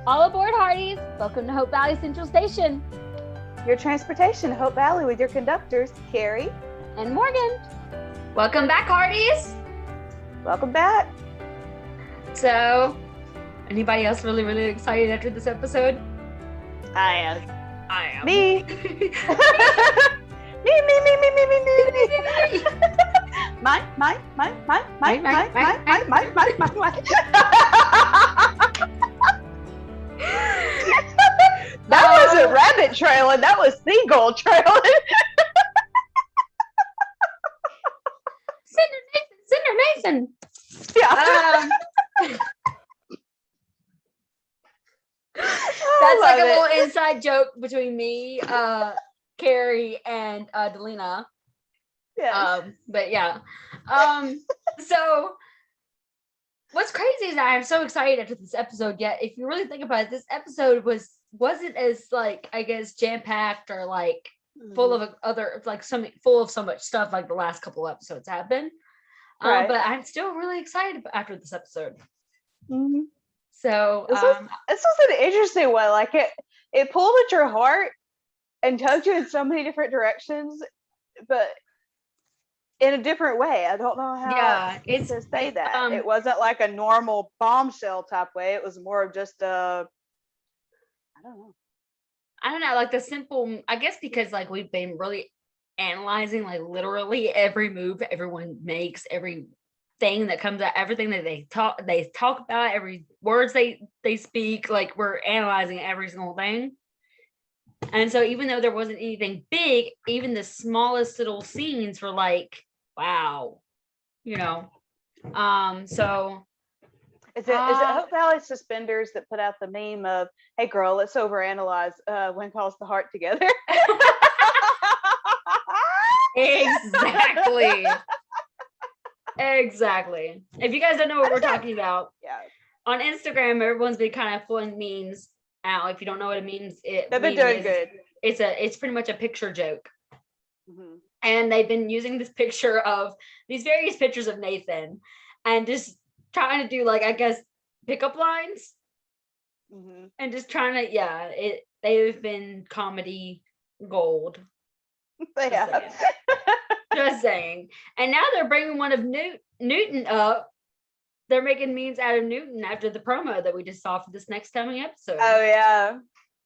All aboard, Hearties! Welcome to Hope Valley Central Station. Your transportation to Hope Valley with your conductors, Kerri and Morgan. Welcome back, Hearties! Welcome back. So, anybody else really excited after this episode? I am. Me. me. Mine. That wasn't rabbit trailing, that was seagull trailing. Cinder Nathan. Yeah. That's like a little inside joke between me, Kerri, and Delina. Yes. But yeah. So what's crazy is I'm so excited after this episode. Yet, if you really think about it, this episode wasn't as like, I guess, jam-packed or like full of other like full of so much stuff like the last couple of episodes have been. Right. But I'm still really excited after this episode. Mm-hmm. So this was an interesting one. Like it pulled at your heart and tugged you in so many different directions, but in a different way. I don't know how to say that. It wasn't like a normal bombshell type way. It was more of just I don't know, like the simple, I guess, because like we've been really analyzing like literally every move everyone makes, every thing that comes out, everything that they talk about, every words they speak, like we're analyzing every single thing. And so even though there wasn't anything big, even the smallest little scenes were like, wow, you know. So is it Hope Valley Suspenders that put out the meme of, hey girl, let's overanalyze when calls the heart together? Exactly. If you guys don't know what we're talking about, on Instagram, everyone's been kind of pulling memes out. If you don't know what it means, they've been doing good. It's pretty much a picture joke. Mm-hmm. And they've been using this picture of these various pictures of Nathan and just trying to do like, I guess, pickup lines. Mm-hmm. And just trying to, they've been comedy gold. They have. Just saying. And now they're bringing one of Newton up. They're making memes out of Newton after the promo that we just saw for this next coming episode. Oh, yeah.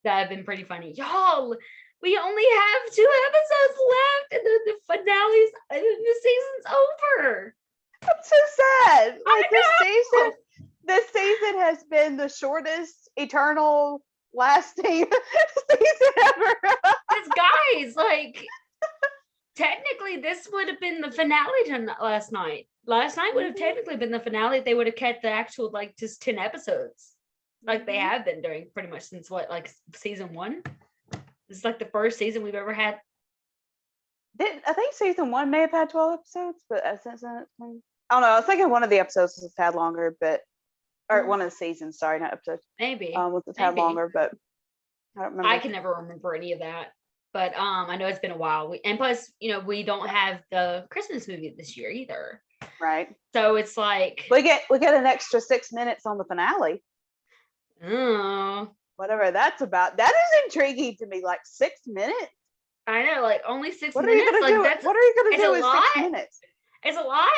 That have been pretty funny. Y'all, we only have 2 episodes left and the finale's, the season's over. I'm so sad. Like this season has been the shortest, eternal, lasting season ever. Because guys, like, technically this would have been the finale last night. Last night would have technically been the finale if they would have kept the actual, like, just 10 episodes. Like they have been doing pretty much since season 1? This is like the first season we've ever had. I think season 1 may have had 12 episodes, but since then, I don't know. I was thinking one of the episodes was a tad longer, or one of the seasons, sorry, not episodes. Maybe. Was a tad longer, but I don't remember. I can never remember any of that. But I know it's been a while. And plus, we don't have the Christmas movie this year either. Right. So it's like we get an extra 6 minutes on the finale. Oh. Whatever that's about. That is intriguing to me. Like 6 minutes. I know, like only 6 minutes. What are you gonna do with 6 minutes? It's a lot.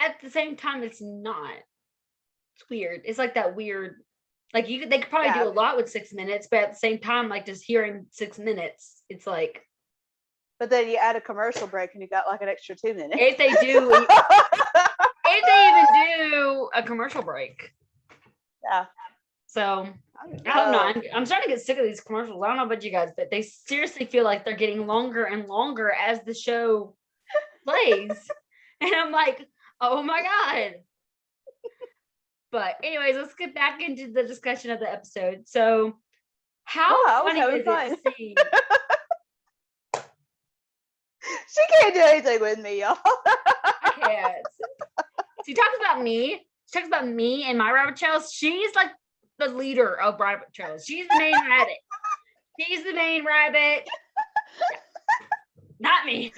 At the same time, it's not. It's weird. It's like that weird. Like they could probably do a lot with 6 minutes, but at the same time, like just hearing 6 minutes, it's like. But then you add a commercial break, and you got like an extra 2 minutes. If they do, if they even do a commercial break. Yeah. So I don't know. I'm starting to get sick of these commercials. I don't know about you guys, but they seriously feel like they're getting longer and longer as the show plays. And I'm like, oh my God. But anyways, let's get back into the discussion of the episode. So how funny is it to see? She can't do anything with me, y'all. I can't. She talks about me. She talks about me and my rabbit trails. She's like the leader of rabbit trails. She's the main rabbit. She's the main rabbit. Not me.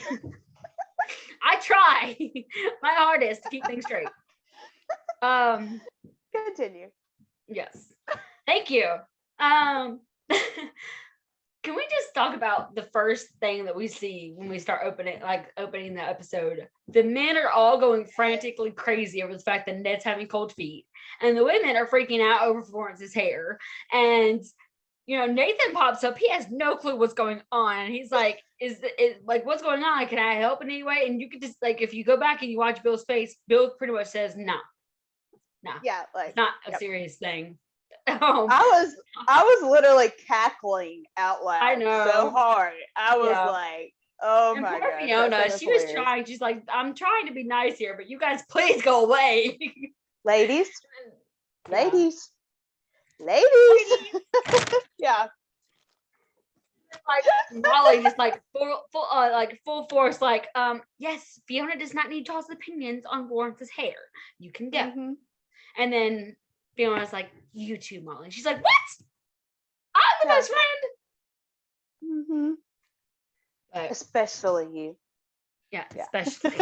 I try my hardest to keep things straight. Continue. Yes. Thank Thank you. Can we just talk about the first thing that we see when we start opening the episode? The men are all going frantically crazy over the fact that Ned's having cold feet, and the women are freaking out over Florence's hair. And Nathan pops up. He has no clue what's going on. And he's like, is like, what's going on? Can I help in any way? And you could just, like, if you go back and you watch Bill's face, Bill pretty much says, no. Yeah, like, it's not a serious thing. I was literally cackling out loud. I know. So hard. I was like, oh and my god. Fiona, she was trying. She's like, I'm trying to be nice here, but you guys please go away. Ladies. Yeah. Yeah. Like Molly just like full force, like, yes, Fiona does not need y'all's opinions on Lawrence's hair. You can go. Mm-hmm. And then Fiona's like, you too, Molly. She's like, what? I'm the best friend. Mm-hmm. But, especially you. Yeah, especially.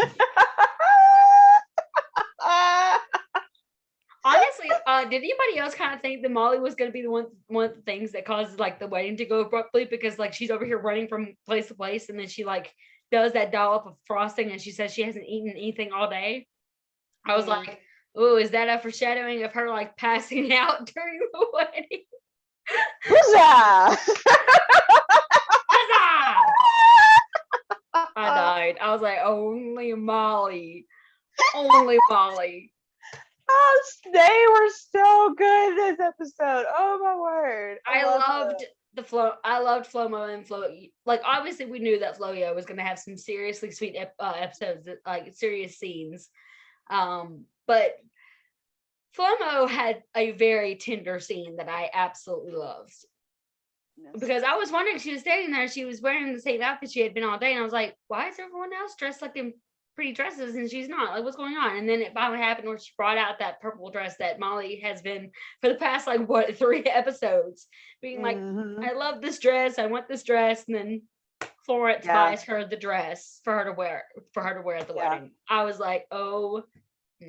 Honestly, did anybody else kind of think that Molly was going to be the one of the things that causes like the wedding to go abruptly, because like she's over here running from place to place, and then she like does that dollop of frosting, and she says she hasn't eaten anything all day? I was like, oh, is that a foreshadowing of her like passing out during the wedding? Huzzah! Huzzah! I died. I was like, only Molly. Only Molly. Oh, they were so good this episode. Oh my word. I loved the flow. I loved FLOYO and FLOYO. Like, obviously we knew that FLOYO was going to have some seriously sweet episodes, like serious scenes. But FLOYO had a very tender scene that I absolutely loved. Yes. Because I was wondering, she was standing there, she was wearing the same outfit she had been all day, and I was like, why is everyone else dressed like them pretty dresses and she's not? Like, what's going on? And then it finally happened where she brought out that purple dress that Molly has been for the past 3 episodes being like, I love this dress, I want this dress. And then Florence buys her the dress for her to wear at the wedding. I was like, oh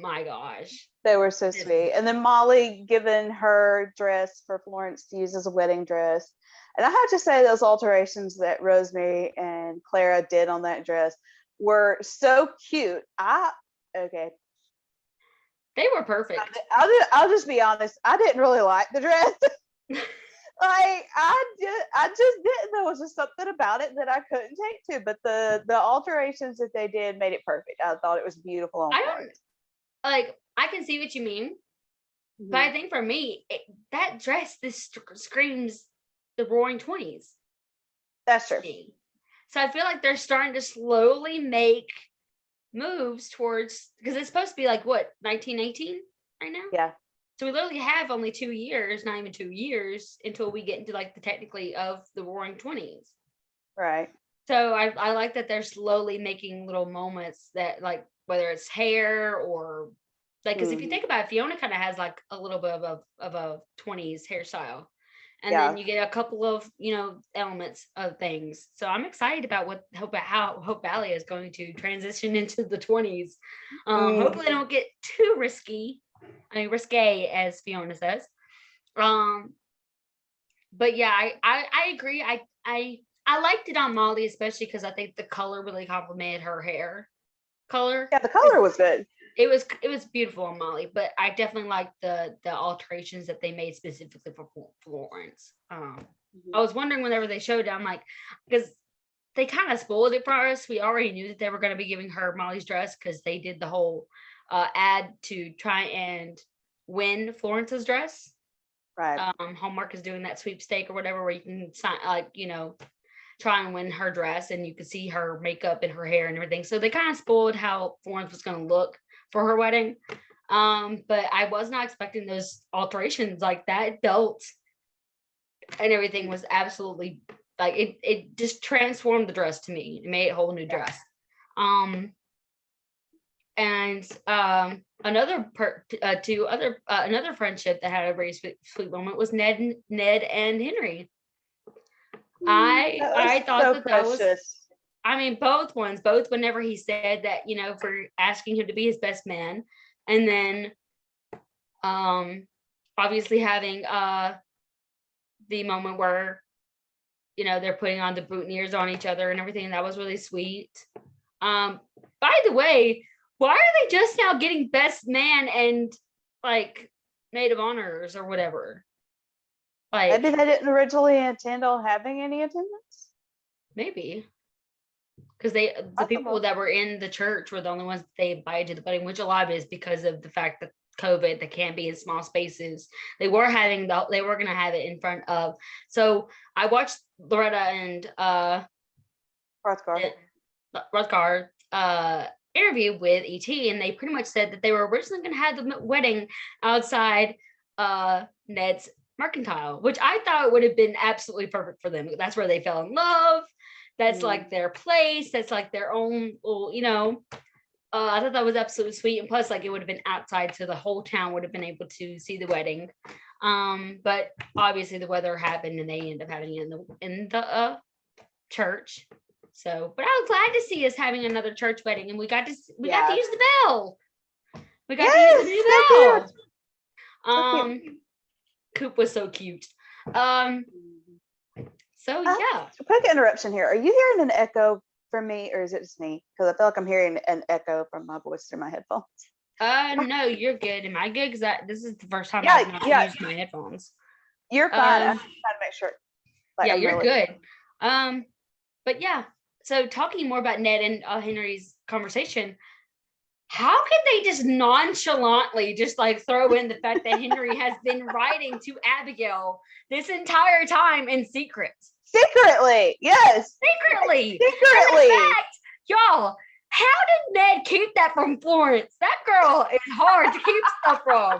my gosh, they were so sweet. And then Molly giving her dress for Florence to use as a wedding dress. And I have to say, those alterations that Rosemary and Clara did on that dress were so cute. They were perfect. I'll just be honest. I didn't really like the dress. Like, I just didn't. There was just something about it that I couldn't take to. But the alterations that they did made it perfect. I thought it was beautiful on Florence. I can see what you mean, but I think for me, that dress screams the Roaring 20s. That's true. So I feel like they're starting to slowly make moves towards, because it's supposed to be like, what, 1918 right now? Yeah. So we literally have only 2 years, not even 2 years, until we get into like the technically of the Roaring 20s. Right. So I like that they're slowly making little moments that, like, whether it's hair or like, because if you think about it, Fiona kind of has like a little bit of a 20s hairstyle. And then you get a couple of, elements of things. So I'm excited about how Hope Valley is going to transition into the 20s. Hopefully they don't get too risque, as Fiona says. But yeah, I agree. I liked it on Molly, especially because I think the color really complimented her hair color. Yeah, the color was good. It was beautiful on Molly, but I definitely liked the alterations that they made specifically for Florence. I was wondering whenever they showed it, I'm like, because they kind of spoiled it for us. We already knew that they were going to be giving her Molly's dress because they did the whole ad to try and win Florence's dress. Right. Hallmark is doing that sweepstake or whatever where you can sign, try and win her dress, and you could see her makeup and her hair and everything. So they kind of spoiled how Florence was going to look for her wedding. But I was not expecting those alterations like that. Belt and everything was absolutely like it just transformed the dress to me. It made a whole new dress. Another friendship that had a very sweet moment was Ned and Henry. I thought that was, I mean, both whenever he said that, for asking him to be his best man, and then obviously having the moment where, they're putting on the boutonnieres on each other and everything. That was really sweet. By the way, why are they just now getting best man and like maid of honors or whatever? Like, maybe they didn't originally intend on having any attendance. Maybe. Because the people that were in the church were the only ones they invited to the wedding, which a lot of it is because of the fact that COVID, they can't be in small spaces. They were going to have it in front of. So I watched Loretta and Rothgar interview with ET, and they pretty much said that they were originally going to have the wedding outside Ned's mercantile, which I thought would have been absolutely perfect for them. That's where they fell in love. That's like their place. That's like their own little, I thought that was absolutely sweet. And plus, like, it would have been outside, so the whole town would have been able to see the wedding. But obviously the weather happened and they ended up having it in the church. So, but I was glad to see us having another church wedding, and we got to use the bell. We got to use the new bell. Coop was so cute. So yeah. Quick interruption here. Are you hearing an echo from me, or is it just me? Because I feel like I'm hearing an echo from my voice through my headphones. No, you're good. Am I good? Because this is the first time I've not used my headphones. You're fine. I'm just trying to make sure. Like, you're good. But yeah. So talking more about Ned and Henry's conversation, how could they just nonchalantly just like throw in the fact that Henry has been writing to Abigail this entire time in secret? Secretly, yes. Secretly. Fact, y'all, how did Ned keep that from Florence? That girl is hard to keep stuff from.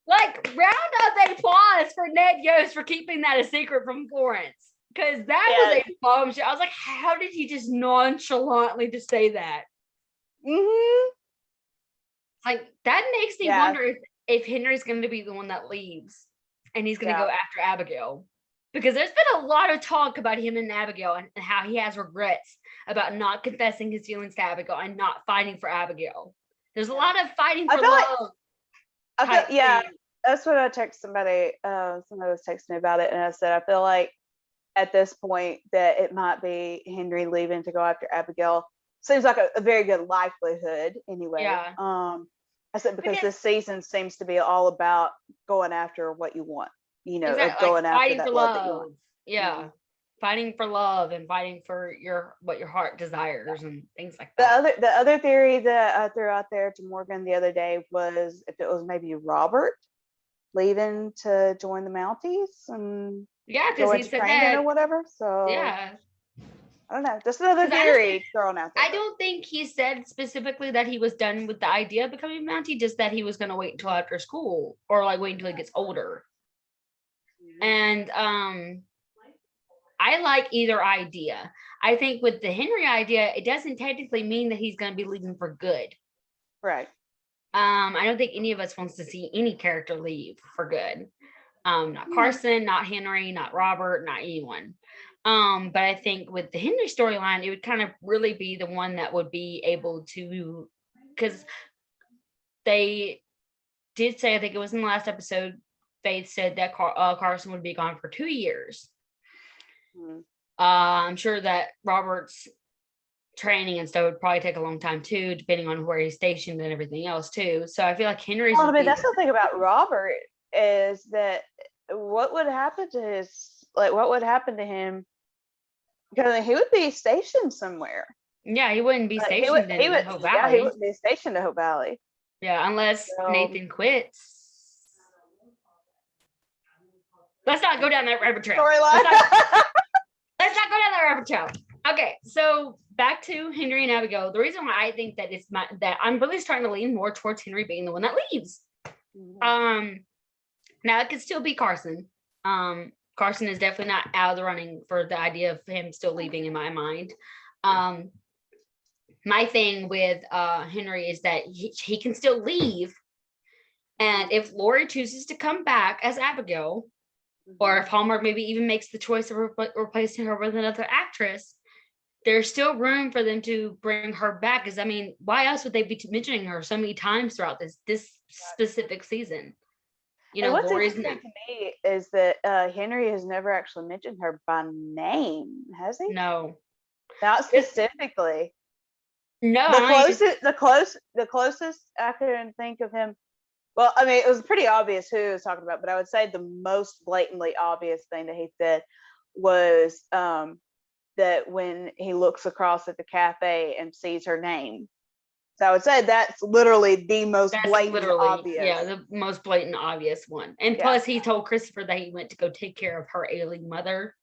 Like, round of applause for Ned Yost for keeping that a secret from Florence. Because that was a bombshell. I was like, how did he just nonchalantly just say that? Like, that makes me wonder if Henry's going to be the one that leaves and he's going to go after Abigail. Because there's been a lot of talk about him and Abigail and how he has regrets about not confessing his feelings to Abigail and not fighting for Abigail. There's a lot of fighting for love. That's what I text somebody. Somebody was texting me about it, and I said, I feel like at this point that it might be Henry leaving to go after Abigail. Seems like a very good likelihood anyway. Yeah. I said, because this season seems to be all about going after what you want, exactly. going like after fighting that for love love. that you want. Yeah. Fighting for love and fighting for what your heart desires and things like that. The other theory that I threw out there to Morgan the other day was if it was maybe Robert leaving to join the Mounties and because he said training or whatever. So yeah, I don't know. Just another theory thrown out there. I don't think he said specifically that he was done with the idea of becoming a Mountie, just that he was going to wait until after school or like wait until he gets older. And I like either idea. I think with the Henry idea, it doesn't technically mean that he's going to be leaving for good. Right. I don't think any of us wants to see any character leave for good. Not Carson, not Henry, not Robert, not anyone. But I think with the Henry storyline, it would kind of really be the one that would be able to, because they did say, I think it was in the last episode, Faith said that Carson would be gone for 2 years. I'm sure that Robert's training and stuff would probably take a long time too, depending on where he's stationed and everything else too. So I feel like Henry's. Well, I mean, that's the thing about Robert is that what would happen to him? Because he would be stationed somewhere. Yeah, he wouldn't be stationed in Hope Valley. Yeah, he wouldn't be stationed in Hope Valley. Yeah, unless Nathan quits. Let's not go down that rabbit trail. Let's not go down that rabbit trail. Okay, so back to Henry and Abigail. The reason why I think that that I'm really starting to lean more towards Henry being the one that leaves. Now it could still be Carson. Carson is definitely not out of the running for the idea of him still leaving in my mind. My thing with Henry is that he can still leave. And if Lori chooses to come back as Abigail, or if Hallmark maybe even makes the choice of replacing her with another actress, there's still room for them to bring her back. Because, I mean, why else would they be mentioning her so many times throughout this specific season? And what's interesting to me is that Henry has never actually mentioned her by name, has he? No. Not specifically. No. The closest I can think of him. Well, I mean, it was pretty obvious who he was talking about, but I would say the most blatantly obvious thing that he said was that when he looks across at the cafe and sees her name. So I would say that's literally the most blatant obvious. Yeah, the most blatant obvious one. And plus he told Christopher that he went to go take care of her ailing mother.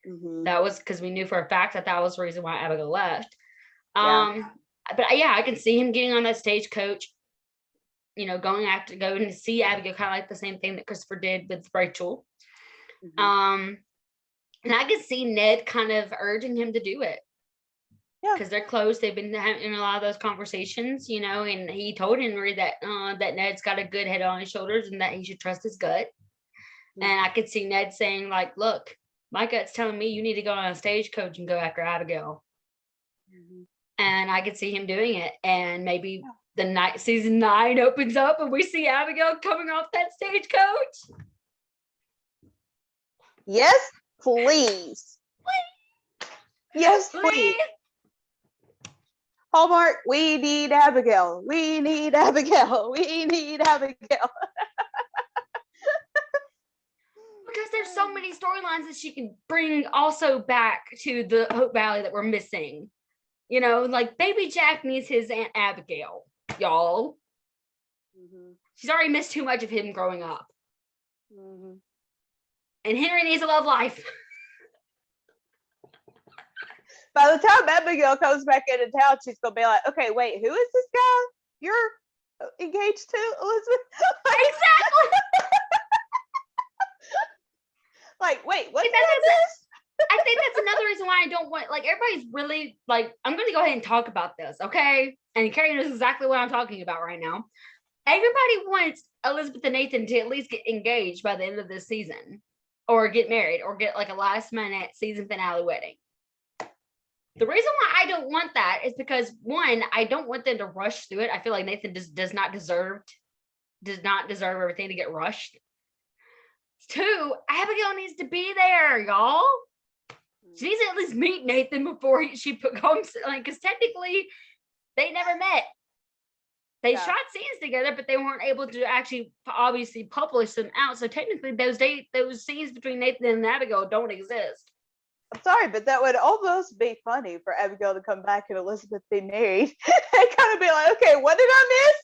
Mm-hmm. That was because we knew for a fact that was the reason why Abigail left. But I can see him getting on that stagecoach, going to see Abigail, kind of like the same thing that Christopher did with Rachel. Mm-hmm. And I could see Ned kind of urging him to do it. Yeah. Because they're close. They've been having a lot of those conversations, and he told Henry that that Ned's got a good head on his shoulders and that he should trust his gut. Mm-hmm. And I could see Ned saying, like, look, my gut's telling me you need to go on a stagecoach and go after Abigail. Mm-hmm. And I could see him doing it. And maybe the night season 9 opens up and we see Abigail coming off that stagecoach. Yes, please. Yes, please. Hallmark, we need Abigail. We need Abigail. We need Abigail. Because there's so many storylines that she can bring also back to the Hope Valley that we're missing. Like Baby Jack needs his Aunt Abigail, y'all. Mm-hmm. She's already missed too much of him growing up. Mm-hmm. And Henry needs a love life. By the time Abigail comes back into town, she's going to be like, okay, wait, who is this guy you're engaged to, Elizabeth? Exactly. Like, wait, what is this? I think that's another reason why I don't want, like, everybody's really, like, I'm going to go ahead and talk about this, okay? And Kerri knows exactly what I'm talking about right now. Everybody wants Elizabeth and Nathan to at least get engaged by the end of this season, or get married, or get, like, a last-minute season finale wedding. The reason why I don't want that is because, one, I don't want them to rush through it. I feel like Nathan does not deserve everything to get rushed. 2, Abigail needs to be there, y'all. She needs to at least meet Nathan before she becomes, like, because technically they never met. They shot scenes together, but they weren't able to actually obviously publish them out. So technically those scenes between Nathan and Abigail don't exist. I'm sorry, but that would almost be funny for Abigail to come back and Elizabeth be married and kind of be like, okay, what did I miss?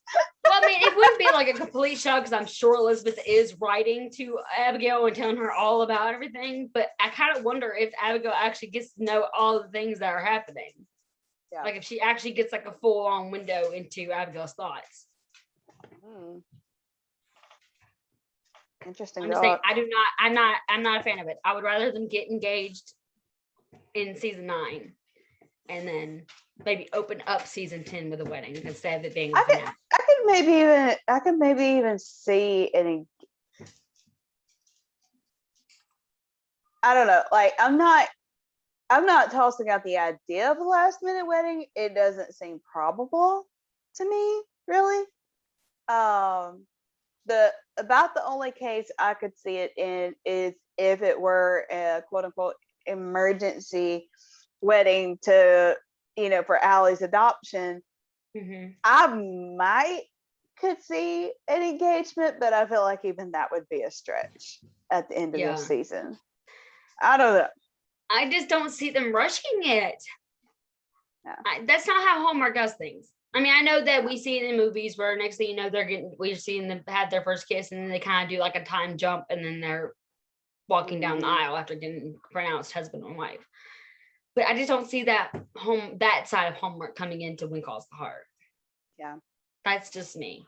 Well, I mean, it wouldn't be like a complete shock because I'm sure Elizabeth is writing to Abigail and telling her all about everything. But I kind of wonder if Abigail actually gets to know all the things that are happening. Yeah. Like if she actually gets like a full-on window into Abigail's thoughts. Interesting. I'm just saying, I'm not a fan of it. I would rather them get engaged in season 9 and then maybe open up season 10 with a wedding instead of it being I could maybe even see any. I don't know, like I'm not tossing out the idea of a last minute wedding. It doesn't seem probable to me, really. The only case I could see it in is if it were a quote unquote emergency wedding to, for Allie's adoption. Mm-hmm. I could see an engagement, but I feel like even that would be a stretch at the end of the season. I don't know. I just don't see them rushing it. No. That's not how Hallmark does things. I mean, I know that we see it in movies where next thing you know, we're seeing them have their first kiss and then they kind of do like a time jump and then they're walking down the aisle after getting pronounced husband and wife. But I just don't see that side of Hallmark coming into When Calls the Heart. Yeah. That's just me.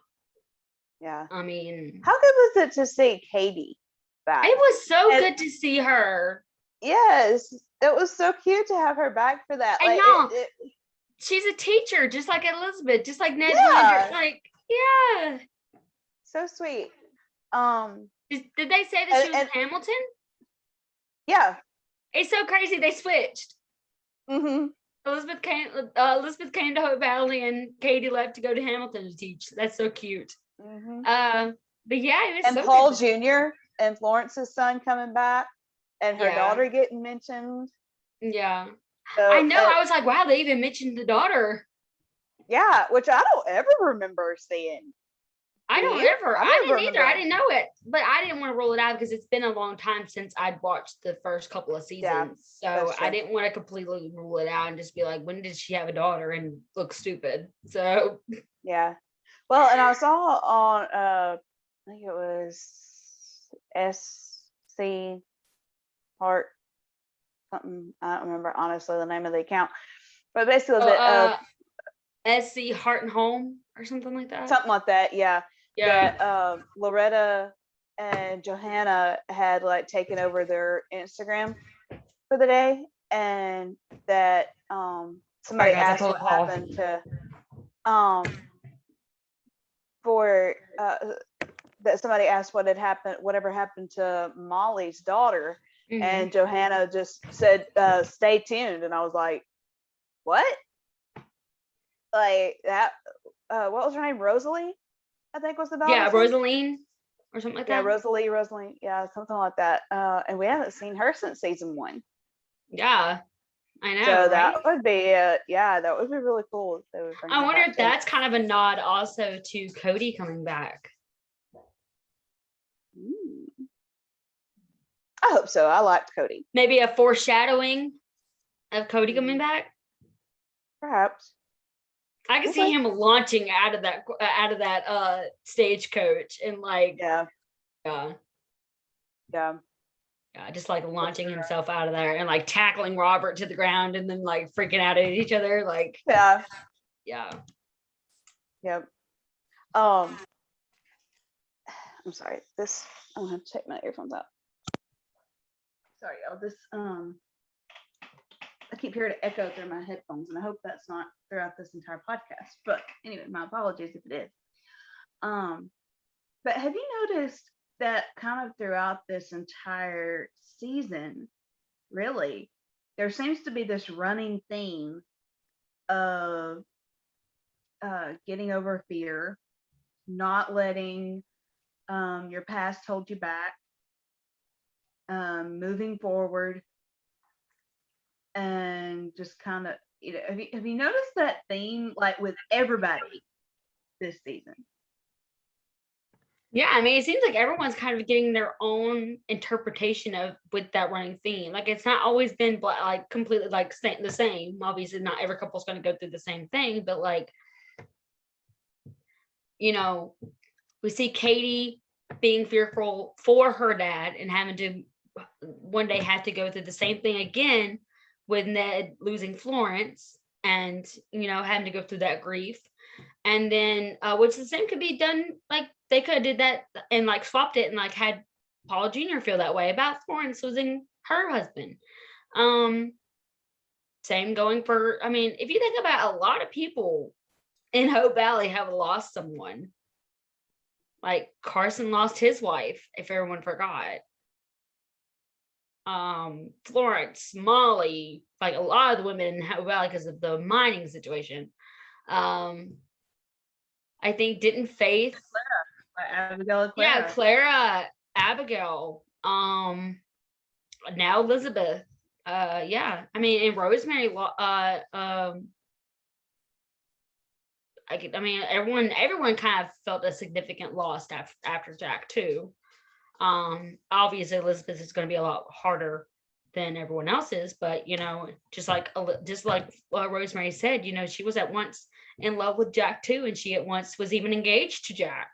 Yeah. I mean, how good was it to see Katie back? It was so good to see her. Yes. It was so cute to have her back for that. I know. She's a teacher, just like Elizabeth, just like Ned. Yeah. So sweet. Did they say that she was in Hamilton? Yeah. It's so crazy they switched. Mm-hmm. Elizabeth came to Hope Valley and Katie left to go to Hamilton to teach. That's so cute. Mm-hmm. But yeah, it was and so Paul good. Jr. and Florence's son coming back, and her Yeah. daughter getting mentioned. Yeah. So, I know. I was like, wow, they even mentioned the daughter. Yeah, which I don't ever remember seeing. I Do don't you? ever. I I never didn't either. I remember. didn't know it, but I didn't want to roll it out because it's been a long time since I'd watched the first couple of seasons. So that's true. I didn't want to completely rule it out and just be like, when did she have a daughter and look stupid? So Yeah. Well, and I saw on I think it was SC Heart something. I don't remember honestly the name of the account, but basically SC Heart and Home or something like that. Something like that. Yeah. Yeah. That Loretta and Johanna had like taken over their Instagram for the day, and that somebody Sorry, guys, asked what happened to for that somebody asked what had happened, whatever happened to Molly's daughter, and Johanna just said, "Stay tuned," and I was like, "What?" Like that? What was her name? Rosalie, I think was the daughter. Yeah, Rosaline or something like that. Yeah, Rosalie. Yeah, something like that. And we haven't seen her since season 1. Yeah, I know. So right? that would be that would be really cool if they would bring I wonder if too. that's kind of a nod also to Cody coming back. I hope so. I liked Cody. Maybe a foreshadowing of Cody coming back. Perhaps. I can see him launching out of that stagecoach and like yeah, just like launching himself out of there and like tackling Robert to the ground and then like freaking out at each other. Like yeah. Yep. I'm sorry. This I'm gonna have to take my earphones out. Sorry, y'all. This I keep hearing it echo through my headphones, and I hope that's not throughout this entire podcast. But anyway, my apologies if it is. But have you noticed that kind of throughout this entire season, really, there seems to be this running theme of getting over fear, not letting your past hold you back, moving forward, and just kind of, have you noticed that theme like with everybody this season? Yeah, I mean, it seems like everyone's kind of getting their own interpretation of with that running theme. Like it's not always been like completely like the same. Obviously, not every couple's going to go through the same thing, but like, we see Katie being fearful for her dad and having to one day have to go through the same thing again with Ned losing Florence and having to go through that grief. And then which the same could be done, like they could have did that and like swapped it and like had Paul Jr. feel that way about Florence losing her husband. Same going for, I mean, if you think about a lot of people in Hope Valley have lost someone. Like Carson lost his wife, if everyone forgot. Florence, Molly, like a lot of the women in Hope Valley because of the mining situation. I think didn't Faith, Abigail, Clara, Abigail, now Elizabeth. I mean, and Rosemary. Everyone kind of felt a significant loss after Jack too. Obviously Elizabeth is going to be a lot harder than everyone else's, but just like Rosemary said, she was at once in love with Jack too, and she at once was even engaged to Jack.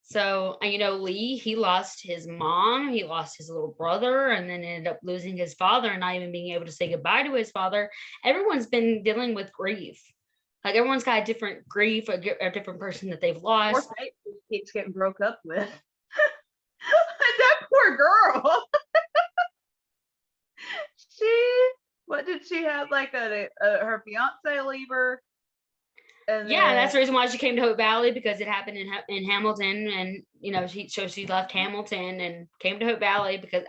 So Lee, he lost his mom, he lost his little brother, and then ended up losing his father and not even being able to say goodbye to his father. Everyone's been dealing with grief. Like everyone's got a different grief, a different person that they've lost. Poor Faith keeps getting broke up with. That poor girl. What did she have? Like her fiance leave her? And that's the reason why she came to Hope Valley, because it happened in Hamilton, and she left Hamilton and came to Hope Valley because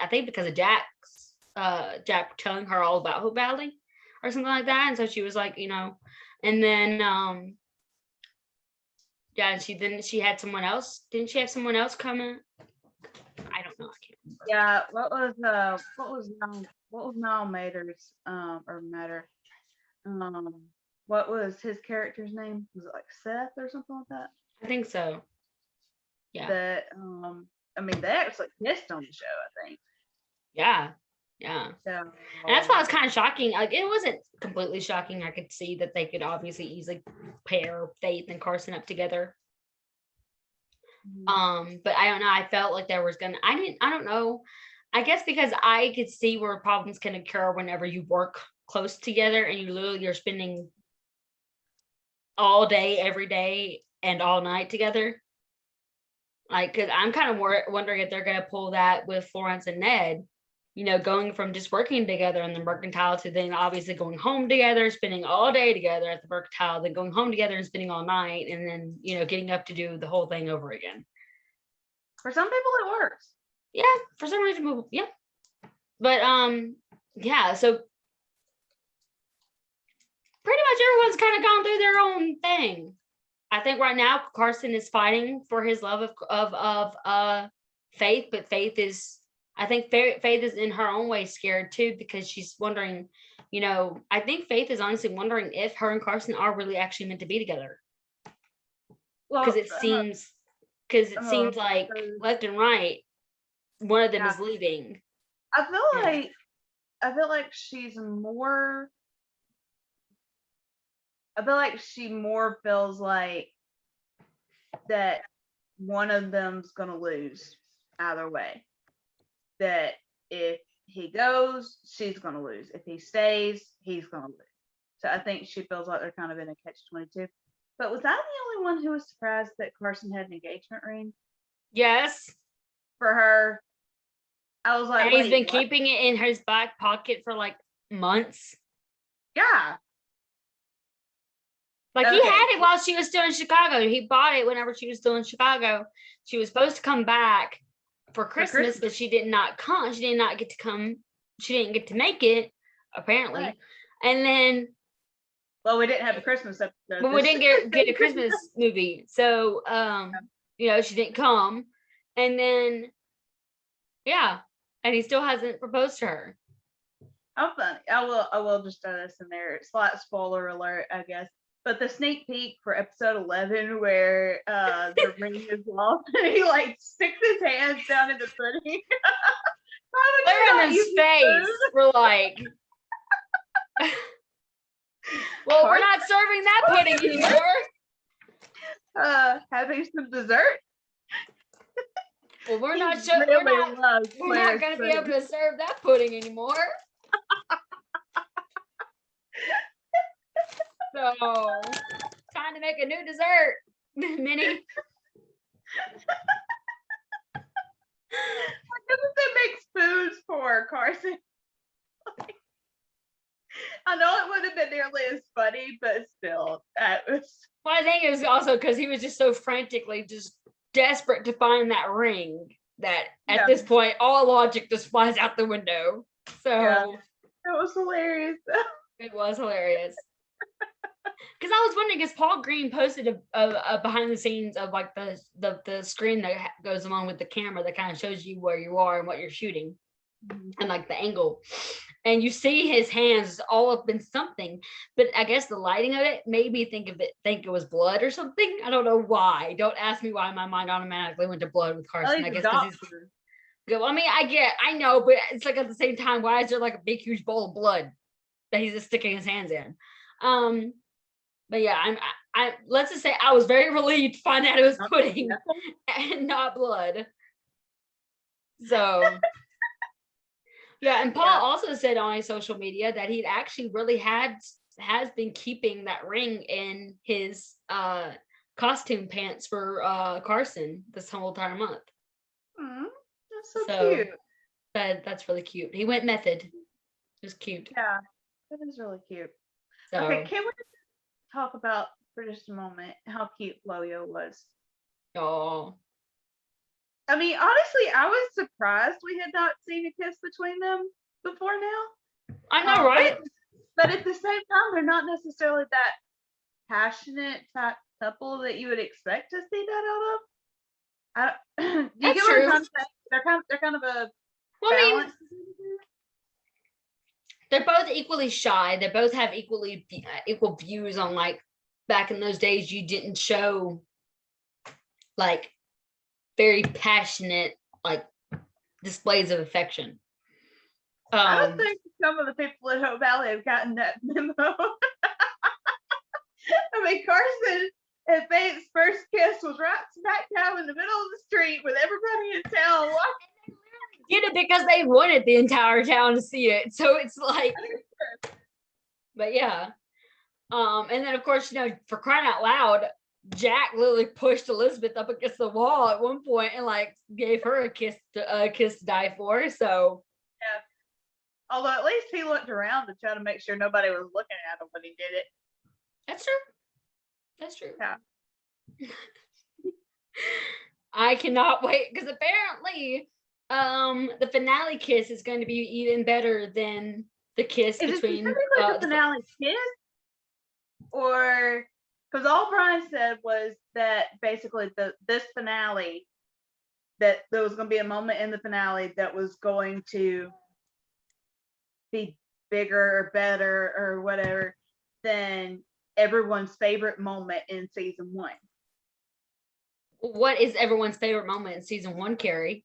of Jack telling her all about Hope Valley or something like that, and so she was like, and then Yeah, and she had someone else. Didn't she have someone else coming? I don't know. I can't remember. Yeah, what was Niall Mater's or Matter? What was his character's name? Was it like Seth or something like that? I think so. Yeah. That I mean, they actually kissed on the show, I think. Yeah. Yeah. So and that's why it's kind of shocking. Like, it wasn't completely shocking. I could see that they could obviously easily pair Faith and Carson up together. But I don't know. I felt like there was I don't know. I guess because I could see where problems can occur whenever you work close together and you're spending all day, every day, and all night together. Like, cause I'm kind of wondering if they're gonna pull that with Florence and Ned, going from just working together in the mercantile to then obviously going home together, spending all day together at the mercantile, then going home together and spending all night, and then getting up to do the whole thing over again. For some people, it works. Yeah, for some reason, yeah. But yeah. So pretty much everyone's kind of gone through their own thing. I think right now Carson is fighting for his love of Faith, but Faith is in her own way scared too, because she's wondering, I think Faith is honestly wondering if her and Carson are really actually meant to be together. Because it seems like left and right, one of them is leaving. I feel like she's more. I feel like she more feels like that one of them's gonna lose either way. That if he goes, she's gonna lose. If he stays, he's gonna lose. So I think she feels like they're kind of in a catch-22. But was I the only one who was surprised that Carson had an engagement ring? Yes. For her. I was like, and he's been keeping it in his back pocket for like months. Yeah. Like, he had it while she was still in Chicago. He bought it whenever she was still in Chicago. She was supposed to come back for Christmas, but she did not come. She did not get to come. She didn't get to make it, apparently. Right. And then, well, we didn't have a Christmas episode. But we didn't get a Christmas movie. So, she didn't come. And then, yeah. And he still hasn't proposed to her. How funny. I will just throw this in there. Slight spoiler alert, I guess. But the sneak peek for episode 11 where the ring is lost and he like sticks his hands down in the pudding. They're in his face. We're like, well, we're not serving that pudding anymore. Having some dessert. Well, we're not going to be able to serve that pudding anymore. So, trying to make a new dessert, Minnie. Doesn't they make spoons for Carson? I know it would have been nearly as funny, but still, that was. Well, I think it was also because he was just so frantically just desperate to find that ring that at this point, all logic just flies out the window. So, it was hilarious. It was hilarious. Because I was wondering, because Paul Green posted a behind the scenes of like the screen that goes along with the camera that kind of shows you where you are and what you're shooting, and like the angle, and you see his hands all up in something, but I guess the lighting of it made me think it was blood or something. I don't know why. Don't ask me why my mind automatically went to blood with Carson. I guess because he's good. Well, I mean, I know, but it's like at the same time, why is there like a big huge bowl of blood that he's just sticking his hands in? But yeah, I let's just say I was very relieved to find out it was pudding and not blood. So yeah, and Paul also said on his social media that he'd actually really has been keeping that ring in his costume pants for Carson this whole entire month. That's so cute. That's really cute. He went method. It was cute. Yeah, that is really cute. So, okay, can we talk about for just a moment how cute FLOYO was? Oh. I mean, honestly, I was surprised we had not seen a kiss between them before now. I know, right? But at the same time, they're not necessarily that passionate type couple that you would expect to see that out of. Do you That's get what I'm true. trying to say? They're kind of a Well, I mean, balance. they're both equally shy. They both have equal views on, like, back in those days, you didn't show like very passionate like displays of affection. I don't think some of the people at Hope Valley have gotten that memo. I mean, Carson and Faith's first kiss was right smack dab in the middle of the street with everybody in town watching. Did it because they wanted the entire town to see it. So it's like, but yeah. And then of course, for crying out loud, Jack literally pushed Elizabeth up against the wall at one point and like gave her a kiss to die for. So yeah. Although at least he looked around to try to make sure nobody was looking at him when he did it. That's true. That's true. Yeah. I cannot wait because apparently the finale kiss is going to be even better than the kiss between the finale kiss, or because all Brian said was that basically this finale, that there was going to be a moment in the finale that was going to be bigger or better or whatever than everyone's favorite moment in season 1. What is everyone's favorite moment in season 1, Kerri?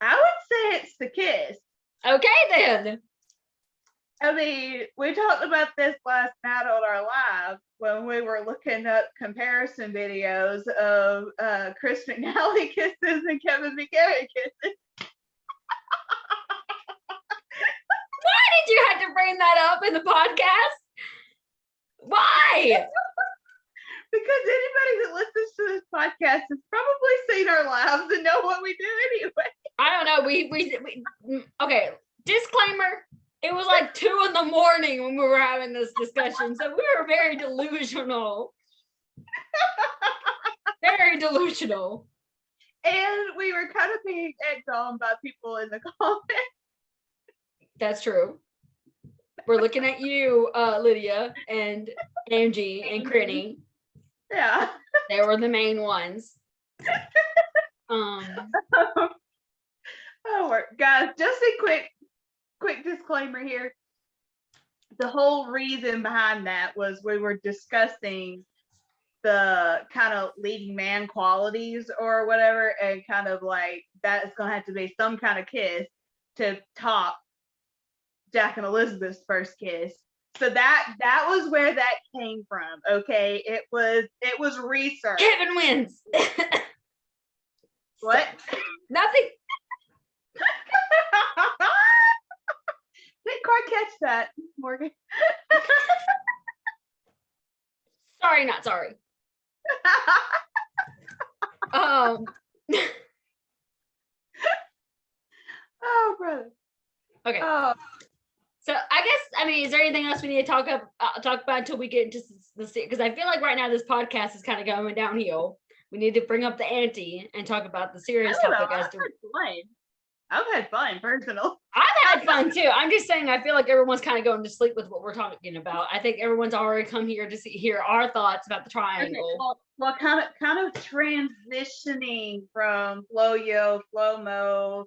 I would say it's the kiss. Okay, then. I mean, we talked about this last night on our live when we were looking up comparison videos of Chris McNally kisses and Kevin McCarey kisses. Why did you have to bring that up in the podcast? Why? Because anybody that listens to this podcast has probably seen our lives and know what we do anyway. I don't know. We okay. Disclaimer. It was like 2 a.m. when we were having this discussion, so we were very delusional. Very delusional. And we were kind of being egged on by people in the comments. That's true. We're looking at you, Lydia and Angie and Critty. Yeah. They were the main ones. Oh, guys, just a quick disclaimer here. The whole reason behind that was we were discussing the kind of leading man qualities or whatever, and kind of like that is going to have to be some kind of kiss to top Jack and Elizabeth's first kiss. So that was where that came from. Okay, it was research. Kevin wins. What? Nothing. Didn't quite catch that, Morgan. Sorry, not sorry. Oh, brother. Okay. Oh. So I mean, is there anything else we need to talk about until we get into the because I feel like right now this podcast is kind of going downhill. We need to bring up the ante and talk about the serious topic. I've had fun, personally. I've had fun too. I'm just saying, I feel like everyone's kind of going to sleep with what we're talking about. I think everyone's already come here to hear our thoughts about the triangle. Okay, well, kind of transitioning from FLOYO, FLOMO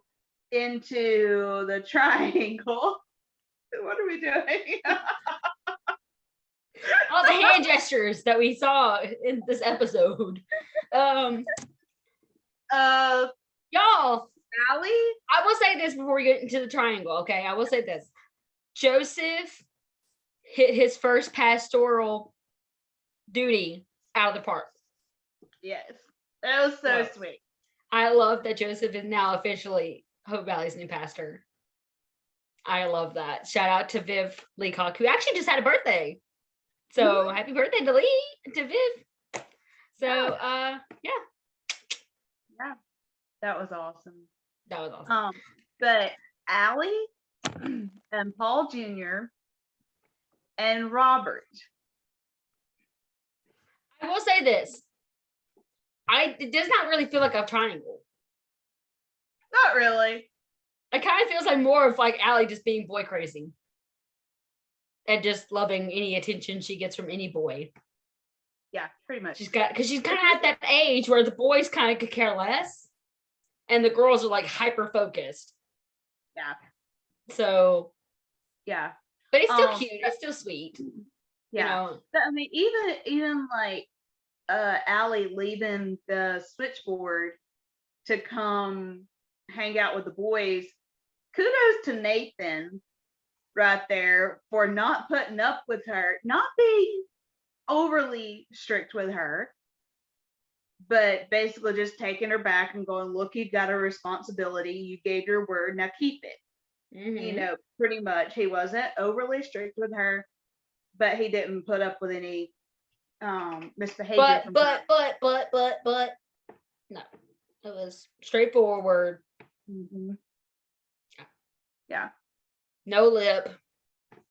into the triangle. What are we doing? All the hand gestures that we saw in this episode. Y'all, Allie? I will say this before we get into the triangle, okay? I will say this. Joseph hit his first pastoral duty out of the park. Yes. That was so sweet. I love that Joseph is now officially Hope Valley's new pastor. I love that. Shout out to Viv Leacock, who actually just had a birthday. So happy birthday to Viv. So yeah. Yeah. That was awesome. That was awesome. But Allie and Paul Jr. and Robert. I will say this. It does not really feel like a triangle. Not really. It kind of feels like more of like Allie just being boy crazy. And just loving any attention she gets from any boy. Yeah, pretty much. She's kind of at that age where the boys kind of could care less, and the girls are like hyper focused. Yeah. So. Yeah. But it's still cute. It's still sweet. Yeah. You know? I mean, even like Allie leaving the switchboard to come hang out with the boys. Kudos to Nathan right there for not putting up with her, not being overly strict with her, but basically just taking her back and going, look, you've got a responsibility. You gave your word. Now keep it. You know, pretty much. He wasn't overly strict with her, but he didn't put up with any misbehavior. But no, it was straightforward. Mm-hmm. Yeah. No lip.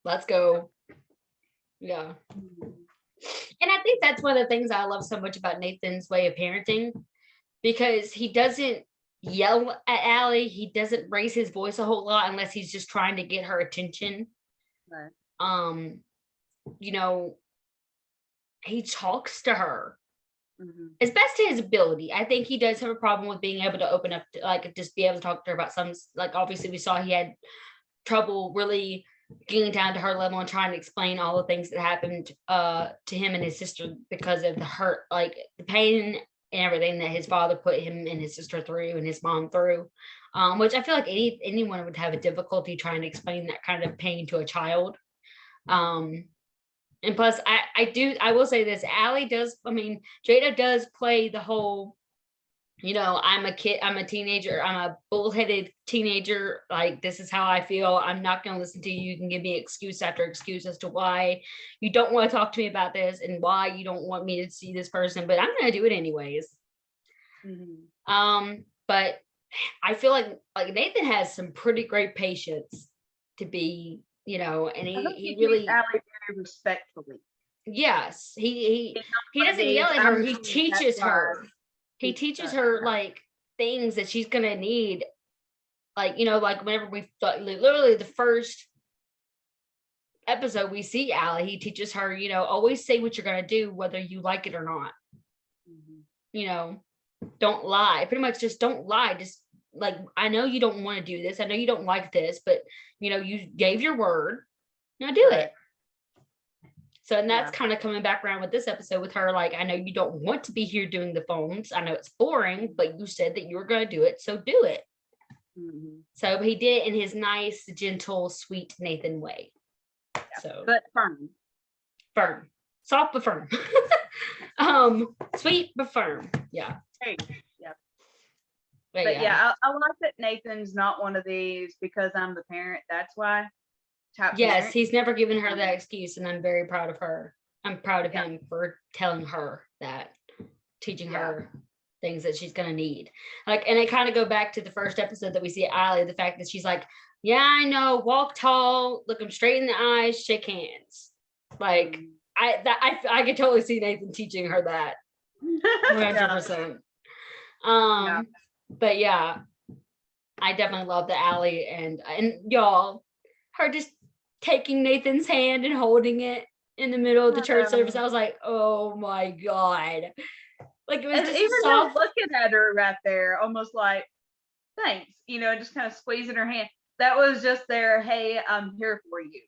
Let's go. Yeah. Mm-hmm. And I think that's one of the things I love so much about Nathan's way of parenting, because he doesn't yell at Allie. He doesn't raise his voice a whole lot unless he's just trying to get her attention. Right. You know, he talks to her Mm-hmm. as best to his ability. I think he does have a problem with being able to open up, to, like, just be able to talk to her about some, like, obviously we saw he had trouble really getting down to her level and trying to explain all the things that happened to him and his sister because of the hurt, like the pain and everything that his father put him and his sister through and his mom through, which I feel like anyone would have a difficulty trying to explain that kind of pain to a child. And plus, I will say this, Allie does, I mean, Jada does play the whole, you know, I'm a teenager, I'm a bullheaded teenager, like, this is how I feel, I'm not going to listen to you. You can give me excuse after excuse as to why you don't want to talk to me about this and why you don't want me to see this person, but I'm going to do it anyways. Mm-hmm. But I feel like Nathan has some pretty great patience to be, you know, and he really, Allie very respectfully. Yes, he doesn't yell at her. He teaches her. He teaches her like things that she's gonna need. Like, you know, like whenever we thought, literally the first episode we see Allie, he teaches her, you know, always say what you're gonna do, whether you like it or not. Mm-hmm. You know, don't lie. Pretty much just don't lie. Just like, I know you don't want to do this. I know you don't like this, but you know, you gave your word. Now do it. So, and that's kind of coming back around with this episode with her. Like, I know you don't want to be here doing the phones. I know it's boring, but you said that you were going to do it. So do it. Mm-hmm. So he did it in his nice, gentle, sweet Nathan way. Yeah, so, but firm, soft, but firm. Sweet, but firm. Yeah. Hey, yeah. But yeah, I like that Nathan's not one of these because I'm the parent. That's why. Yes, parent. He's never given her that excuse, and I'm very proud of her. I'm proud of him for telling her that, teaching her things that she's gonna need. Like, and it kind of go back to the first episode that we see Allie, the fact that she's like, yeah, I know, walk tall, look him straight in the eyes, shake hands. Like, I could totally see Nathan teaching her that. 100%. But yeah, I definitely love the Allie and y'all, her just taking Nathan's hand and holding it in the middle of the church service. I was like, oh my God. Like, it was just even soft. Looking at her right there, almost like, thanks, you know, just kind of squeezing her hand. That was just there, hey, I'm here for you.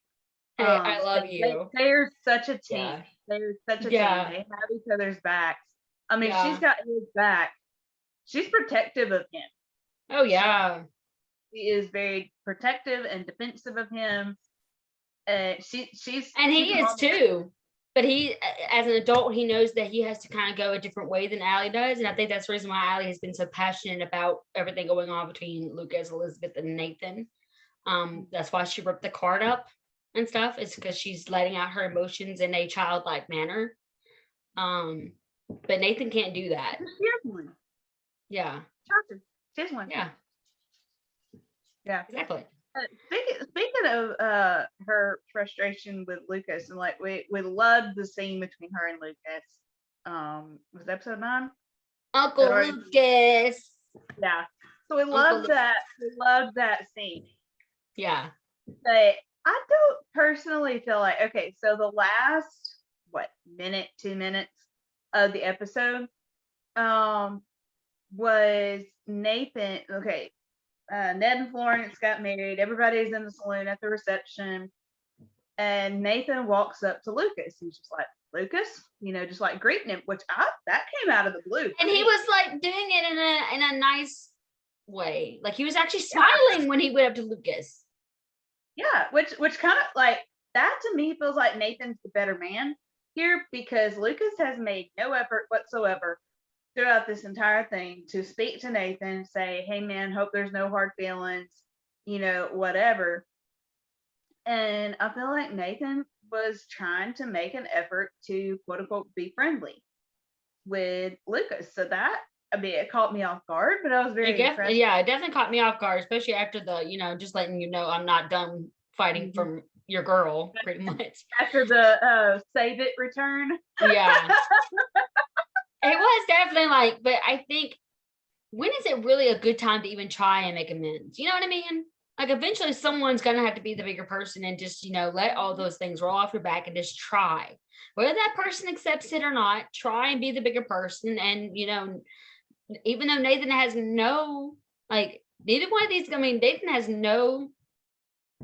Hey, I love you. They're such a team. Yeah. They're such a team. They have each other's backs. I mean, she's got his back. She's protective of him. Oh, yeah. She is very protective and defensive of him. She's and he is too. But he, as an adult, he knows that he has to kind of go a different way than Allie does. And I think that's the reason why Allie has been so passionate about everything going on between Lucas, Elizabeth, and Nathan. That's why she ripped the card up and stuff. It's because she's letting out her emotions in a childlike manner. But Nathan can't do that. She has one. Yeah. She has one. Yeah. Yeah. Exactly. Speaking of her frustration with Lucas, and like we loved the scene between her and Lucas. Was it episode 9? Uncle Lucas. Yeah. So we loved that. We loved that scene. Yeah. But I don't personally feel like, okay, so the last 2 minutes of the episode was Nathan. Okay, Ned and Florence got married. Everybody's in the saloon at the reception, and Nathan walks up to Lucas. He's just like, Lucas, just like greeting him, which that came out of the blue. And he was like doing it in a nice way. Like he was actually smiling when he went up to Lucas. Yeah, which kind of like that to me feels like Nathan's the better man here, because Lucas has made no effort whatsoever throughout this entire thing to speak to Nathan, say, hey man, hope there's no hard feelings, whatever. And I feel like Nathan was trying to make an effort to quote unquote be friendly with Lucas. So that, it caught me off guard, but I was very impressed. Yeah, it definitely caught me off guard, especially after the, just letting you know I'm not done fighting from your girl, pretty much. After the save it return. Yeah. It was definitely like, but I think, when is it really a good time to even try and make amends? You know what I mean? Like eventually someone's going to have to be the bigger person and just, let all those things roll off your back and just try. Whether that person accepts it or not, try and be the bigger person. And, even though Nathan has no, like, neither one of these, Nathan has no,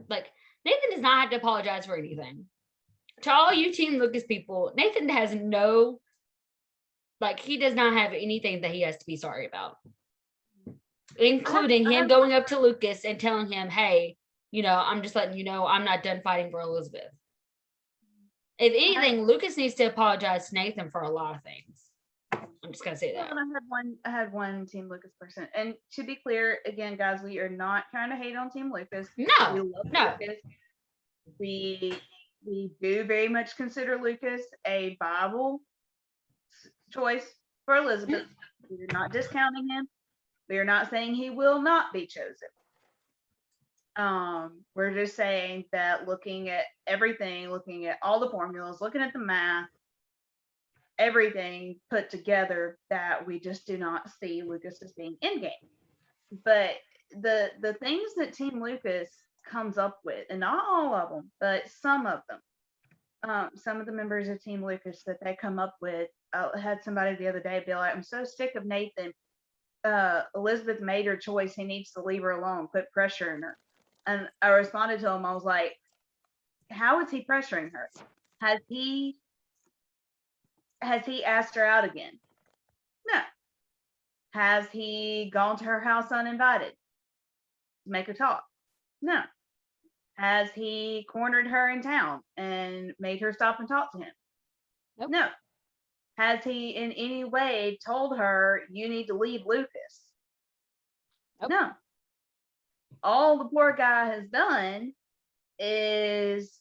like, Nathan does not have to apologize for anything. To all you Team Lucas people, Nathan has no, like, he does not have anything that he has to be sorry about. Including him going up to Lucas and telling him, hey, I'm just letting you know I'm not done fighting for Elizabeth. If anything, Lucas needs to apologize to Nathan for a lot of things. I'm just gonna say that. I had one Team Lucas person, and to be clear, again, guys, we are not trying to hate on Team Lucas. No, we love Lucas. We do very much consider Lucas a viable choice for Elizabeth. We're not discounting him. We are not saying he will not be chosen. We're just saying that looking at everything, looking at all the formulas, looking at the math, everything put together, that we just do not see Lucas as being in game. But the things that Team Lucas comes up with, and not all of them, but some of them, some of the members of Team Lucas that they come up with, I had somebody the other day be like, I'm so sick of Nathan. Elizabeth made her choice. He needs to leave her alone, put pressure in her. And I responded to him, I was like, how is he pressuring her? Has he asked her out again? No. Has he gone to her house uninvited to make her talk? No. Has he cornered her in town and made her stop and talk to him? Nope. No. Has he in any way told her, you need to leave Lucas? Nope. No. All the poor guy has done is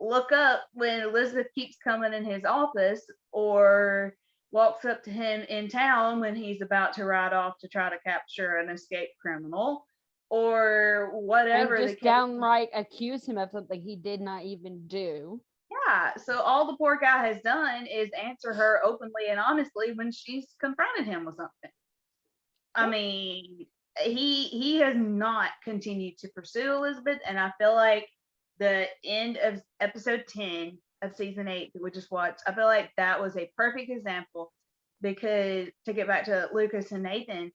look up when Elizabeth keeps coming in his office, or walks up to him in town when he's about to ride off to try to capture an escaped criminal, or whatever. And just downright accuse him of something he did not even do. Yeah, so all the poor guy has done is answer her openly and honestly when she's confronted him with something. I mean, he has not continued to pursue Elizabeth, and I feel like the end of episode 10 of season 8 that we just watched, I feel like that was a perfect example, because to get back to Lucas and Nathan,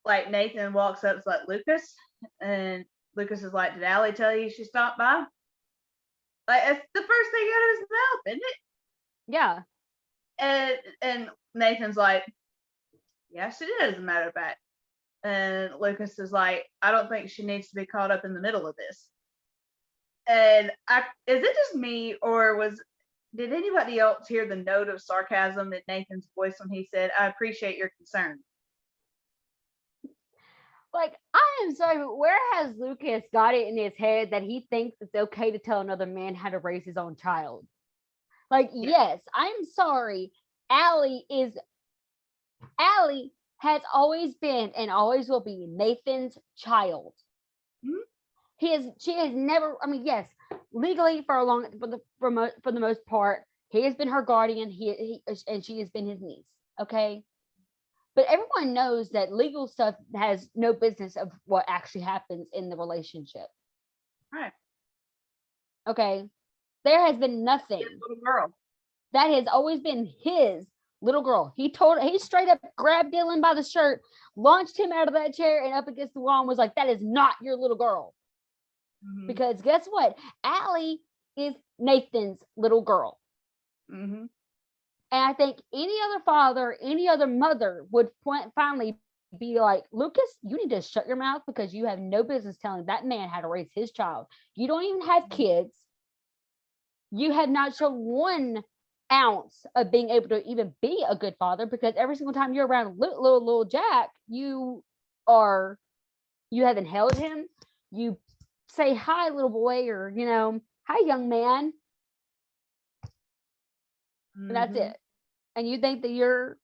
like Nathan walks up to like Lucas, and Lucas is like, did Allie tell you she stopped by? Like, it's the first thing out of his mouth, isn't it? Yeah. And Nathan's like, yeah, she did, as a matter of fact. And Lucas is like, I don't think she needs to be caught up in the middle of this. And is it just me, or did anybody else hear the note of sarcasm in Nathan's voice when he said, I appreciate your concern? Like, I am sorry, but where has Lucas got it in his head that he thinks it's okay to tell another man how to raise his own child? Like, yes, I'm sorry. Allie has always been and always will be Nathan's child. Mm-hmm. She has never, I mean, yes, legally for the most part, he has been her guardian, and she has been his niece. Okay. But everyone knows that legal stuff has no business of what actually happens in the relationship. Right. Okay. There has been nothing. Little girl. that has always been his little girl. He straight up grabbed Dylan by the shirt, launched him out of that chair and up against the wall and was like, that is not your little girl. Mm-hmm. Because guess what? Allie is Nathan's little girl. Mm-hmm. And I think any other father, any other mother would finally be like, Lucas, you need to shut your mouth because you have no business telling that man how to raise his child. You don't even have kids. You have not shown 1 ounce of being able to even be a good father, because every single time you're around little Jack, you haven't held him. You say, hi, little boy, or, hi, young man. And that's it. And you think that you're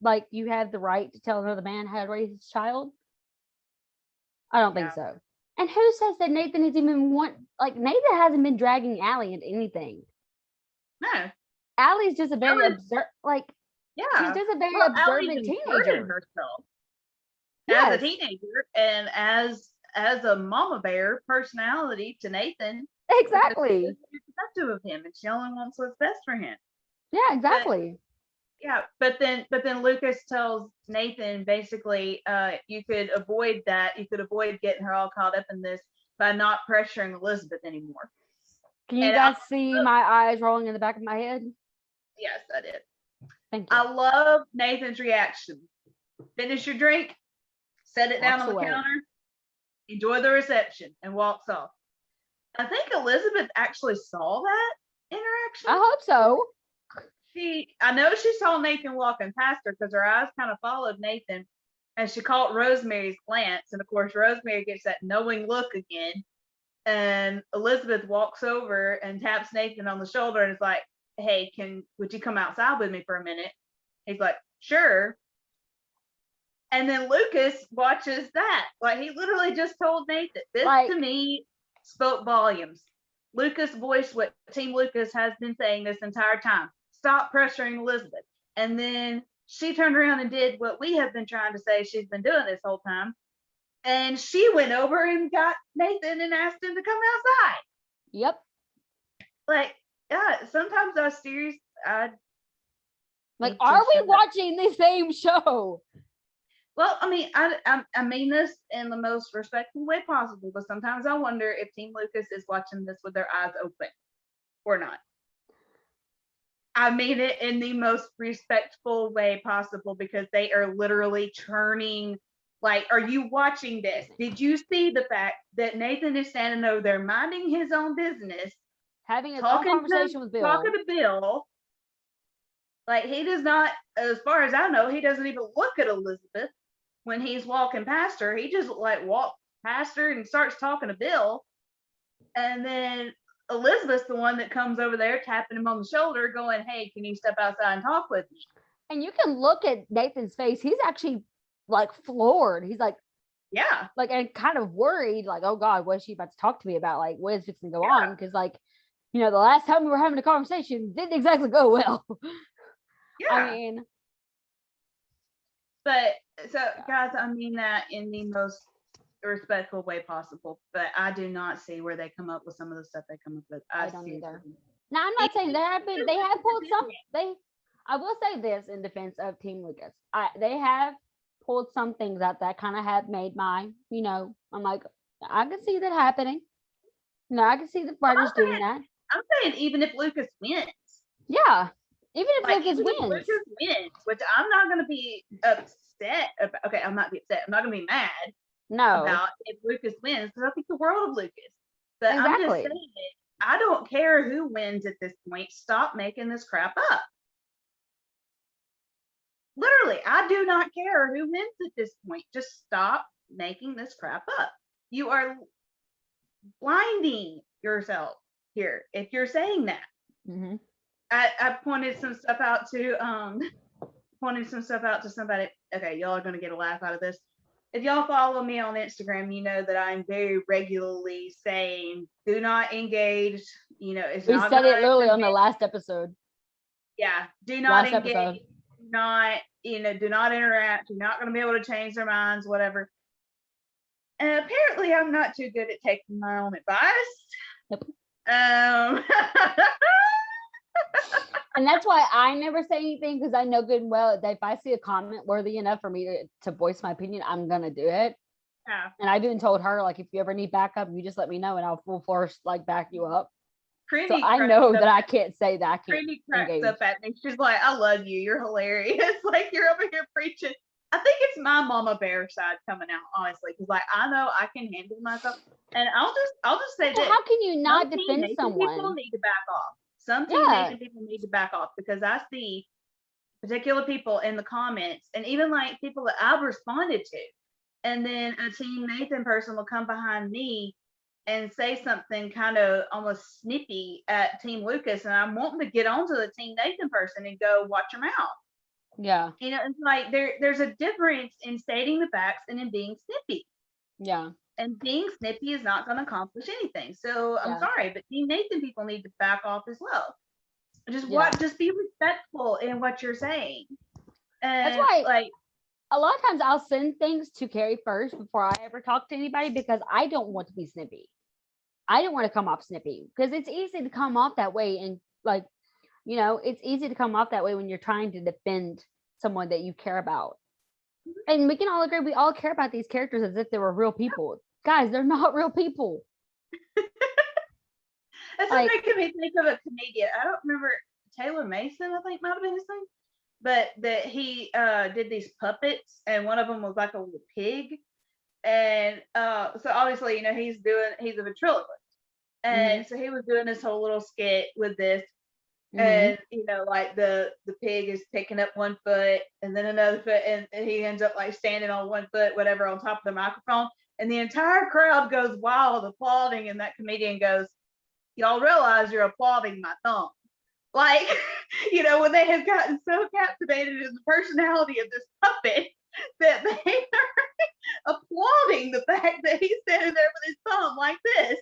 like you have the right to tell another man how to raise his child? I don't think so. And who says that Nathan is even Nathan hasn't been dragging Allie into anything. No. Allie's just a very she's just a very observant teenager herself as a teenager and as a mama bear personality to Nathan. Exactly. She's protective of him and she only wants what's best for him. Yeah, exactly. But then Lucas tells Nathan basically, you could avoid that. You could avoid getting her all caught up in this by not pressuring Elizabeth anymore. Can you guys see my eyes rolling in the back of my head? Yes, I did. Thank you. I love Nathan's reaction. Finish your drink, set it down on the counter, enjoy the reception, and walks off. I think Elizabeth actually saw that interaction. I hope so. I know she saw Nathan walking past her because her eyes kind of followed Nathan, and she caught Rosemary's glance. And of course, Rosemary gets that knowing look again. And Elizabeth walks over and taps Nathan on the shoulder and is like, hey, would you come outside with me for a minute? He's like, sure. And then Lucas watches that. Like, he literally just told Nathan, this to me spoke volumes. Lucas voiced what Team Lucas has been saying this entire time. Stop pressuring Elizabeth. And then she turned around and did what we have been trying to say she's been doing this whole time. And she went over and got Nathan and asked him to come outside. Yep. Sometimes those series, are we watching the same show? Well, I mean, I mean this in the most respectful way possible, but sometimes I wonder if Team Lucas is watching this with their eyes open or not. I mean it in the most respectful way possible because they are literally churning. Like, are you watching this? Did you see the fact that Nathan is standing over there minding his own business, having his own conversation with Bill? Talking to Bill. Like, he does not, as far as I know, he doesn't even look at Elizabeth when he's walking past her. He just walks past her and starts talking to Bill. And then Elizabeth's the one that comes over there tapping him on the shoulder going, hey, can you step outside and talk with me? And you can look at Nathan's face. He's actually floored. He's and kind of worried, oh God, what is she about to talk to me about? What is fixing to go on? Because the last time we were having a conversation didn't exactly go well. Yeah. I mean, but so guys, I mean that in the most respectful way possible, but I do not see where they come up with some of the stuff they come up with. I don't either. Now, I'm not saying they have pulled some. I will say this in defense of Team Lucas. They have pulled some things out that kind of have made my, I'm like, I can see that happening. I can see the writers doing that. I'm saying even if Lucas wins. Yeah. Even if Lucas wins. Which I'm not going to be upset about. Okay, I'm not going to be upset. I'm not going to be mad. No. About if Lucas wins, because I think the world of Lucas. But exactly. I'm just saying, I don't care who wins at this point. Stop making this crap up. Literally, I do not care who wins at this point. Just stop making this crap up. You are blinding yourself here if you're saying that. Mm-hmm. I pointed some stuff out to somebody. Okay, y'all are gonna get a laugh out of this. If y'all follow me on Instagram, you know that I'm very regularly saying, do not engage. We said it literally on the last episode. Yeah, do not engage. Do not interact. You're not going to be able to change their minds, whatever. And apparently I'm not too good at taking my own advice. Yep. And that's why I never say anything, because I know good and well that if I see a comment worthy enough for me to voice my opinion, I'm gonna do it. Yeah. And I've even told her, like, if you ever need backup, you just let me know and I'll full force like back you up. So I know that I can't say that. I can't Trini cracks engage. up at me. She's like, I love you. You're hilarious. Like, you're over here preaching. I think it's my mama bear side coming out, honestly, because like I know I can handle myself. And I'll just say Well, that how can you not some defend Team Nathan people someone? need to back off. Some Team Yeah. Nathan people need to back off, because I see particular people in the comments, and even like people that I've responded to, and then a Team Nathan person will come behind me and say something kind of almost snippy at Team Lucas, and I'm wanting to get onto the Team Nathan person and go, watch your mouth. Yeah. You know, it's like there's a difference in stating the facts and in being snippy. Yeah. And being snippy is not going to accomplish anything. So I'm sorry, but Team Nathan people need to back off as well. Just be respectful in what you're saying. And that's why, like, a lot of times I'll send things to Kerri first before I ever talk to anybody, because I don't want to be snippy. I don't want to come off snippy, because it's easy to come off that way. And like, you know, it's easy to come off that way when you're trying to defend someone that you care about. And we can all agree, we all care about these characters as if they were real people. Guys, they're not real people. That's like, just making me think of a comedian. I don't remember, Taylor Mason, I think might have been his name, but that he did these puppets, and one of them was like a little pig. And so obviously, you know, he's a ventriloquist. And so he was doing this whole little skit with this. And you know, like the pig is picking up one foot and then another foot, and he ends up like standing on one foot, whatever, on top of the microphone, and the entire crowd goes wild applauding, and that comedian goes, y'all realize you're applauding my thumb. Like, you know, when they have gotten so captivated in the personality of this puppet that they are applauding the fact that he's standing there with his thumb like this.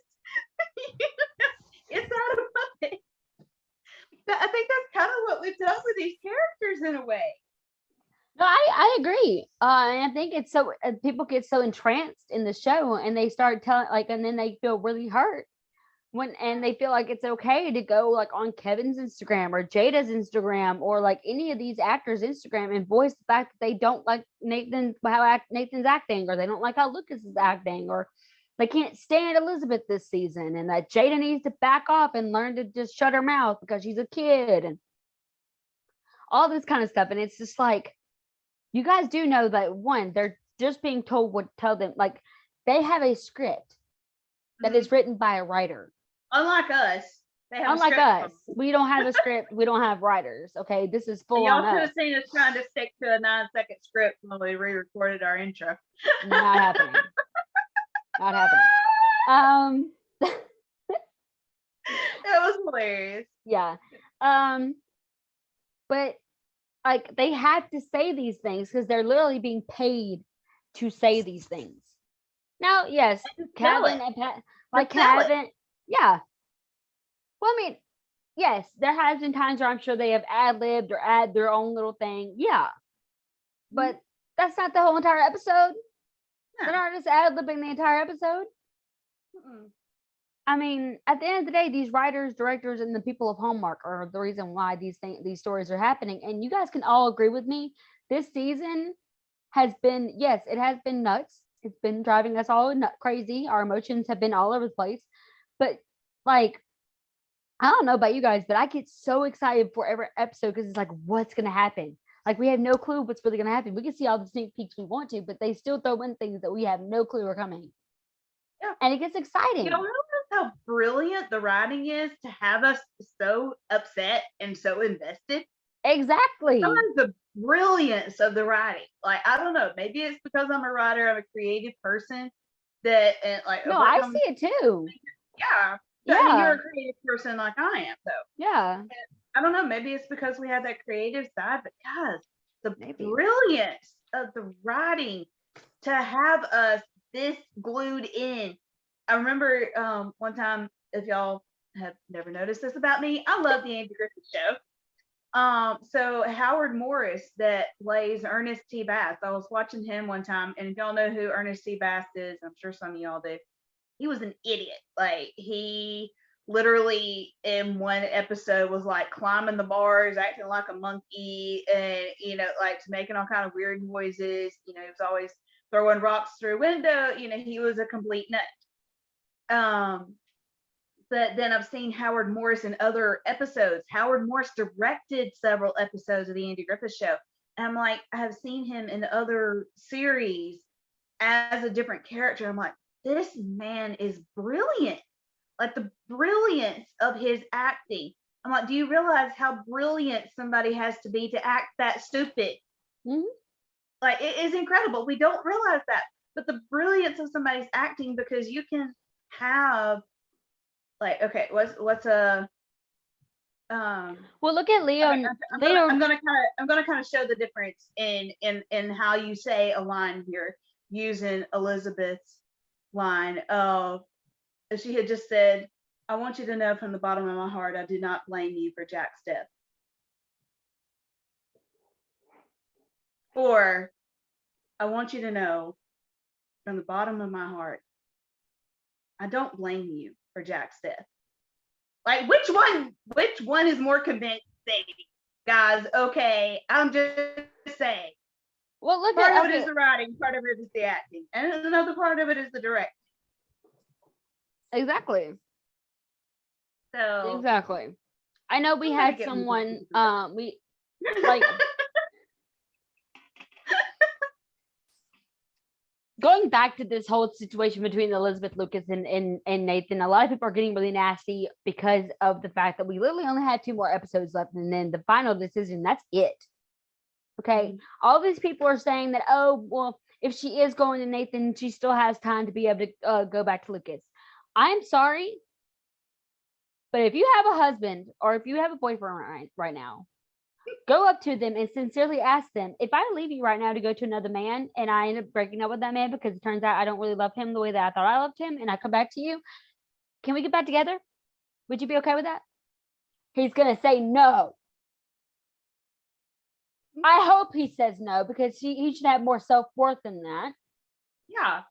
It's not a puppet. I think that's kind of what we've done with these characters in a way. No, I agree. And I think it's so, people get so entranced in the show, and they start telling, like, and then they feel really hurt and they feel like it's okay to go like on Kevin's Instagram or Jada's Instagram or like any of these actors' Instagram and voice the fact that they don't like Nathan's acting, or they don't like how Lucas is acting, or they can't stand Elizabeth this season, and that Jada needs to back off and learn to just shut her mouth because she's a kid, and all this kind of stuff. And it's just like, you guys do know that, one, they're just being told what to tell them. Like, they have a script that is written by a writer. Unlike us. Unlike us. We don't have a script. We don't have writers. Okay. This is full on. Y'all could have seen us trying to stick to a 9-second script when we re-recorded our intro. Not happening. Not happening. That was hilarious. Yeah. But like, they have to say these things because they're literally being paid to say these things. Now, yes, Kevin and Pat, like Kevin, yeah. Well, I mean, yes, there has been times where I'm sure they have ad-libbed or add their own little thing. Yeah. But that's not the whole entire episode. No. They're not just ad-libbing the entire episode. I mean, at the end of the day, these writers, directors, and the people of Hallmark are the reason why these stories are happening. And you guys can all agree with me. This season has been, yes, it has been nuts. It's been driving us all crazy. Our emotions have been all over the place. But like, I don't know about you guys, but I get so excited for every episode because it's like, what's going to happen? Like, we have no clue what's really going to happen. We can see all the sneak peeks we want to, but they still throw in things that we have no clue are coming. Yeah. And it gets exciting. You don't know how brilliant the writing is to have us so upset and so invested. Exactly. Sometimes the brilliance of the writing. Like, I don't know. Maybe it's because I'm a writer, I'm a creative person that, like, no, I see it too. Yeah. So, I mean, you're a creative person like I am, though. Yeah. And I don't know. Maybe it's because we have that creative side, but guys, the brilliance of the writing to have us this glued in. I remember one time, if y'all have never noticed this about me, I love the Andy Griffith Show. So Howard Morris that plays Ernest T. Bass, I was watching him one time, and if y'all know who Ernest T. Bass is, I'm sure some of y'all do. He was an idiot. Like, he literally in one episode was like climbing the bars, acting like a monkey, and like making all kind of weird noises. He was always throwing rocks through a window. He was a complete nut. But then I've seen Howard Morris in other episodes. Howard Morris directed several episodes of the Andy Griffith Show. And I'm like, I have seen him in other series as a different character. I'm like, this man is brilliant. Like the brilliance of his acting. I'm like, do you realize how brilliant somebody has to be to act that stupid? Mm-hmm. Like, it is incredible. We don't realize that. But the brilliance of somebody's acting, because you can have like, okay, what's a well, look at Leo. I'm gonna kind of show the difference in how you say a line here, using Elizabeth's line of, she had just said, I want you to know from the bottom of my heart, I do not blame you for Jack's death. Or, I want you to know from the bottom of my heart, I don't blame you for Jack's death. Like, which one is more convincing, guys? Okay, I'm just saying. Well, look part of it is the writing, part of it is the acting, and another part of it is the directing. Exactly. So exactly. I know we had someone we like going back to this whole situation between Elizabeth Lucas and Nathan. A lot of people are getting really nasty because of the fact that we literally only had 2 more episodes left, and then the final decision, that's it. Okay. All these people are saying that, oh, well, if she is going to Nathan, she still has time to be able to go back to Lucas. I'm sorry, but if you have a husband or if you have a boyfriend right now, go up to them and sincerely ask them, if I leave you right now to go to another man and I end up breaking up with that man because it turns out I don't really love him the way that I thought I loved him, and I come back to you, can we get back together? Would you be okay with that? He's going to say no. I hope he says no, because he should have more self-worth than that. Yeah.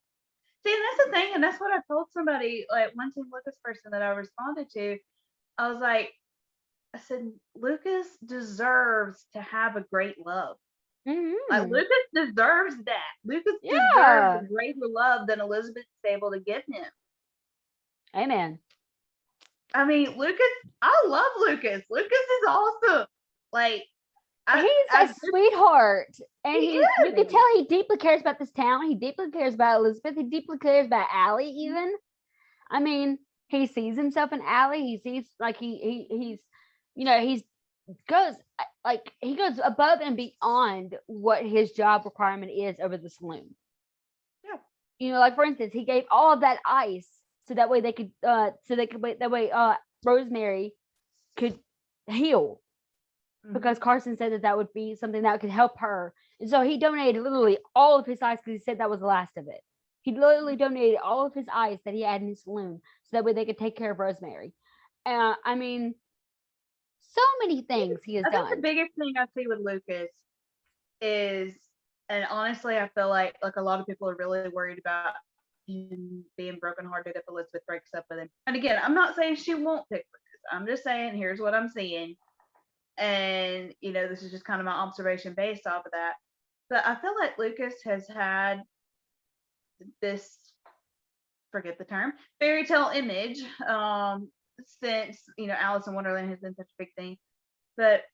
See, and that's the thing, and that's what I told somebody, like one Team Lucas person that I responded to. I was like, I said, Lucas deserves to have a great love. Mm-hmm. Like, Lucas deserves that. Lucas deserves a greater love than Elizabeth is able to give him. Amen. I mean, Lucas, I love Lucas. Lucas is awesome. Like, he's a sweetheart, and you can tell he deeply cares about this town. He deeply cares about Elizabeth. He deeply cares about Allie. Even, I mean, he sees himself in Allie. He sees like he's he goes above and beyond what his job requirement is over the saloon. Yeah, like for instance, he gave all of that ice so that way they could Rosemary could heal. Because Carson said that would be something that could help her. And so he donated literally all of his ice because he said that was the last of it. He literally donated all of his ice that he had in his saloon so that way they could take care of Rosemary. I mean, so many things he has done. I think the biggest thing I see with Lucas is, and honestly, I feel like a lot of people are really worried about him being brokenhearted if Elizabeth breaks up with him. And again, I'm not saying she won't pick Lucas. I'm just saying, here's what I'm seeing. And this is just kind of my observation based off of that, but I feel like Lucas has had this, forget the term, fairy tale image since Alice in Wonderland has been such a big thing. But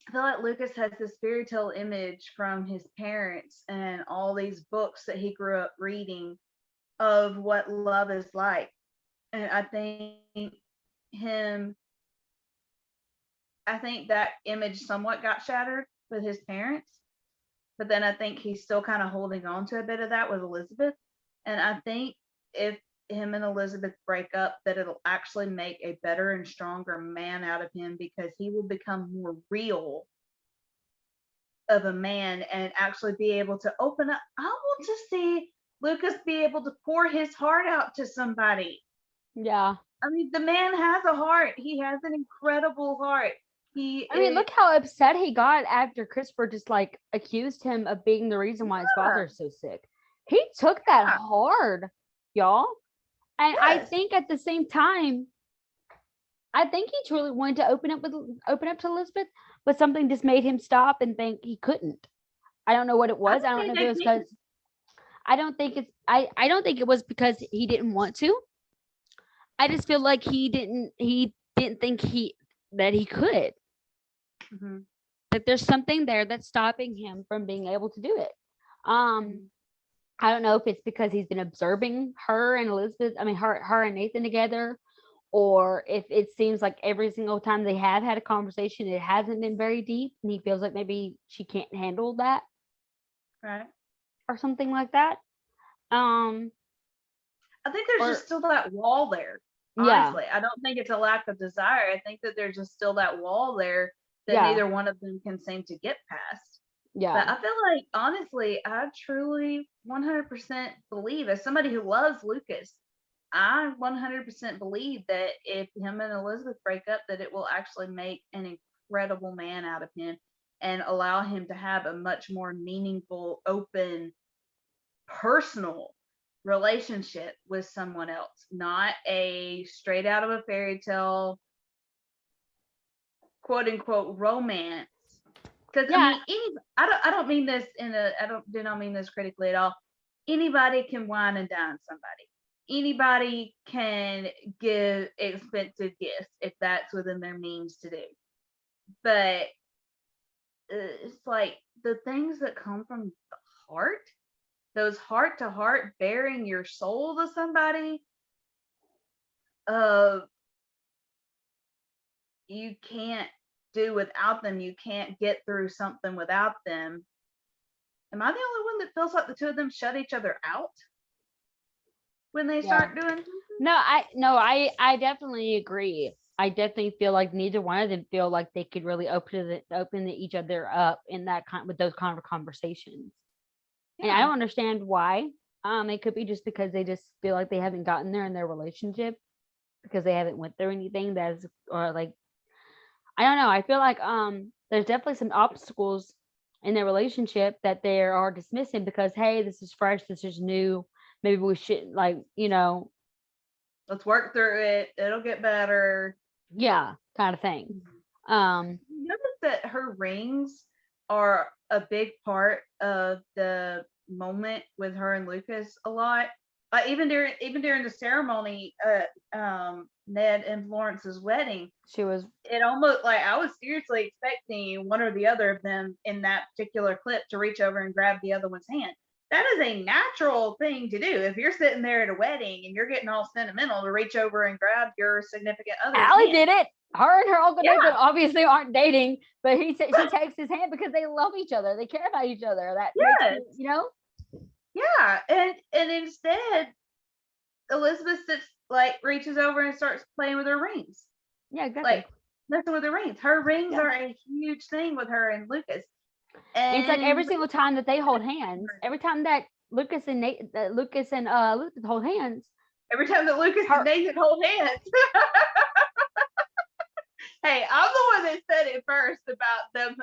I feel like Lucas has this fairy tale image from his parents and all these books that he grew up reading of what love is like. And I think that image somewhat got shattered with his parents, but then I think he's still kind of holding on to a bit of that with Elizabeth. And I think if him and Elizabeth break up, that it'll actually make a better and stronger man out of him, because he will become more real of a man and actually be able to open up. I want to see Lucas be able to pour his heart out to somebody. Yeah. I mean, the man has a heart. He has an incredible heart. Look how upset he got after Christopher just like accused him of being the reason why his father is so sick. He took that hard, y'all. And I think at the same time, I think he truly wanted to open up to Elizabeth, but something just made him stop and think he couldn't. I don't know what it was. I don't know if it was because I don't think it was because he didn't want to. I just feel like he didn't think that he could. Mhm. Like there's something there that's stopping him from being able to do it. I don't know if it's because he's been observing her and Elizabeth, I mean her and Nathan together, or if it seems like every single time they have had a conversation, it hasn't been very deep, and he feels like maybe she can't handle that, Right. or something like that. I think there's just still that wall there. Yeah. Honestly, I don't think it's a lack of desire. I think that there's just still that wall there that Yeah. neither one of them can seem to get past. Yeah. But I feel like, honestly, I truly 100% believe, as somebody who loves Lucas, I 100% believe that if him and Elizabeth break up, that it will actually make an incredible man out of him and allow him to have a much more meaningful, open, personal relationship with someone else, not a straight out of a fairy tale, quote unquote, romance. Because I mean, I don't mean this do not mean this critically at all. Anybody can wine and dine somebody. Anybody can give expensive gifts if that's within their means to do. But it's like the things that come from the heart, those heart to heart, bearing your soul to somebody, you can't do without them. You can't get through something without them. Am I the only one that feels like the two of them shut each other out when they start doing something? No, I definitely agree. I definitely feel like neither one of them feel like they could really open each other up in that with those kind of conversations. And I don't understand why. It could be just because they just feel like they haven't gotten there in their relationship, because they haven't went through anything that's, or like, I don't know. I feel like there's definitely some obstacles in their relationship that they are dismissing because, hey, this is fresh, this is new. Maybe we shouldn't, like, let's work through it. It'll get better. Yeah, kind of thing. Notice that her rings are a big part of the moment with her and Lucas a lot. Even during the ceremony at Ned and Florence's wedding, it almost like I was seriously expecting one or the other of them in that particular clip to reach over and grab the other one's hand. That is a natural thing to do. If you're sitting there at a wedding and you're getting all sentimental, to reach over and grab your significant other's Allie hand. did it. Her and her Uncle Nathan obviously aren't dating, but she takes his hand because they love each other. They care about each other. That makes me, Yeah, and instead, Elizabeth reaches over and starts playing with her rings. Yeah, exactly. Like messing with her rings. Her rings are a huge thing with her and Lucas. And it's like every single time that they hold hands, every time that Lucas and Elizabeth hold hands. Every time that Lucas and Nathan hold hands. Hey, I'm the one that said it first about them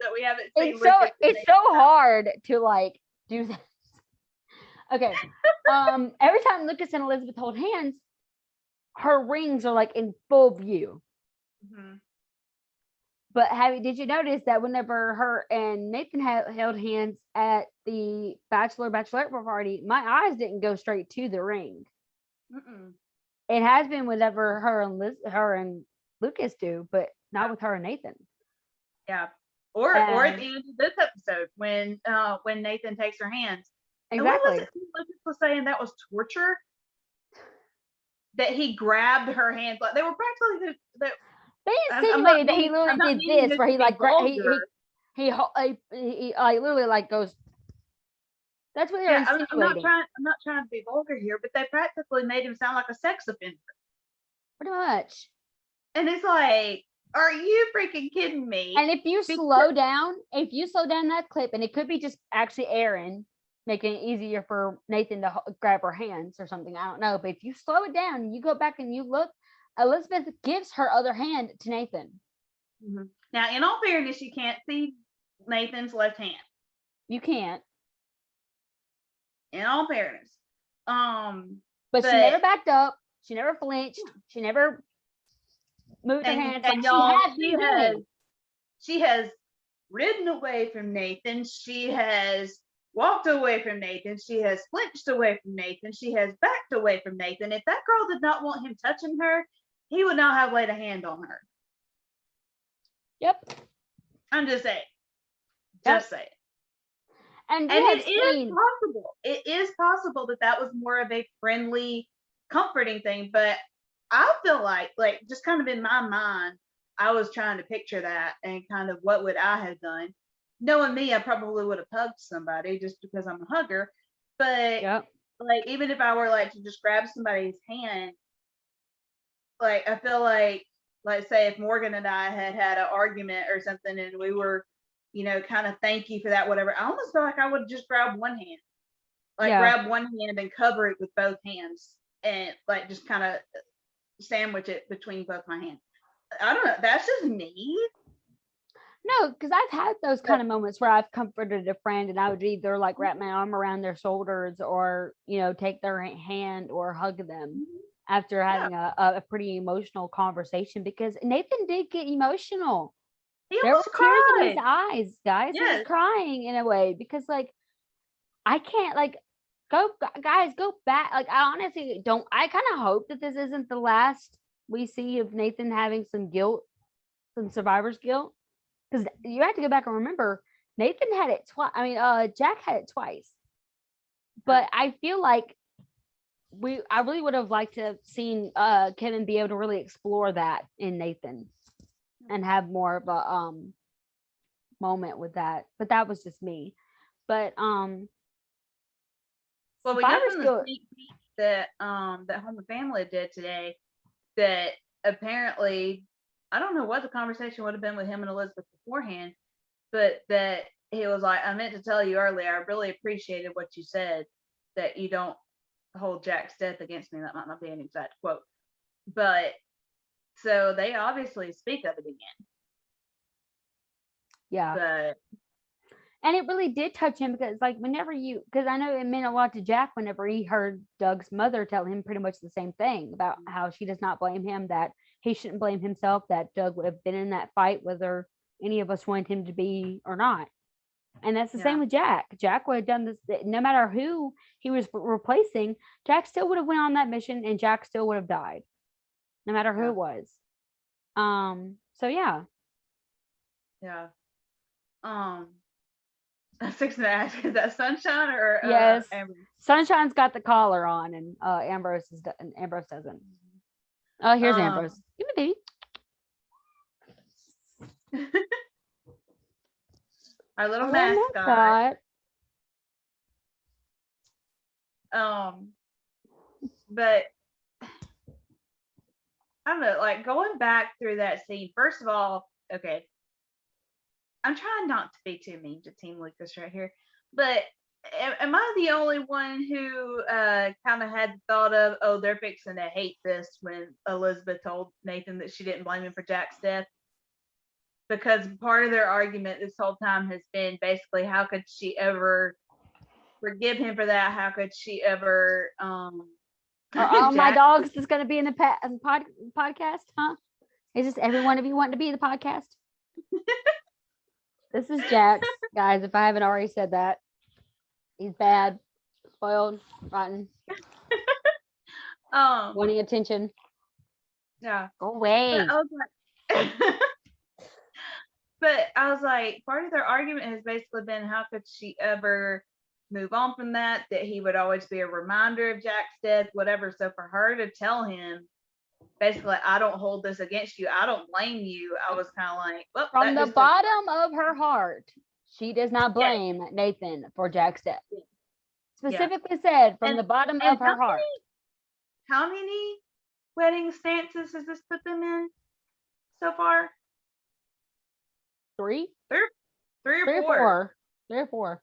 that we haven't seen. It's so hard to like do this. Okay. Every time Lucas and Elizabeth hold hands, her rings are like in full view. Mm-hmm. But did you notice that whenever her and Nathan held hands at the bachelorette party, my eyes didn't go straight to the ring. Mm-mm. It has been whenever her and Lucas do, but not with her and Nathan. Yeah. Or at the end of this episode when Nathan takes her hands. Exactly. Lucas was saying that was torture. That he grabbed her hands, like they were practically they insinuated that he literally did this, where he like he literally like goes. That's what they're insinuating. I'm not trying to be vulgar here, but they practically made him sound like a sex offender. Pretty much. And it's like, are you freaking kidding me? And if you slow down that clip, and it could be just actually Aaron making it easier for Nathan to grab her hands or something, I don't know. But if you slow it down and you go back and you look, Elizabeth gives her other hand to Nathan. Mm-hmm. Now, in all fairness, you can't see Nathan's left hand. You can't. In all fairness. But she never backed up. She never flinched. She never moved her And, hands and like y'all, she had been doing. she has ridden away from Nathan. She has walked away from Nathan. She has flinched away from Nathan. She has backed away from Nathan. If that girl did not want him touching her, he would not have laid a hand on her. Yep. I'm just saying. Yep. Just saying. And it is possible. It is possible that was more of a friendly, comforting thing. But I feel like just kind of in my mind, I was trying to picture that and kind of what would I have done. Knowing me, I probably would have hugged somebody just because I'm a hugger. But yep. like, even if I were like to just grab somebody's hand, like I feel like say if Morgan and I had an argument or something and we were, kind of thank you for that, whatever, I almost feel like I would just grab one hand. Grab one hand and cover it with both hands and just kind of sandwich it between both my hands. I don't know. That's just me. No, because I've had those kind of moments where I've comforted a friend and I would either wrap my arm around their shoulders or, take their hand or hug them after having a pretty emotional conversation, because Nathan did get emotional. There were tears in his eyes, guys. Yes. He was crying in a way because I can't go back. I honestly don't. I kind of hope that this isn't the last we see of Nathan having some guilt, some survivor's guilt. Because you have to go back and remember, Nathan had it twice. I mean, Jack had it twice. But I feel like I really would have liked to have seen Kevin be able to really explore that in Nathan and have more of a moment with that. But that was just me. But well, we got from the sneak peek that that Home and Family did today that apparently, I don't know what the conversation would have been with him and Elizabeth beforehand, but that he was like, I meant to tell you earlier, I really appreciated what you said, that you don't hold Jack's death against me. That might not be an exact quote. But so they obviously speak of it again. Yeah. But and it really did touch him because because I know it meant a lot to Jack whenever he heard Doug's mother tell him pretty much the same thing about how she does not blame him, that he shouldn't blame himself, that Doug would have been in that fight whether any of us wanted him to be or not. And that's the same with Jack. Jack would have done this no matter who he was replacing. Jack still would have went on that mission and Jack still would have died no matter who it was. So yeah. I was fixing to ask, is that Sunshine or yes? Ambrose? Sunshine's got the collar on, and Ambrose doesn't. Oh, here's Ambrose. Give me baby. Our little mascot. But I don't know, going back through that scene. First of all, okay, I'm trying not to be too mean to Team Lucas right here, but am I the only one who kind of had the thought of, oh, they're fixing to hate this when Elizabeth told Nathan that she didn't blame him for Jack's death? Because part of their argument this whole time has been basically, how could she ever forgive him for that? How could she ever all my dogs is going to be in the podcast, huh? Is this every one of you wanting to be in the podcast? This is Jax, guys, if I haven't already said that. He's bad, spoiled, rotten. Wanting attention. Yeah. Go away. But I was like, part of their argument has basically been, how could she ever move on from that he would always be a reminder of Jack's death, whatever. So for her to tell him, basically, I don't hold this against you, I don't blame you, I was kind of like, well, from the bottom of her heart, she does not blame Nathan for Jack's death. Specifically said, from the bottom of her heart. How many wedding stances has this put them in so far? Three or four. 3 or 4.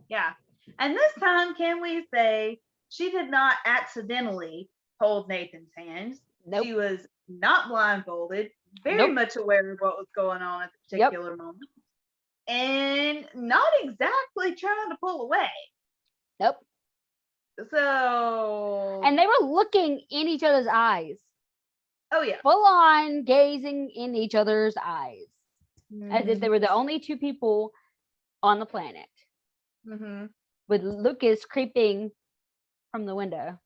Yeah. And this time, can we say she did not accidentally hold Nathan's hands? Nope. She was not blindfolded, very much aware of what was going on at the particular moment, and not exactly trying to pull away. Nope. So, and they were looking in each other's eyes. Oh yeah. full on gazing in each other's eyes as if they were the only two people on the planet, with Lucas creeping from the window.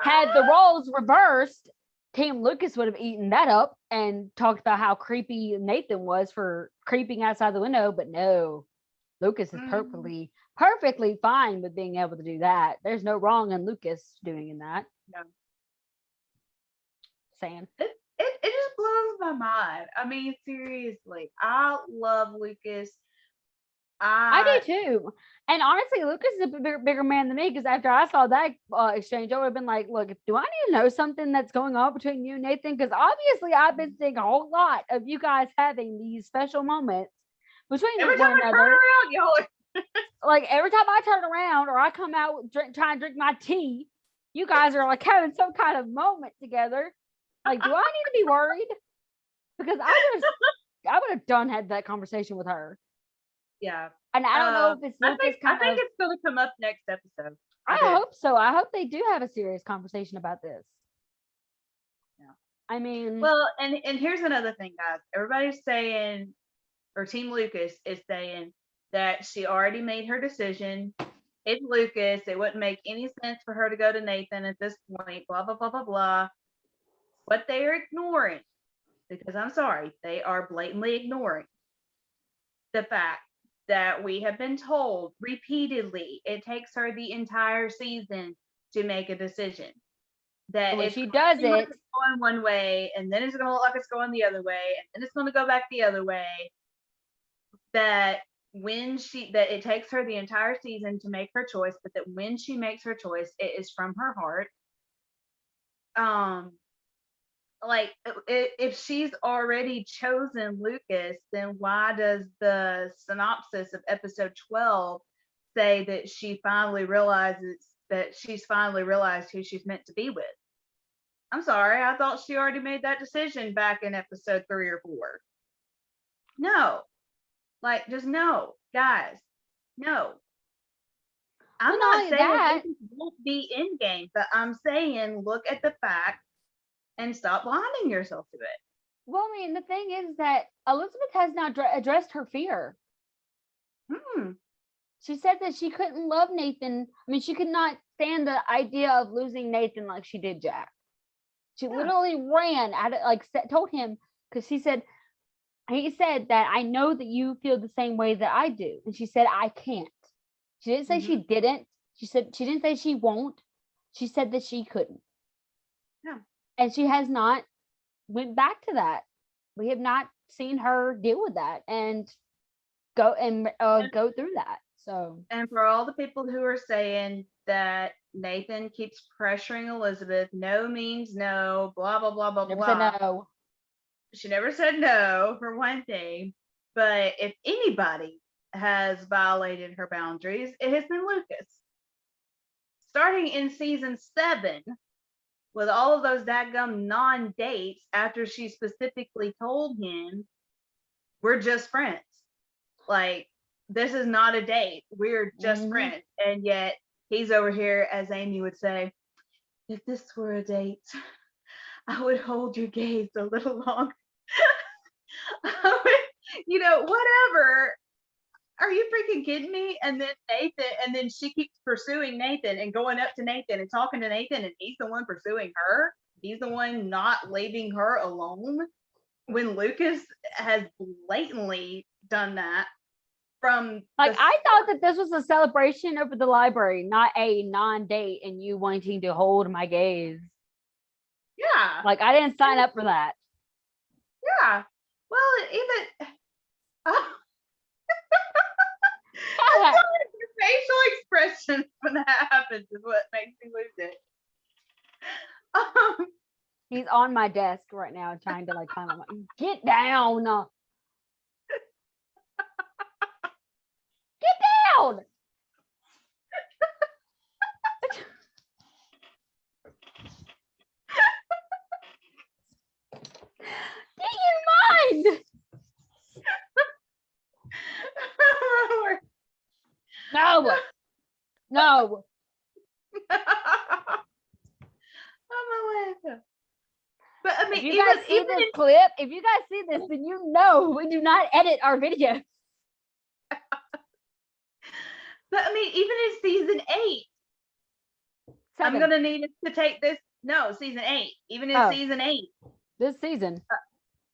Had the roles reversed, Team Lucas would have eaten that up and talked about how creepy Nathan was for creeping outside the window, but no, Lucas is perfectly fine with being able to do that. There's no wrong in Lucas doing that. No. Saying It just blows my mind. I mean, seriously, I love Lucas. I do too. And honestly, Lucas is a bigger man than me, because after I saw that exchange, I would have been like, look, do I need to know something that's going on between you and Nathan? Because obviously I've been seeing a whole lot of you guys having these special moments between every one time I turn another. around, y'all. Like every time I turn around or I come out trying to drink my tea, you guys are like having some kind of moment together. Like, do I need to be worried? Because I would have done had that conversation with her. Yeah. And I don't know if it's Lucas I think it's going to come up next episode. I hope so. I hope they do have a serious conversation about this. Yeah. I mean, well, and here's another thing, guys. Everybody's saying, or Team Lucas is saying that she already made her decision. It's Lucas. It wouldn't make any sense for her to go to Nathan at this point. Blah blah blah blah blah. What they are ignoring, because I'm sorry, they are blatantly ignoring the fact that we have been told repeatedly it takes her the entire season to make a decision. That when if she does it, it's going one way, and then it's going to look like it's going the other way, and then it's going to go back the other way. That it takes her the entire season to make her choice, but that when she makes her choice, it is from her heart. Like if she's already chosen Lucas, then why does the synopsis of episode 12 say that she's finally realized who she's meant to be with? I'm sorry, I thought she already made that decision back in episode 3 or 4. No. Like, just no, guys. No. I'm not saying that this won't be in game, but I'm saying look at the fact and stop blinding yourself to it. Well, I mean, the thing is that Elizabeth has now addressed her fear. She said that she couldn't love Nathan. I mean, she could not stand the idea of losing Nathan like she did Jack. She literally ran at it, like told him, because he said that I know that you feel the same way that I do. And she said, I can't. She didn't say she didn't. She didn't say she won't. She said that she couldn't. Yeah. And she has not went back to that. We have not seen her deal with that and go through that. So, and for all the people who are saying that Nathan keeps pressuring Elizabeth, no means no, blah blah blah blah never blah. said no. She never said no, for one thing. But if anybody has violated her boundaries, it has been Lucas. Starting in season 7, with all of those dadgum non-dates after she specifically told him, we're just friends. Like, this is not a date. We're just friends. And yet he's over here, as Amy would say, if this were a date, I would hold your gaze a little longer. Whatever. Are you freaking kidding me? And then she keeps pursuing Nathan and going up to Nathan and talking to Nathan, and he's the one pursuing her. He's the one not leaving her alone, when Lucas has blatantly done that from I thought that this was a celebration over the library, not a non-date and you wanting to hold my gaze. Yeah. Like, I didn't sign up for that. Yeah. Well, even your facial expression when that happens is what makes me lose it. He's on my desk right now trying to like climb on get down. Get down. Get your mind. No. I'm a But I If mean, you guys see this clip, if you guys see this, then you know we do not edit our videos. But I mean, even in season 8, I'm 7. gonna need us to take this. No, season 8. Even in Oh. season 8, This season.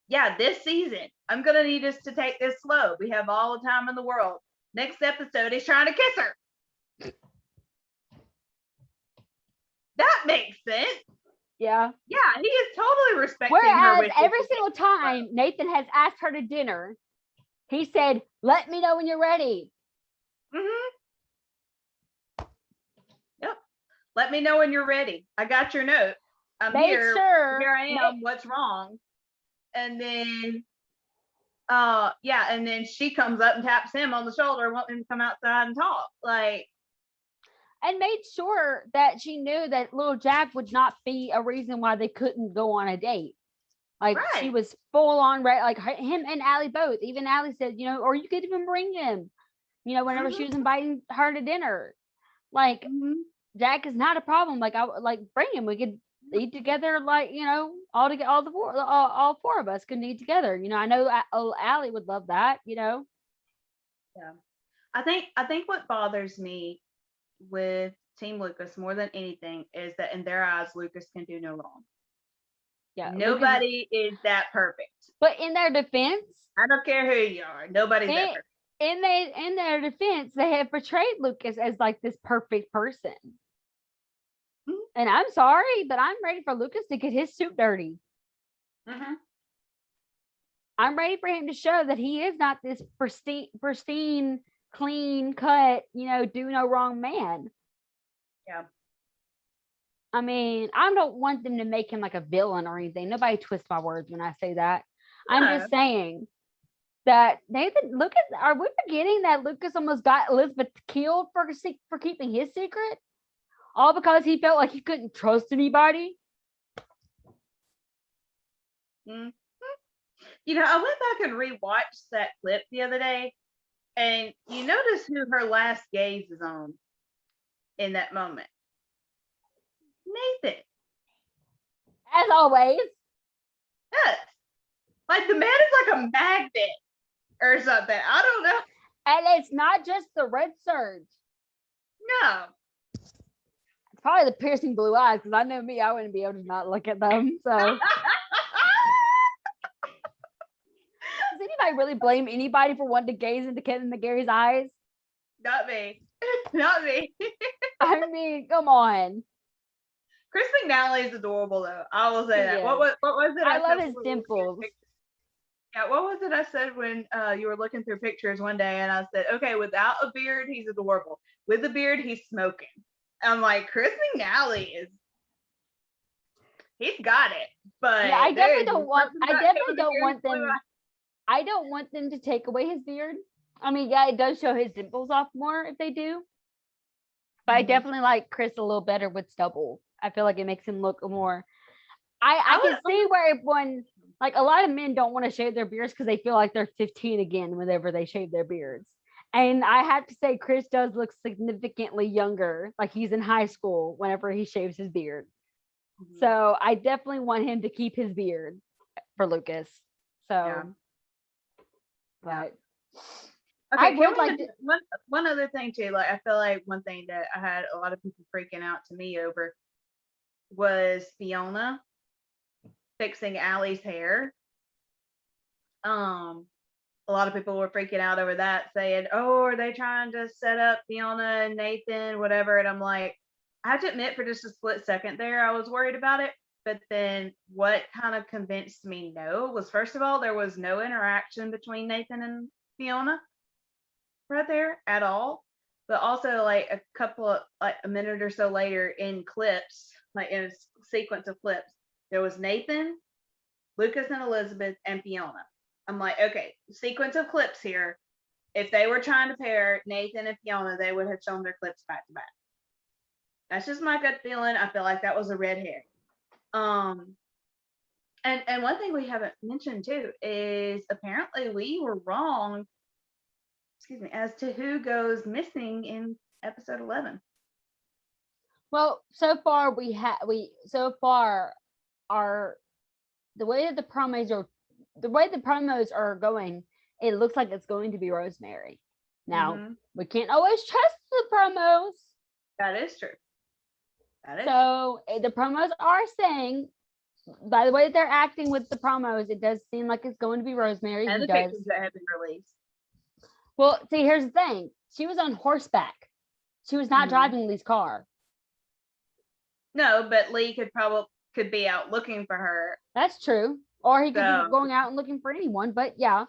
yeah, this season, I'm gonna need us to take this slow. We have all the time in the world. Next episode, he's trying to kiss her. That makes sense. Yeah. Yeah, he is totally respecting her. Whereas wishes every to single take it slow. time Nathan has asked her to dinner, he said, "Let me know when you're ready." Yep. Let me know when you're ready. I got your note. I'm Made here. sure. Here I am. What's wrong? And then, yeah, and then she comes up and taps him on the shoulder, wanting him to come outside and talk. Like, And made sure that she knew that little Jack would not be a reason why they couldn't go on a date. Like she right. was full on ready, like him and Allie both. Even Allie said, you know, or you could even bring him, you know, whenever she was inviting her to dinner. Like Jack is not a problem. Like I like bring him. We could eat together. Like you know, all together, all four of us could eat together. You know, I know Allie would love that. You know. Yeah. I think what bothers me with Team Lucas more than anything is that in their eyes, Lucas can do no wrong. Yeah. Nobody is that perfect. But in their defense, I don't care who you are. Nobody's that perfect. In their defense, they have portrayed Lucas as like this perfect person. And I'm sorry, but I'm ready for Lucas to get his suit dirty. I'm ready for him to show that he is not this pristine, clean cut, you know, do no wrong man. Yeah. I mean, I don't want them to make him like a villain or anything. Nobody twist my words when I say that. No. I'm just saying that Nathan, are we forgetting that Lucas almost got Elizabeth killed for keeping his secret? All because he felt like he couldn't trust anybody? You know, I went back and rewatched that clip the other day, and you notice who her last gaze is on in that moment. Nathan. As always. Yes. Like the man is like a magnet or something. I don't know. And it's not just the red surge. No. It's probably the piercing blue eyes, because I know me, I wouldn't be able to not look at them. So does anybody really blame anybody for wanting to gaze into Kevin McGarry's eyes? Not me. Not me. I mean, come on. Chris McNally is adorable, though. I will say that. He What was it? I love his dimples. Yeah, what was it I said when you were looking through pictures one day, and I said, okay, without a beard, he's adorable. With a beard, he's smoking. I'm like, Chris McNally he's got it. But yeah, I definitely don't want them. blue I don't want them to take away his beard. I mean, yeah, it does show his dimples off more if they do. But I definitely like Chris a little better with stubble. I feel like it makes him look more. I can see where when like a lot of men don't want to shave their beards because they feel like they're 15 again whenever they shave their beards. And I have to say, Chris does look significantly younger, like he's in high school whenever he shaves his beard. So I definitely want him to keep his beard for Lucas. So, Yeah. but Okay, I would like one other thing too. Like I feel like one thing that I had a lot of people freaking out to me over was Fiona fixing Allie's hair. A lot of people were freaking out over that, saying, "Oh, are they trying to set up Fiona and Nathan, whatever?" And I'm like, I have to admit, for just a split second there, I was worried about it. But then what kind of convinced me no was, first of all, there was no interaction between Nathan and Fiona right there at all. But also, like a minute or so later in clips, like in a sequence of clips, there was Nathan, Lucas and Elizabeth, and Fiona. I'm like, okay, sequence of clips here. If they were trying to pair Nathan and Fiona, they would have shown their clips back to back. That's just my gut feeling. I feel like that was a red herring. And one thing we haven't mentioned too is apparently we were wrong, as to who goes missing in episode 11. Well, so far our the way the promos are going, it looks like it's going to be Rosemary. Now, we can't always trust the promos. That is true. So the promos are saying, by the way they're acting with the promos, it does seem like it's going to be Rosemary. And the pictures that have been released. Well, see, here's the thing. She was on horseback. She was not driving Lee's car. No, but Lee could be out looking for her. That's true. Or he could be going out and looking for anyone. But yeah.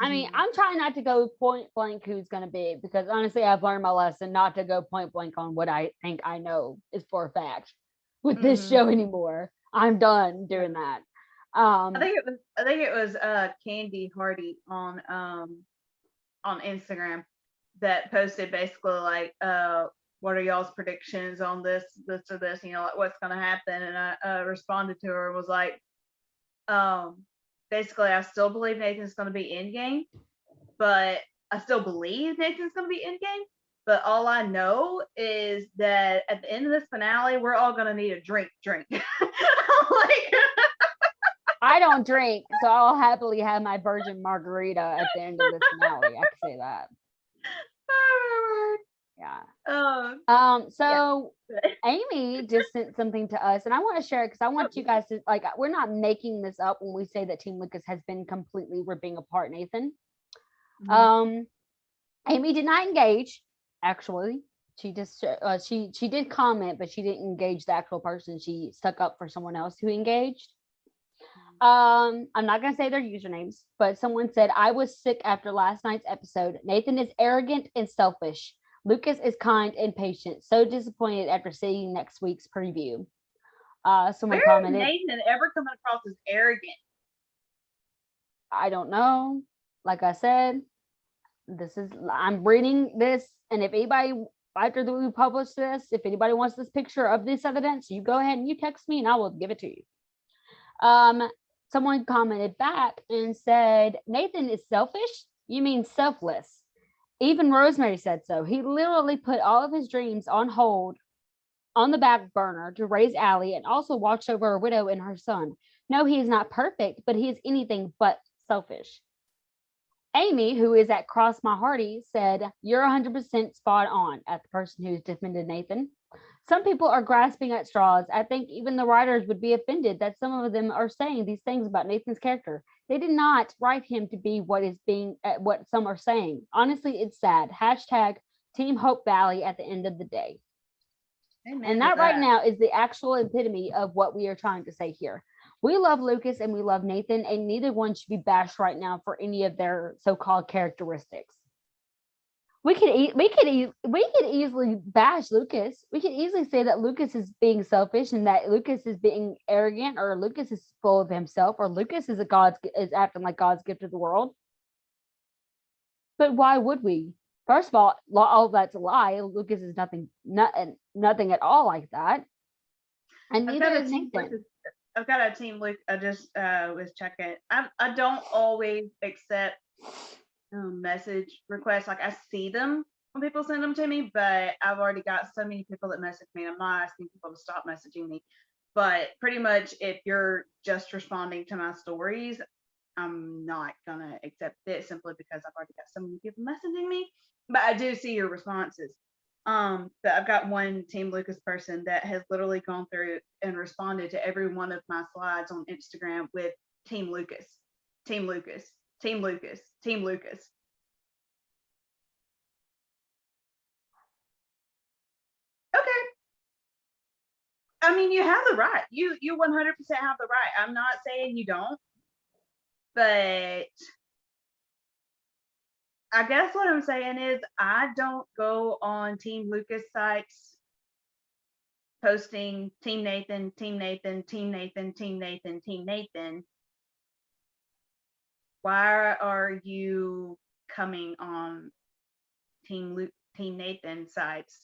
I mean, I'm trying not to go point blank who's going to be, because honestly, I've learned my lesson not to go point blank on what I think I know is for a fact with this show anymore. I'm done doing that. I think it was Candy Heartie on Instagram that posted basically like, what are y'all's predictions on this or this, you know, like what's going to happen? And I responded to her and was like, basically, I still believe Nathan's going to be in game, but I still believe Nathan's going to be in game. But all I know is that at the end of this finale, we're all going to need a drink. Like, I don't drink, so I'll happily have my virgin margarita at the end of this finale. I can say that. Yeah. So Amy just sent something to us, and I want to share it because I want you guys to, like, we're not making this up when we say that Team Lucas has been completely ripping apart Nathan. Amy did not engage, actually. She just she did comment, but she didn't engage the actual person. She stuck up for someone else who engaged. I'm not gonna say their usernames, but someone said, I was sick after last night's episode. Nathan is arrogant and selfish. Lucas is kind and patient. So disappointed after seeing next week's preview. Someone commented, Nathan ever coming across as arrogant? I don't know. Like I said, I'm reading this, and if anybody, after we publish this, if anybody wants this picture of this evidence, you go ahead and you text me and I will give it to you. Someone commented back and said, Nathan is selfish? You mean selfless? Even Rosemary said so. He literally put all of his dreams on hold, on the back burner, to raise Ellie and also watch over a widow and her son. No, he is not perfect, but he is anything but selfish. Amy, who is at Cross My Heartie, said, you're 100% spot on at the person who's defended Nathan. Some people are grasping at straws. I think even the writers would be offended that some of them are saying these things about Nathan's character. They did not write him to be what some are saying. Honestly, it's sad. Hashtag Team Hope Valley at the end of the day. Amen. And that right now is the actual epitome of what we are trying to say here. We love Lucas and we love Nathan, and neither one should be bashed right now for any of their so-called characteristics. We could easily bash Lucas. We could easily say that Lucas is being selfish and that Lucas is being arrogant, or Lucas is full of himself, or Lucas is acting like God's gift to the world. But why would we? First of all that's a lie. Lucas is nothing at all like that. And neither is Nathan. I've got a team. Luke, I just was checking. I don't always accept message requests. Like, I see them when people send them to me, but I've already got so many people that message me. I'm not asking people to stop messaging me, but pretty much if you're just responding to my stories, I'm not gonna accept it simply because I've already got so many people messaging me. But I do see your responses. But I've got one Team Lucas person that has literally gone through and responded to every one of my slides on Instagram with Team Lucas, Team Lucas, Team Lucas, Team Lucas. Okay. I mean, you have the right. You 100% have the right. I'm not saying you don't, but I guess what I'm saying is I don't go on Team Lucas sites posting Team Nathan, Team Nathan, Team Nathan, Team Nathan, Team Nathan. Why are you coming on Team Nathan sites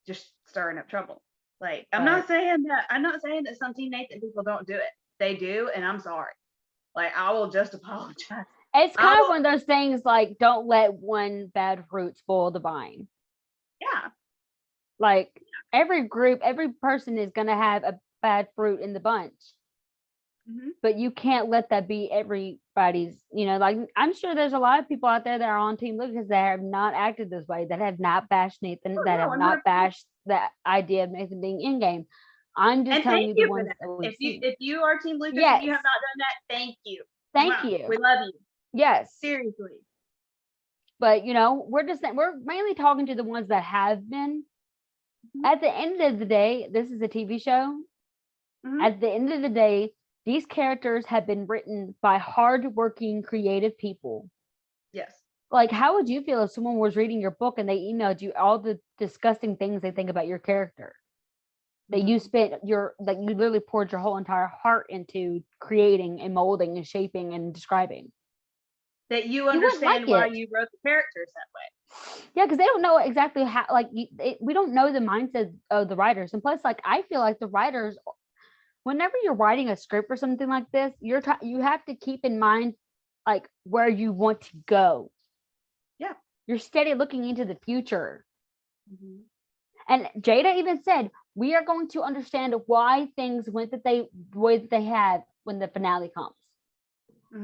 just stirring up trouble? Like, I'm not saying that some Team Nathan people don't do it. They do, and I'm sorry. Like, I will just apologize. It's kind of one of those things like, don't let one bad fruit spoil the vine. Yeah. Like, every person is going to have a bad fruit in the bunch. But you can't let that be everybody's, like I'm sure there's a lot of people out there that are on Team Lucas that have not acted this way, that have not bashed Nathan, that have not 100%. bashed that idea of Nathan being in game. I'm just And telling thank you the you for ones that. that we've seen. If you are Team Lucas Yes. and you have not done that, thank you. Thank Mwah. you. We love you. Yes. Seriously. But we're mainly talking to the ones that have been. At the end of the day, this is a TV show. At the end of the day, these characters have been written by hardworking, creative people. Yes. Like, how would you feel if someone was reading your book and they emailed you all the disgusting things they think about your character? That you spent you literally poured your whole entire heart into creating and molding and shaping and describing. That you understand why you wrote the characters that way. Yeah, because they don't know exactly how. We don't know the mindset of the writers, and plus, I feel like the writers, whenever you're writing a script or something like this, you have to keep in mind where you want to go. Yeah, you're steady looking into the future. And Jada even said, we are going to understand why things went the way that they had when the finale comes.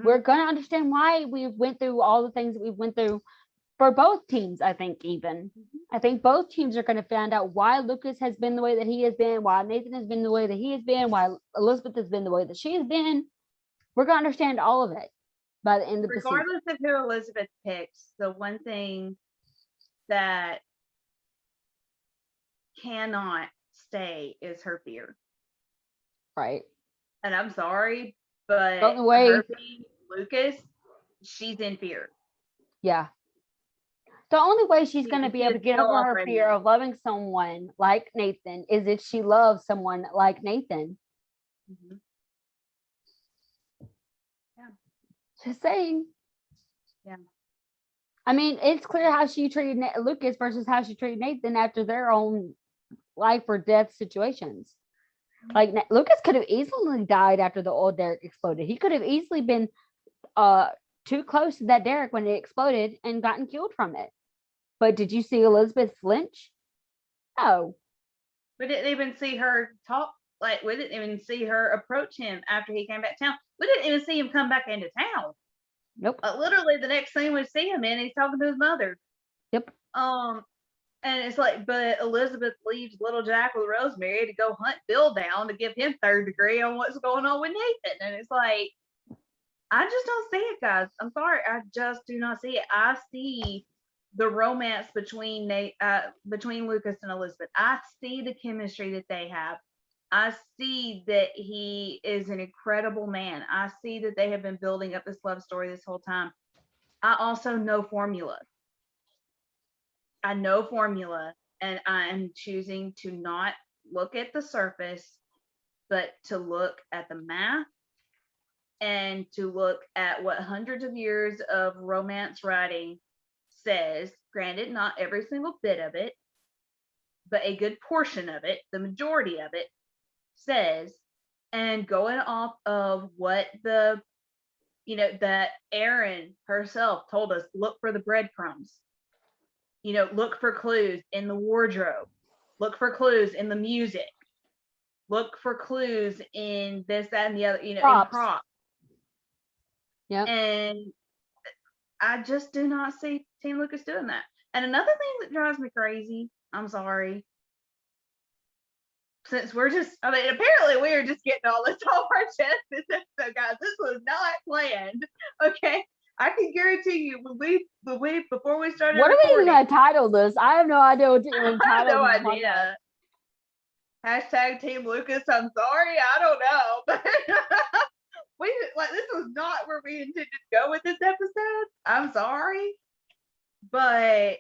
We're going to understand why we went through all the things that we went through for both teams, I think, even. I think both teams are going to find out why Lucas has been the way that he has been, why Nathan has been the way that he has been, why Elizabeth has been the way that she has been. We're going to understand all of it by the end of the season. Regardless of who Elizabeth picks, the one thing that cannot stay is her fear. Right. And I'm sorry, but her being Lucas, she's in fear. Yeah. The only way she's going to be able to get over her fear of loving someone like Nathan is if she loves someone like Nathan. Yeah. Just saying. Yeah. I mean, it's clear how she treated Lucas versus how she treated Nathan after their own life or death situations. Like Lucas could have easily died after the old derrick exploded. He could have easily been too close to that derrick when it exploded and gotten killed from it. But did you see Elizabeth flinch? No. We didn't even see her talk. We didn't even see her approach him after he came back to town. We didn't even see him come back into town. Nope. Literally, the next scene we see him in, he's talking to his mother. Yep. And it's but Elizabeth leaves little Jack with Rosemary to go hunt Bill down to give him third degree on what's going on with Nathan. And it's I just don't see it, guys. I'm sorry. I just do not see it. I see the romance between Lucas and Elizabeth. I see the chemistry that they have. I see that he is an incredible man. I see that they have been building up this love story this whole time. I also know formula. I know formula, and I am choosing to not look at the surface, but to look at the math and to look at what hundreds of years of romance writing says. Granted, not every single bit of it, but a good portion of it, the majority of it, says, and going off of what that Erin herself told us, look for the breadcrumbs. Look for clues in the wardrobe. Look for clues in the music. Look for clues in this, that, and the other, in props. Yeah. And I just do not see Team Lucas doing that. And another thing that drives me crazy, I'm sorry, since apparently we are just getting all this off our chest this episode, guys. This was not planned. Okay. I can guarantee you, before we started what recording, are we even going to title this? I have no idea what to even title this. No idea. Hashtag Team Lucas. I'm sorry. I don't know. But this was not where we intended to go with this episode. I'm sorry. But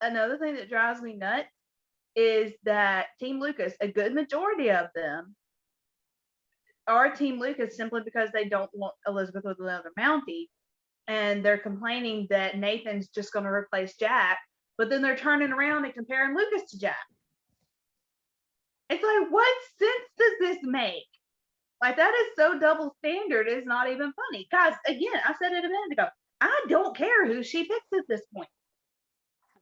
another thing that drives me nuts is that Team Lucas, a good majority of them, are Team Lucas simply because they don't want Elizabeth with another Mountie. And they're complaining that Nathan's just going to replace Jack, but then they're turning around and comparing Lucas to Jack. It's what sense does this make? That is so double standard, it's not even funny. Guys, again, I said it a minute ago. I don't care who she picks at this point.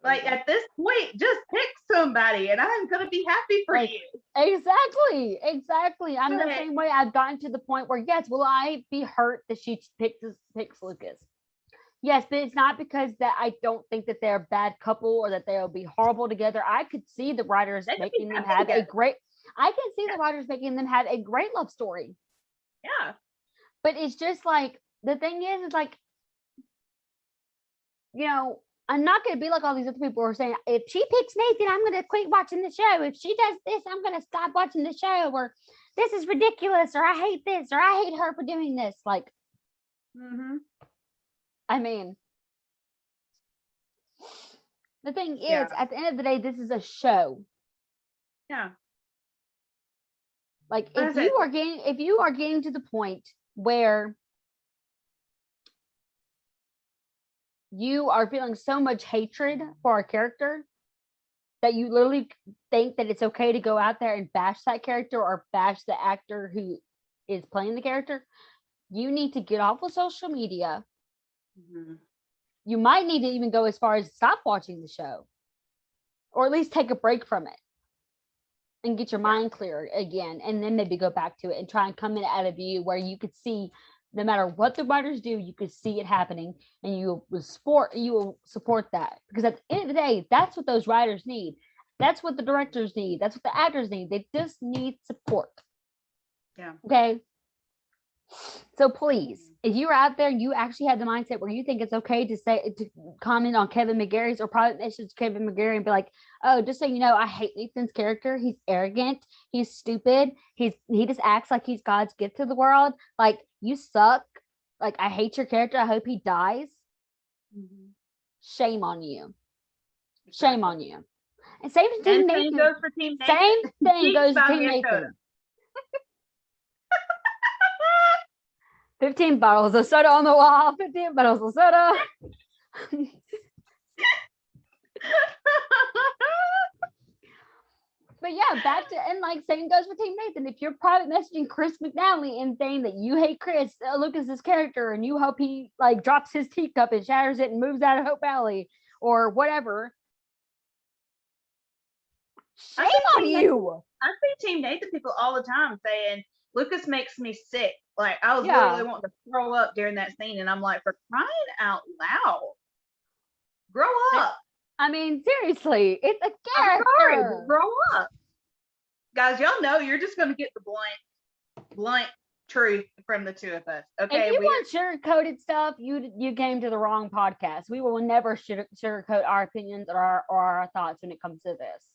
Like at this point, just pick somebody, and I'm gonna be happy for you. Exactly. I'm the same way. I've gotten to the point where yes, will I be hurt that she picks Lucas? Yes, but it's not because that I don't think that they're a bad couple or that they'll be horrible together. I could see the writers making them have a great. I can see the writers making them have a great love story. Yeah. But it's just like the thing is like, you know, I'm not going to be like all these other people who are saying, if she picks Nathan, I'm going to quit watching the show. If she does this, I'm going to stop watching the show. Or this is ridiculous. Or I hate this. Or I hate her for doing this. Like, I mean, the thing is, at the end of the day, this is a show. Yeah. Like, if you are getting to the point where you are feeling so much hatred for a character that you literally think that it's okay to go out there and bash that character or bash the actor who is playing the character, you need to get off of social media. You might need to even go as far as stop watching the show, or at least take a break from it and get your mind clear again, and then maybe go back to it and try and come in at a view where you could see, no matter what the writers do, you could see it happening, and you will support that, because at the end of the day, that's what those writers need. That's what the directors need. That's what the actors need. They just need support. Yeah. Okay. So please, if you're out there and you actually have the mindset where you think it's okay to comment on Kevin McGarry's or private message Kevin McGarry and be like, oh, just so you know, I hate Nathan's character. He's arrogant. He's stupid. He just acts like he's God's gift to the world. Like, you suck. Like, I hate your character. I hope he dies. Shame on you. Shame on you. And same thing goes for Team Nathan. Same thing goes for Team Nathan. 15 bottles of soda on the wall. 15 bottles of soda. But yeah, back to, and like same goes for Team Nathan. If you're private messaging Chris McNally and saying that you hate Lucas's character, and you hope he like drops his teacup and shatters it and moves out of Hope Valley or whatever, shame on you. I see Team Nathan people all the time saying Lucas makes me sick. Like, I was literally wanting to throw up during that scene, and I'm like, for crying out loud, grow up. I mean, seriously, it's a character. I'm sorry, grow up. Guys, y'all know you're just going to get the blunt truth from the two of us. Okay. If you want sugar-coated stuff, you came to the wrong podcast. We will never sugarcoat our opinions or our thoughts when it comes to this.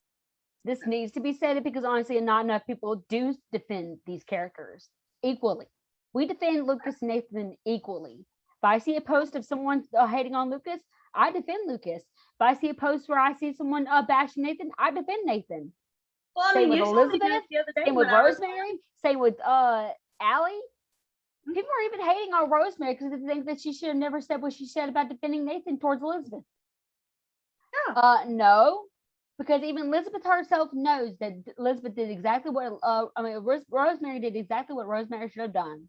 This needs to be said because honestly, not enough people do defend these characters equally. We defend Lucas and Nathan equally. If I see a post of someone hating on Lucas, I defend Lucas. If I see a post where I see someone bashing Nathan, I defend Nathan. Well, I same mean, with Elizabeth, same with Rosemary, same with Allie. People are even hating on Rosemary because they think that she should have never said what she said about defending Nathan towards Elizabeth. Yeah. No, because even Elizabeth herself knows that Elizabeth did exactly what Rosemary did exactly what Rosemary should have done.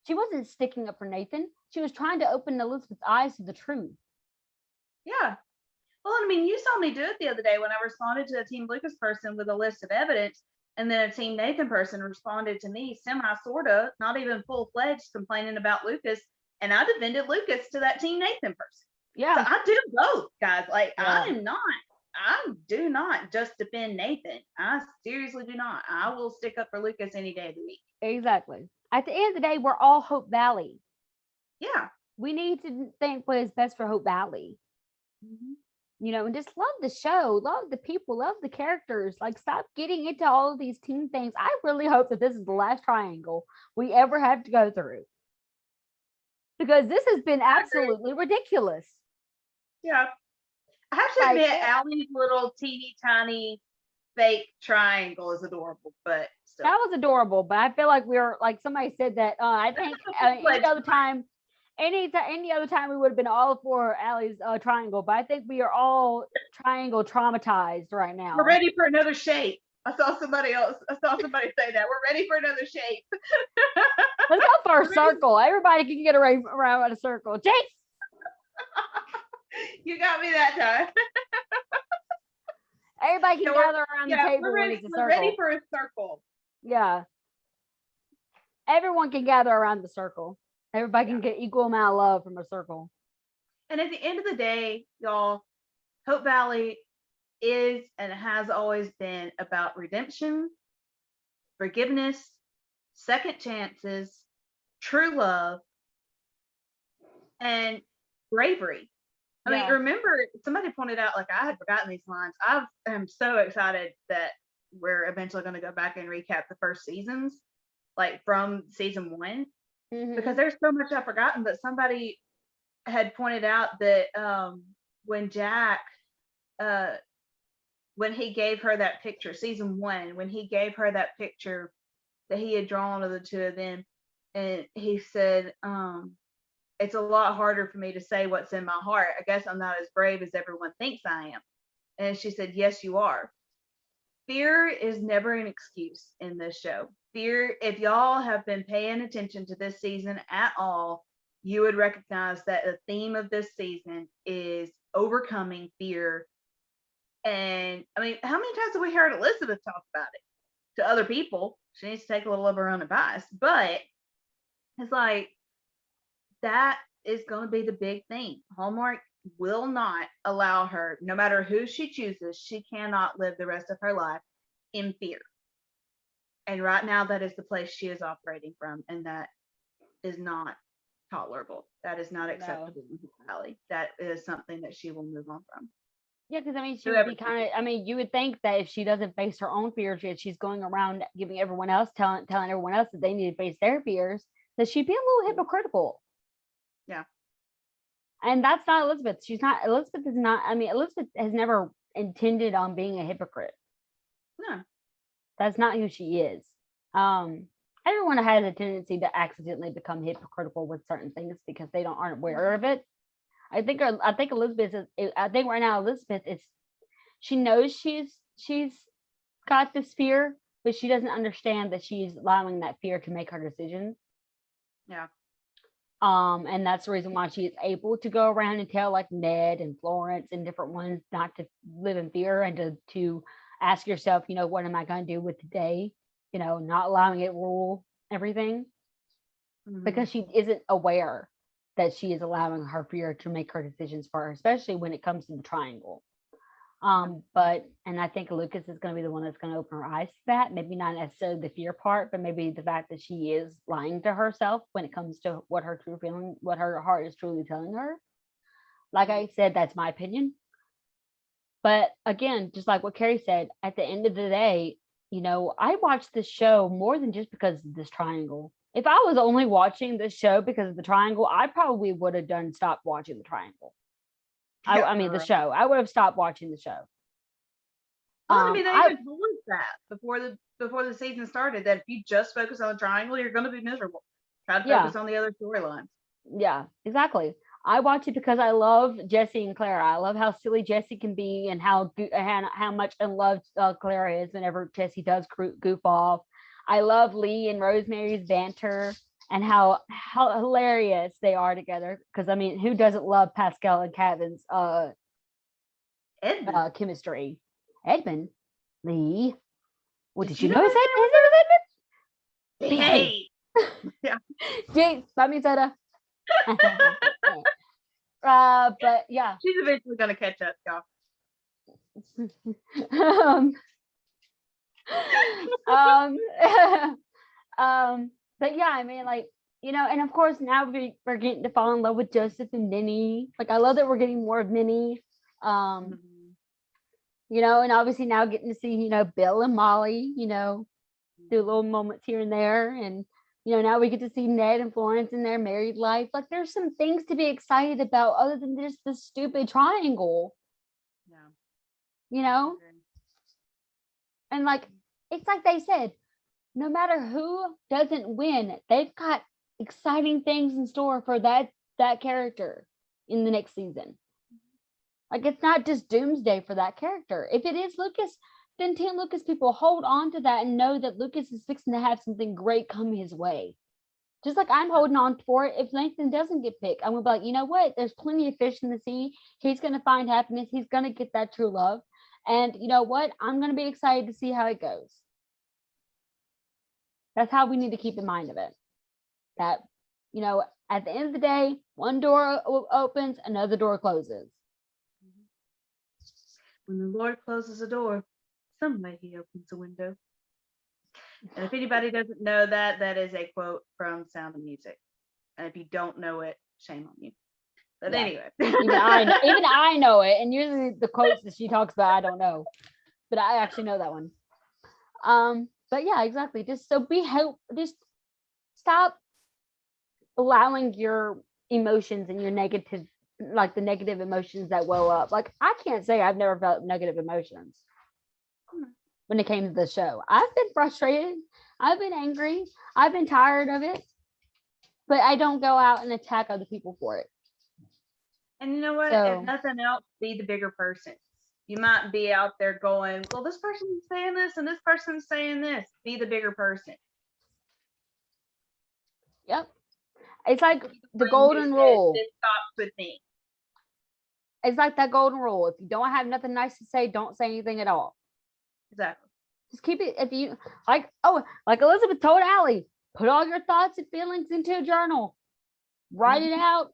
She wasn't sticking up for Nathan. She was trying to open Elizabeth's eyes to the truth. Yeah. Well, I mean, you saw me do it the other day when I responded to a Team Lucas person with a list of evidence, and then a Team Nathan person responded to me sort-of, not even full-fledged, complaining about Lucas, and I defended Lucas to that Team Nathan person. Yeah. So I do both, guys. Like, I do not just defend Nathan. I seriously do not. I will stick up for Lucas any day of the week. Exactly. At the end of the day, we're all Hope Valley. Yeah. We need to think what is best for Hope Valley. You know, and just love the show, love the people, love the characters. Like, stop getting into all of these team things. I really hope that this is the last triangle we ever have to go through, because this has been absolutely ridiculous. Yeah. I have to admit, Allie's little teeny tiny fake triangle is adorable, but still. That was adorable, but I feel like we're like somebody said that I think any other time we would have been all for Allie's triangle, but I think we are all triangle traumatized right now. We're ready for another shape. I saw somebody say that. We're ready for another shape. Let's go for a circle. Everybody can get around a circle. Jace! You got me that time. Everybody can So gather around the table we're when ready. it's a We're circle. ready for a circle. Yeah. Everyone can gather around the circle. Everybody can get equal amount of love from a circle. And at the end of the day, y'all, Hope Valley is and has always been about redemption, forgiveness, second chances, true love, and bravery. I mean, remember, somebody pointed out, like, I had forgotten these lines. I am so excited that we're eventually going to go back and recap the first seasons, like from season 1, because there's so much I've forgotten. But somebody had pointed out that when Jack, when he gave her that picture, season 1, when he gave her that picture that he had drawn of the two of them, and he said, it's a lot harder for me to say what's in my heart. I guess I'm not as brave as everyone thinks I am. And she said, yes, you are. Fear is never an excuse in this show. Fear, if y'all have been paying attention to this season at all, you would recognize that the theme of this season is overcoming fear. And I mean, how many times have we heard Elizabeth talk about it to other people? She needs to take a little of her own advice, but it's like, that is going to be the big thing. Hallmark will not allow her, no matter who she chooses, she cannot live the rest of her life in fear. And right now, that is the place she is operating from, and that is not tolerable. That is not acceptable in Hope Valley. That is something that she will move on from. Yeah, because I mean, she would be kind of. I mean, you would think that if she doesn't face her own fears, yet she's going around giving everyone else telling everyone else that they need to face their fears, that she'd be a little hypocritical. Yeah. And that's not Elizabeth. She's not. Elizabeth is not. I mean, Elizabeth has never intended on being a hypocrite. No. That's not who she is. Everyone has a tendency to accidentally become hypocritical with certain things because they aren't aware of it. I think Elizabeth is. I think right now Elizabeth is. She knows she's got this fear, but she doesn't understand that she's allowing that fear to make her decisions. Yeah. And that's the reason why she is able to go around and tell like Ned and Florence and different ones not to live in fear and to ask yourself, what am I going to do with today? Not allowing it rule everything, because she isn't aware that she is allowing her fear to make her decisions for her, especially when it comes to the triangle. And I think Lucas is going to be the one that's going to open her eyes to that. Maybe not necessarily the fear part, but maybe the fact that she is lying to herself when it comes to what her true feeling, what her heart is truly telling her. Like I said, that's my opinion. But again, just like what Kerri said, at the end of the day, I watched this show more than just because of this triangle. If I was only watching this show because of the triangle, I probably would have stopped watching the triangle. I mean, the show. I would have stopped watching the show. I mean, they even told us that before the season started, that if you just focus on the triangle, you're going to be miserable. Try to focus on the other storylines. Yeah, exactly. I watch it because I love Jesse and Clara. I love how silly Jesse can be and how much in love Clara is whenever Jesse does goof off. I love Lee and Rosemary's banter and how hilarious they are together. Because I mean, who doesn't love Pascal and Kevin's chemistry? Edmund, Lee. What did you know? His name was Edmund? Hey. Yeah. Jinx, buy me soda. But yeah, she's eventually gonna catch up, y'all. But yeah, I mean, like, and of course now we're getting to fall in love with Joseph and Minnie. Like, I love that we're getting more of Minnie. And obviously now getting to see, Bill and Molly, do little moments here and there, and now we get to see Ned and Florence in their married life. Like, there's some things to be excited about other than just the stupid triangle. Yeah. And like, it's like they said, no matter who doesn't win, they've got exciting things in store for that character in the next season. Like, it's not just doomsday for that character. If it is Lucas, then Team Lucas people hold on to that and know that Lucas is fixing to have something great come his way. Just like I'm holding on for it. If Nathan doesn't get picked, I'm gonna be like, you know what? There's plenty of fish in the sea. He's gonna find happiness. He's gonna get that true love. And you know what? I'm gonna be excited to see how it goes. That's how we need to keep in mind of it. That, you know, at the end of the day, one door opens, another door closes. When the Lord closes a door, somebody he opens a window. And if anybody doesn't know that, that is a quote from Sound of Music. And if you don't know it, shame on you. But anyway. Even I know it. And usually the quotes that she talks about, I don't know. But I actually know that one. But yeah, exactly. Just just stop allowing your emotions and your negative, like the negative emotions that well up. Like I can't say I've never felt negative emotions when it came to the show. I've been frustrated. I've been angry. I've been tired of it. But I don't go out and attack other people for it. And you know what? So, if nothing else, be the bigger person. You might be out there going, well, this person's saying this and this person's saying this. Be the bigger person. yep. It's like the golden rule. This stops with me. It's like that golden rule. If you don't have nothing nice to say, don't say anything at all. Exactly. Just keep it. If you like Elizabeth told Allie, put all your thoughts and feelings into a journal, write it out,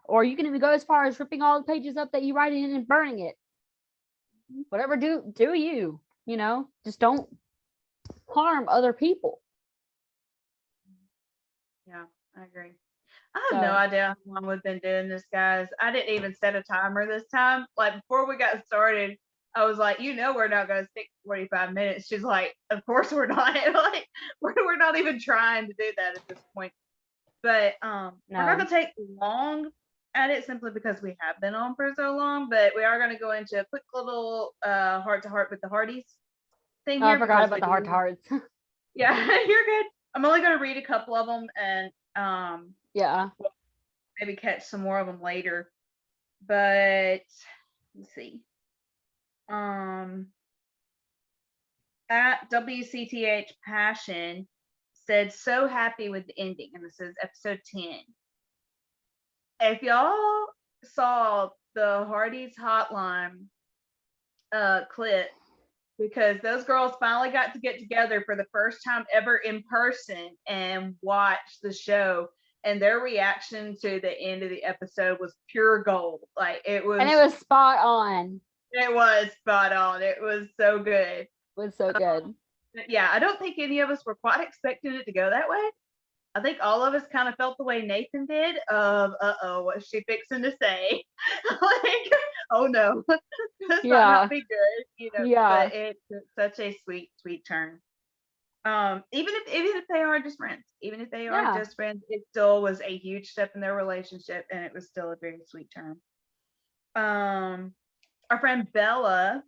or you can even go as far as ripping all the pages up that you write in and burning it. Whatever, do you, you know, just don't harm other people. Yeah, I agree. I have no idea how long we've been doing this, guys. I didn't even set a timer this time. Like before we got started, I was like, you know, we're not going to stick 45 minutes. She's like, of course we're not. Like we're not even trying to do that at this point. But we're not going to take long at it simply because we have been on for so long. But we are going to go into a quick little heart to heart with the Hearties thing here. I forgot about the heart to hearts. Yeah, you're good. I'm only going to read a couple of them and yeah, maybe catch some more of them later. But let's see. At WCTH Passion said, so happy with the ending, and this is episode 10. If y'all saw the Heartie's hotline clip, because those girls finally got to get together for the first time ever in person and watch the show, and their reaction to the end of the episode was pure gold. Like it was spot on. It was spot on. It was so good. It was so good. Yeah, I don't think any of us were quite expecting it to go that way. I think all of us kind of felt the way Nathan did of, what's she fixing to say? Like, oh no, this might not be good, you know. Yeah. But it's such a sweet, sweet turn. Even if they are just friends, it still was a huge step in their relationship, and it was still a very sweet turn. Our friend Bella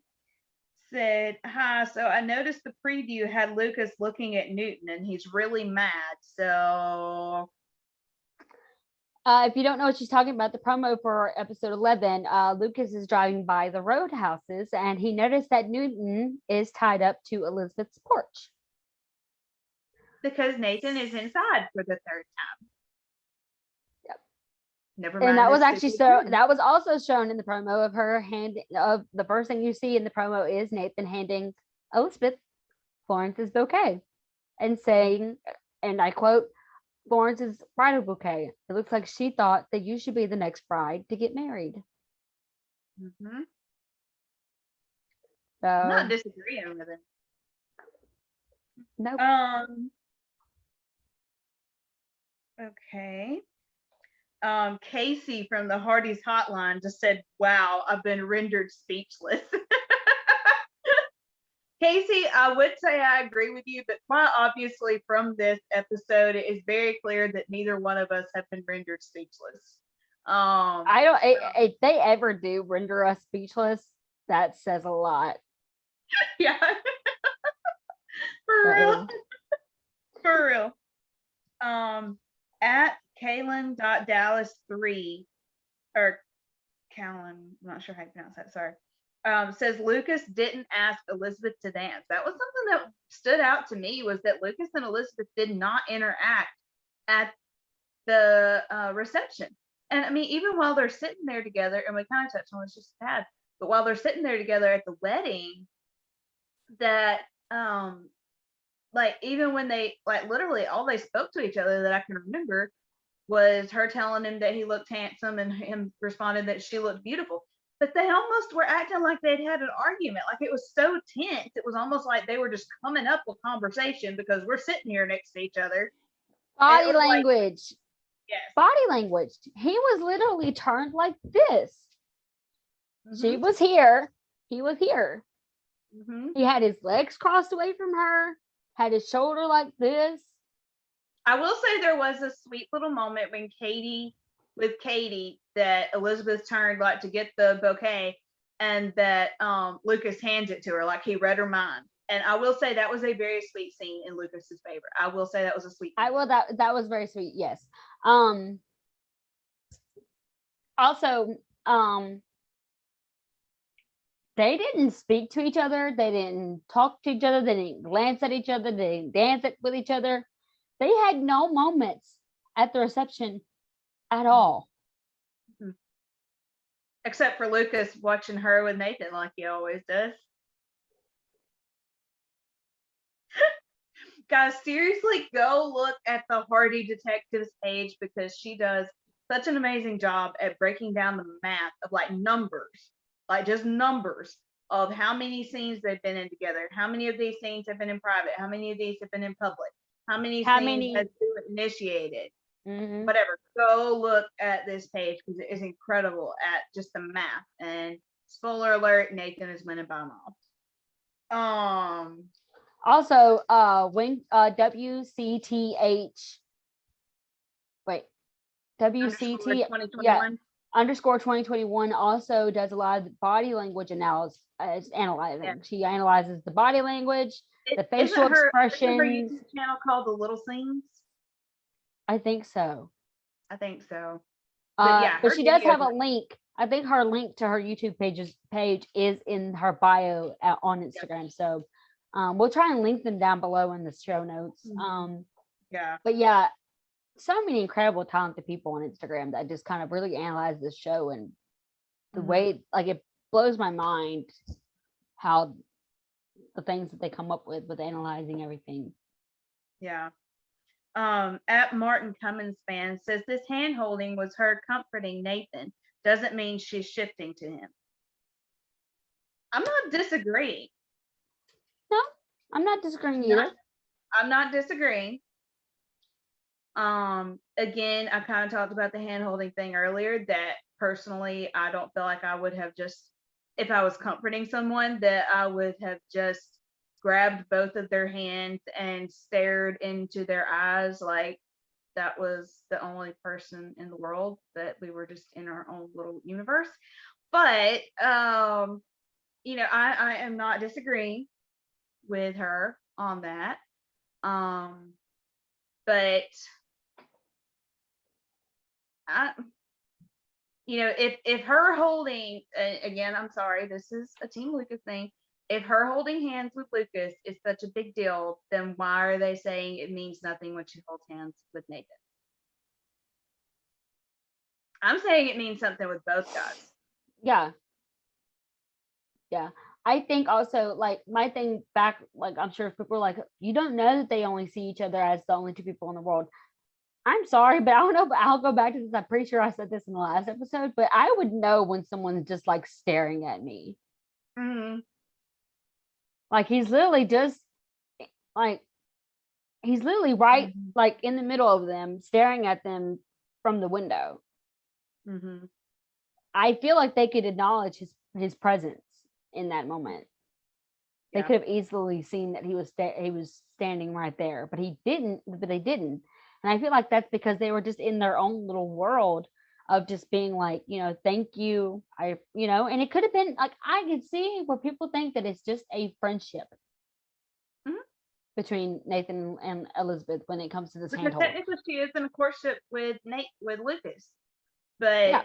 said, hi, so I noticed the preview had Lucas looking at Newton and he's really mad. So if you don't know what she's talking about, the promo for episode 11, Lucas is driving by the roadhouses and he noticed that Newton is tied up to Elizabeth's porch. Because Nathan is inside for the third time. Never mind. And that was actually that was also shown in the promo of her of the first thing you see in the promo is Nathan handing Elizabeth Florence's bouquet and saying, and I quote, Florence's bridal bouquet. It looks like she thought that you should be the next bride to get married. Mm-hmm. So, I'm not disagreeing with it. Nope. Okay. Casey from the Heartie's hotline just said, wow, I've been rendered speechless. Casey, I would say I agree with you, but quite obviously from this episode, it is very clear that neither one of us have been rendered speechless. I don't, if they ever do render us speechless, that says a lot. Yeah. For real. For real. At Kaylin.Dallas3, or Callan, I'm not sure how you pronounce that, sorry. Says Lucas didn't ask Elizabeth to dance. That was something that stood out to me, was that Lucas and Elizabeth did not interact at the reception. And I mean, even while they're sitting there together, and we kind of touched on this just a tad, but while they're sitting there together at the wedding, that like even when they like literally all they spoke to each other that I can remember was her telling him that he looked handsome and him responded that she looked beautiful. But they almost were acting like they'd had an argument. Like it was so tense. It was almost like they were just coming up with conversation because we're sitting here next to each other. Body language. Yes. Body language. He was literally turned like this. Mm-hmm. She was here. He was here. Mm-hmm. He had his legs crossed away from her, had his shoulder like this. I will say there was a sweet little moment when Katie that Elizabeth turned like to get the bouquet and that Lucas hands it to her like he read her mind. And I will say that was a very sweet scene in Lucas's favor. I will say that was a sweet scene. That was very sweet, yes. Also, they didn't speak to each other, they didn't talk to each other, they didn't glance at each other, they didn't dance with each other. They had no moments at the reception at all. Mm-hmm. Except for Lucas watching her with Nathan like he always does. Guys, seriously, go look at the Heartie Detectives page because she does such an amazing job at breaking down the math of like numbers, like just numbers of how many scenes they've been in together, how many of these scenes have been in private, how many of these have been in public, how many scenes have been initiated, whatever. Go look at this page because it is incredible at just the math. And spoiler alert, Nathan is winning by a mile. Also, when WCTH, wait, WCT, yeah, _2021 also does a lot of body language analyzing. Yeah. She analyzes the body language, the facial expressions. Isn't her YouTube channel called The Little Scenes? I think so. But yeah, but she does have a link. I think her link to her YouTube page is in her bio on Instagram. Yep. So we'll try and link them down below in the show notes. Yeah. But yeah, so many incredible talented people on Instagram that just kind of really analyze this show, and the way, like, it blows my mind how the things that they come up with analyzing everything. Yeah. At Martin Cummins fan says this hand holding was her comforting Nathan. Doesn't mean she's shifting to him. I'm not disagreeing. No, I'm not disagreeing either. I'm not disagreeing. Again, I kind of talked about the hand holding thing earlier, that personally I don't feel like I would have just, if I was comforting someone, that I would have just grabbed both of their hands and stared into their eyes like that was the only person in the world, that we were just in our own little universe. But you know, I am not disagreeing with her on that. But you know, if her holding, again, I'm sorry, this is a Team Lucas thing. If her holding hands with Lucas is such a big deal, then why are they saying it means nothing when she holds hands with Nathan? I'm saying it means something with both guys. Yeah. Yeah. I think also, like, my thing back, like, I'm sure people are like, you don't know that they only see each other as the only two people in the world. I'm sorry, but I don't know, but I'll go back to this. I'm pretty sure I said this in the last episode, but I would know when someone's just like staring at me. Like, he's literally just like, he's literally right, like, in the middle of them, staring at them from the window. I feel like they could acknowledge his presence in that moment. They could have easily seen that he was standing right there, but he didn't. But they didn't, and I feel like that's because they were just in their own little world of just being like, you know, thank you, and it could have been like, I could see where people think that it's just a friendship between Nathan and Elizabeth when it comes to this handhold. Technically, she is in a courtship with Lucas, but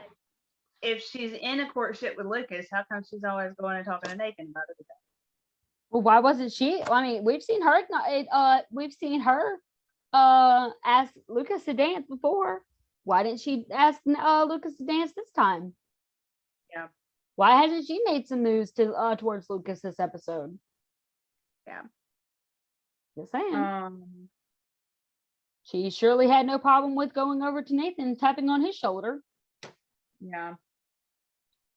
if she's in a courtship with Lucas, how come she's always going and talking to Nathan about it? Well, why wasn't she? I mean, we've seen her asked Lucas to dance before. Why didn't she ask Lucas to dance this time? Yeah. Why hasn't she made some moves towards Lucas this episode? Yeah. Just saying. She surely had no problem with going over to Nathan and tapping on his shoulder. Yeah.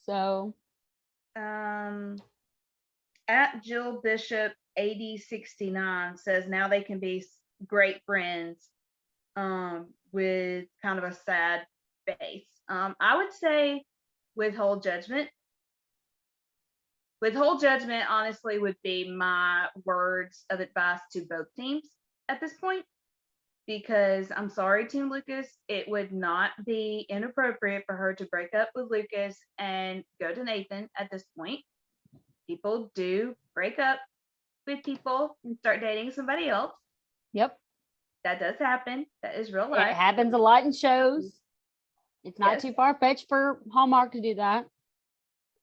So. At Jill Bishop 8069 says now they can be great friends. With kind of a sad face. I would say withhold judgment. Withhold judgment, honestly, would be my words of advice to both teams at this point. Because I'm sorry, Team Lucas, it would not be inappropriate for her to break up with Lucas and go to Nathan at this point. People do break up with people and start dating somebody else. Yep. That does happen. That is real life. It happens a lot in shows. It's not too far-fetched for Hallmark to do that.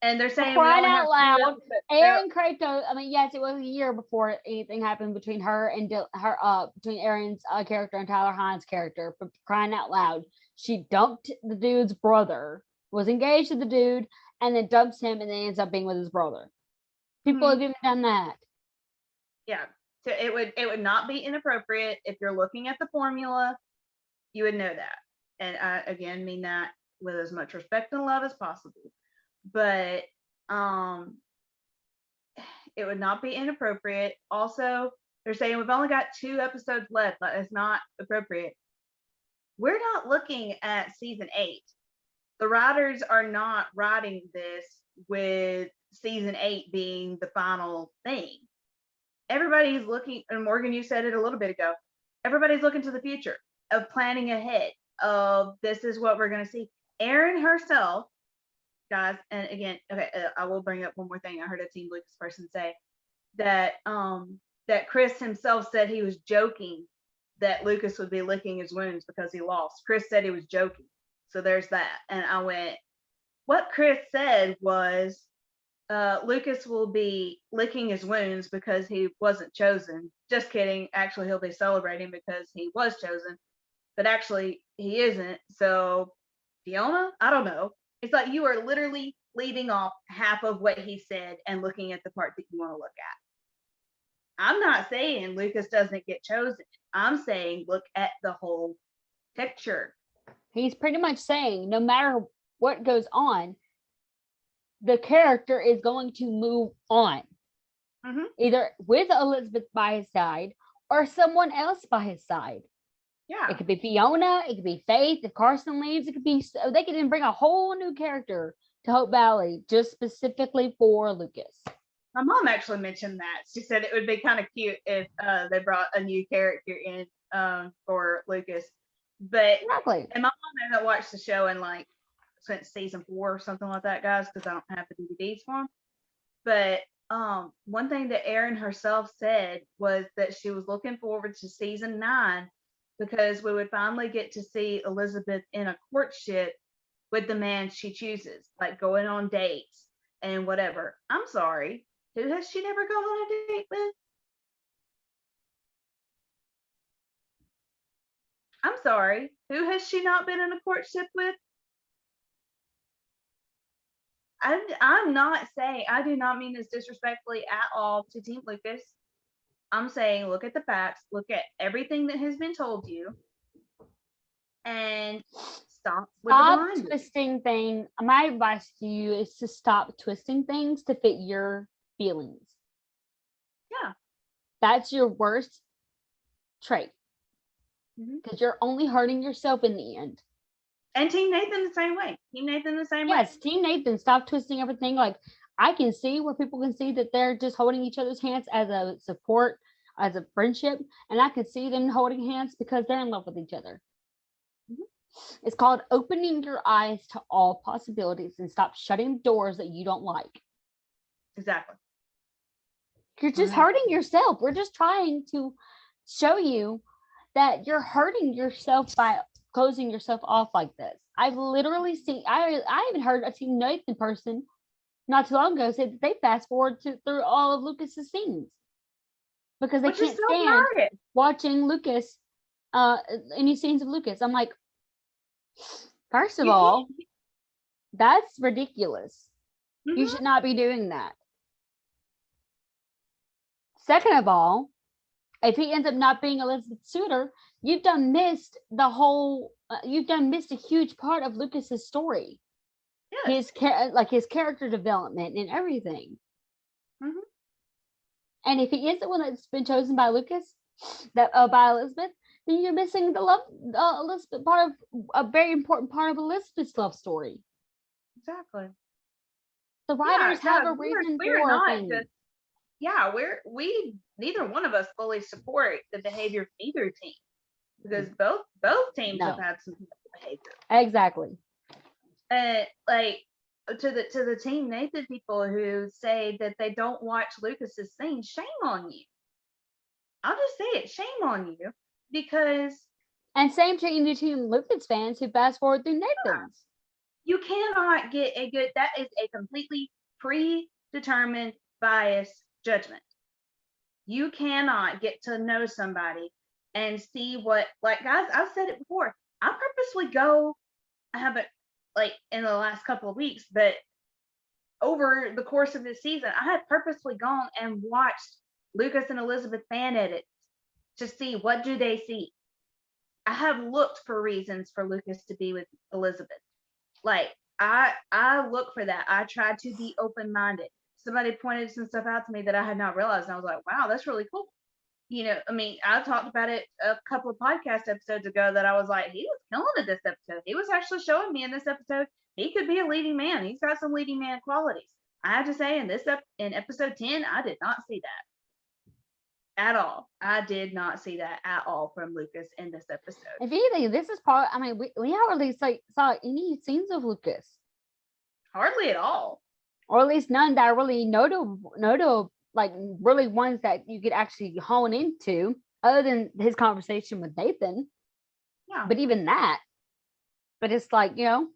And they're saying crying out loud, Erin Kratos. I mean, yes, it was a year before anything happened between her and between Erin's character and Tyler Hines' character. But crying out loud, she dumped the dude's brother, was engaged to the dude, and then dumps him, and then ends up being with his brother. People have even done that. Yeah, so it would not be inappropriate if you're looking at the formula. You would know that, and I again mean that with as much respect and love as possible. But it would not be inappropriate. Also, they're saying we've only got 2 episodes left. That is not appropriate. We're not looking at season 8. The writers are not writing this with season 8 being the final thing. Everybody's looking, and Morgan, you said it a little bit ago. Everybody's looking to the future of planning ahead of this is what we're going to see. Erin herself, guys, and again, okay, I will bring up one more thing. I heard a Team Lucas person say that that Chris himself said he was joking that Lucas would be licking his wounds because he lost. Chris said he was joking. So there's that. And I went, what Chris said was Lucas will be licking his wounds because he wasn't chosen. Just kidding. Actually, he'll be celebrating because he was chosen. But actually, he isn't. So, Fiona, I don't know. It's like you are literally leaving off half of what he said and looking at the part that you want to look at. I'm not saying Lucas doesn't get chosen. I'm saying look at the whole picture. He's pretty much saying no matter what goes on, the character is going to move on. Either with Elizabeth by his side or someone else by his side. Yeah. It could be Fiona, it could be Faith. If Carson leaves, it could be, they could even bring a whole new character to Hope Valley just specifically for Lucas. My mom actually mentioned that. She said it would be kind of cute if they brought a new character in for Lucas. But exactly. And my mom hasn't watched the show in like since season 4 or something like that, guys, because I don't have the DVDs for them. But one thing that Erin herself said was that she was looking forward to season 9 because we would finally get to see Elizabeth in a courtship with the man she chooses, like going on dates and whatever. I'm sorry, who has she never gone on a date with? I'm sorry, who has she not been in a courtship with? I'm not saying, I do not mean this disrespectfully at all to Team Lucas. I'm saying look at the facts, look at everything that has been told you, and stop twisting things. My advice to you is to stop twisting things to fit your feelings. Yeah. That's your worst trait. Because you're only hurting yourself in the end. And Team Nathan the same way. Team Nathan the same way. Yes, Team Nathan, stop twisting everything. Like, I can see where people can see that they're just holding each other's hands as a support, as a friendship. And I can see them holding hands because they're in love with each other. It's called opening your eyes to all possibilities and stop shutting doors that you don't like. Exactly. You're just hurting yourself. We're just trying to show you that you're hurting yourself by closing yourself off like this. I've literally seen, I even heard a Team Nathan person not too long ago say that they fast forward through all of Lucas's scenes because they can't stand watching Lucas any scenes of Lucas. I'm like, first of You all, that's ridiculous. You Mhm. should not be doing that. Second of all, if he ends up not being Elizabeth's suitor, you've done missed the whole. You've done missed a huge part of Lucas's story, Yes. his character development and everything. Mhm. And if he is the one that's been chosen by Lucas, by Elizabeth, then you're missing the love Elizabeth part of a very important part of Elizabeth's love story. Exactly. The Yeah, writers have guys, a reason we're for not things. just we neither one of us fully support the behavior of either team because both teams have No. had some behavior. Exactly. And like to the Team Nathan people who say that they don't watch Lucas's scenes, shame on you. I'll just say it, shame on you, because And same to the Team Lucas fans who fast forward through Nathan's. you cannot get a good, that is a completely predetermined bias judgment. You cannot get to know somebody and see what, like, guys, I've said it before. I purposely go, I haven't like in the last couple of weeks, but over the course of this season, I had purposely gone and watched Lucas and Elizabeth fan edits to see what do they see. I have looked for reasons for Lucas to be with Elizabeth. Like I look for that. I tried to be open-minded. Somebody pointed some stuff out to me that I had not realized, and I was like, wow, that's really cool. You know, I mean, I talked about it a couple of podcast episodes ago that I was like, he was killing it this episode. He was actually showing me in this episode he could be a leading man. He's got some leading man qualities. I have to say, in episode 10, I did not see that at all. I did not see that at all from Lucas in this episode. If anything, this is part. I mean, we hardly saw any scenes of Lucas, Hardly at all. or at least none that are really notable, like really ones that you could actually hone into, other than his conversation with Nathan. Yeah. But even that, but it's like, Yeah.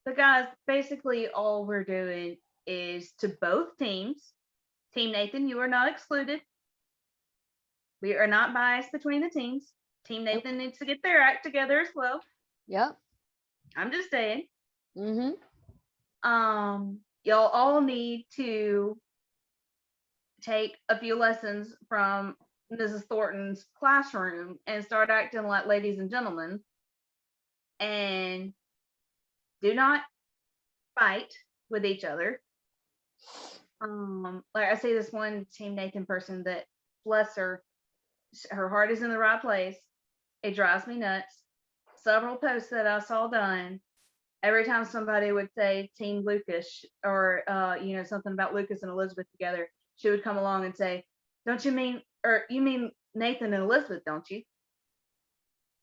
But guys, basically all we're doing is to both teams. Team Nathan, you are not excluded. We are not biased between the teams. Team Nathan needs to get their act together as well. Yep. I'm just saying. Mm-hmm. Y'all all need to take a few lessons from Mrs. Thornton's classroom and start acting like ladies and gentlemen. And do not fight with each other. Like I see this one Team Nathan person that, bless her, her heart is in the right place. It drives me nuts. Several posts that I saw done, every time somebody would say Team Lucas or something about Lucas and Elizabeth together, she would come along and say, "Don't you mean, or you mean Nathan and Elizabeth, don't you?"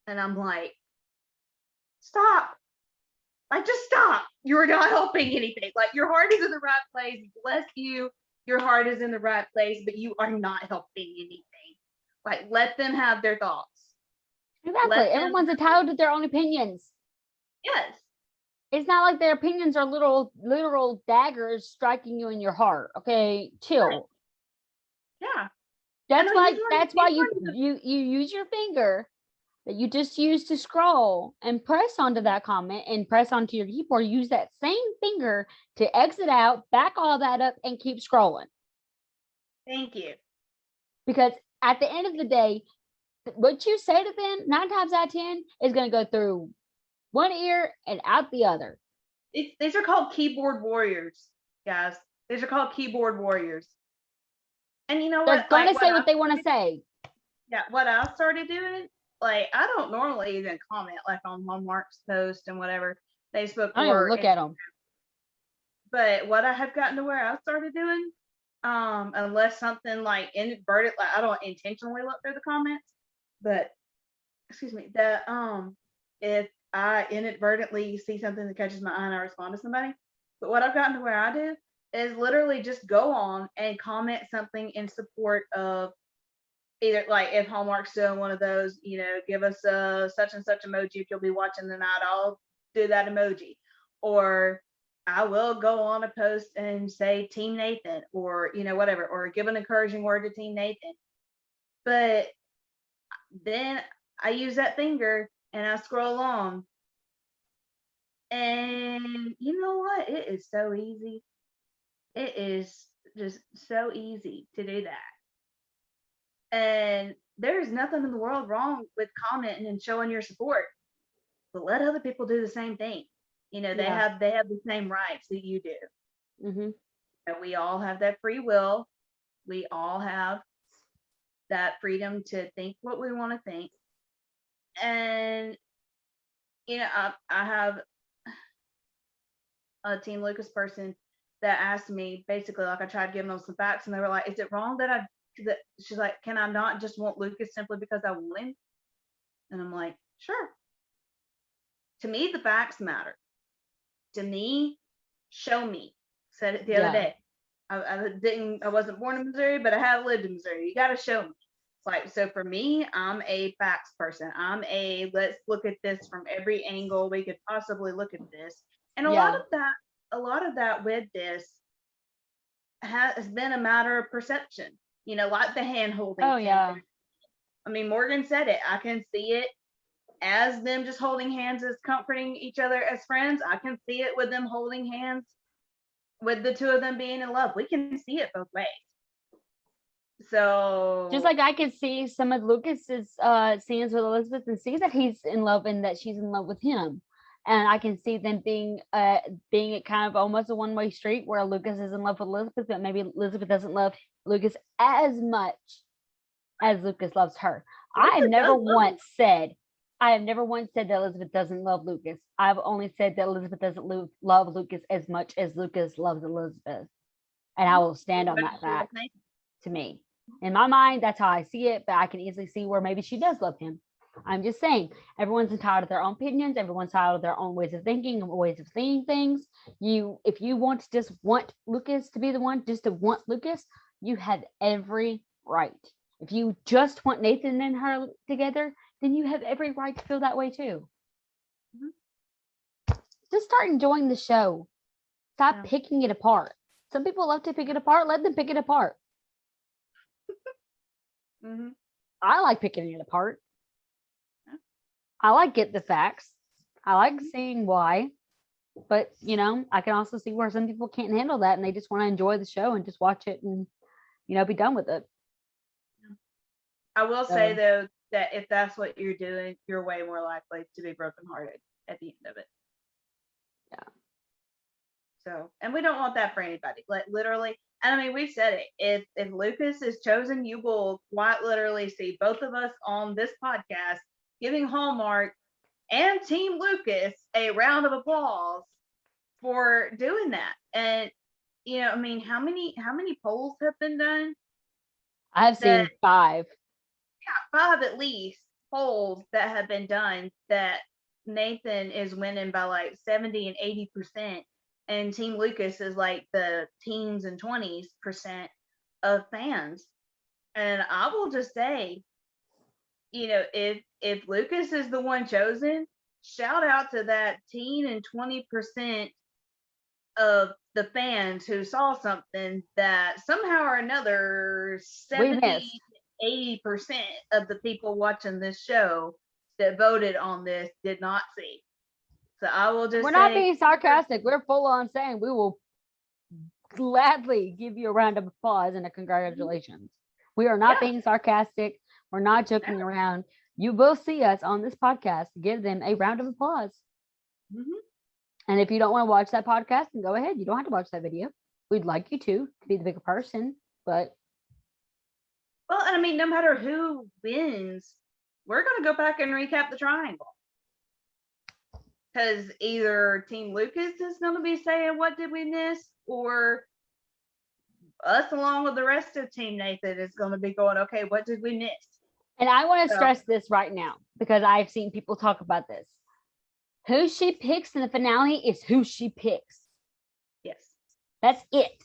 And I'm like, stop. Like, just stop. You're not helping anything. Like, your heart is in the right place. Bless you. Your heart is in the right place, but you are not helping anything. Like, let them have their thoughts. Exactly. Everyone's entitled to their own opinions. Yes. It's not like their opinions are literal daggers striking you in your heart. Okay, chill. Yeah. That's why you use your finger that you just use to scroll and press onto that comment and press onto your keyboard. Use that same finger to exit out, back all that up, and keep scrolling. Thank you. Because at the end of the day, what you say to them 9 times out of 10 is going to go through one ear and out the other. These are called keyboard warriors, guys. These are called keyboard warriors. And you know what? They're going to say what they want to say. Yeah, what I started doing, like, I don't normally even comment like on Hallmark's post and whatever, Facebook. I don't even look at them. But what I have gotten to where I started doing, unless something like inadvertent, like I don't intentionally look through the comments, but excuse me, that if I inadvertently see something that catches my eye and I respond to somebody, but what I've gotten to where I do is literally just go on and comment something in support of either, like, if Hallmark's doing one of those, give us a such and such emoji if you'll be watching tonight, I'll do that emoji. Or I will go on a post and say Team Nathan, or whatever, or give an encouraging word to Team Nathan. But then I use that finger and I scroll on. And you know what? It is so easy. It is just so easy to do that. And there's nothing in the world wrong with commenting and showing your support. But let other people do the same thing. You know, they have the same rights that you do. Mm-hmm. And we all have that free will. We all have that freedom to think what we want to think. And you know, I have a Team Lucas person that asked me basically, like, I tried giving them some facts, and they were like, "Is it wrong that she's like, can I not just want Lucas simply because I want him?" And I'm like, sure. To me, the facts matter. To me, show me. Said it the other day. I wasn't born in Missouri, but I have lived in Missouri. You got to show me. It's like, so for me, I'm a facts person. Let's look at this from every angle we could possibly look at this. And a lot of that with this has been a matter of perception, you know, like the hand holding. Oh, yeah. I mean, Morgan said it. I can see it as them just holding hands as comforting each other as friends. I can see it with them holding hands with the two of them being in love. We can see it both ways. So just like I can see some of Lucas's scenes with Elizabeth and see that he's in love and that she's in love with him. And I can see them being it kind of almost a one-way street where Lucas is in love with Elizabeth, but maybe Elizabeth doesn't love Lucas as much as Lucas loves her. I have never once said that Elizabeth doesn't love Lucas. I've only said that Elizabeth doesn't love Lucas as much as Lucas loves Elizabeth. And I will stand on that fact. To me, in my mind, that's how I see it, but I can easily see where maybe she does love him. I'm just saying, everyone's entitled to their own opinions. Everyone's entitled to their own ways of thinking and ways of seeing things. If you want to just want Lucas to be the one, just to want Lucas, you have every right. If you just want Nathan and her together, then you have every right to feel that way too. Mm-hmm. Just start enjoying the show. Stop picking it apart. Some people love to pick it apart. Let them pick it apart. Mm-hmm. I like picking it apart. I like getting the facts. I like seeing why. But, you know, I can also see where some people can't handle that and they just want to enjoy the show and just watch it and, you know, be done with it. I will say, though, that if that's what you're doing, you're way more likely to be brokenhearted at the end of it. Yeah. So, and we don't want that for anybody. Like, literally, and I mean, we've said it. If Lucas is chosen, you will quite literally see both of us on this podcast giving Hallmark and Team Lucas a round of applause for doing that. And you know, I mean, how many polls have been done? I've seen 5. Yeah, 5 at least polls that have been done that Nathan is winning by like 70 and 80%, and Team Lucas is like the teens and 20% of fans. And I will just say, you know, if Lucas is the one chosen, shout out to that teen and 20% of the fans who saw something that somehow or another 70-80% of the people watching this show that voted on this did not see. So I will just We're not being sarcastic. We're full on saying we will gladly give you a round of applause and a congratulations. We are not being sarcastic. We're not joking around. You will see us on this podcast give them a round of applause. Mm-hmm. And if you don't want to watch that podcast, then go ahead. You don't have to watch that video. We'd like you to be the bigger person, but. Well, and I mean, no matter who wins, we're going to go back and recap the triangle. Because either Team Lucas is going to be saying, what did we miss? Or us, along with the rest of Team Nathan, is going to be going, okay, what did we miss? And I want to stress this right now, because I've seen people talk about this. Who she picks in the finale is who she picks. Yes. That's it.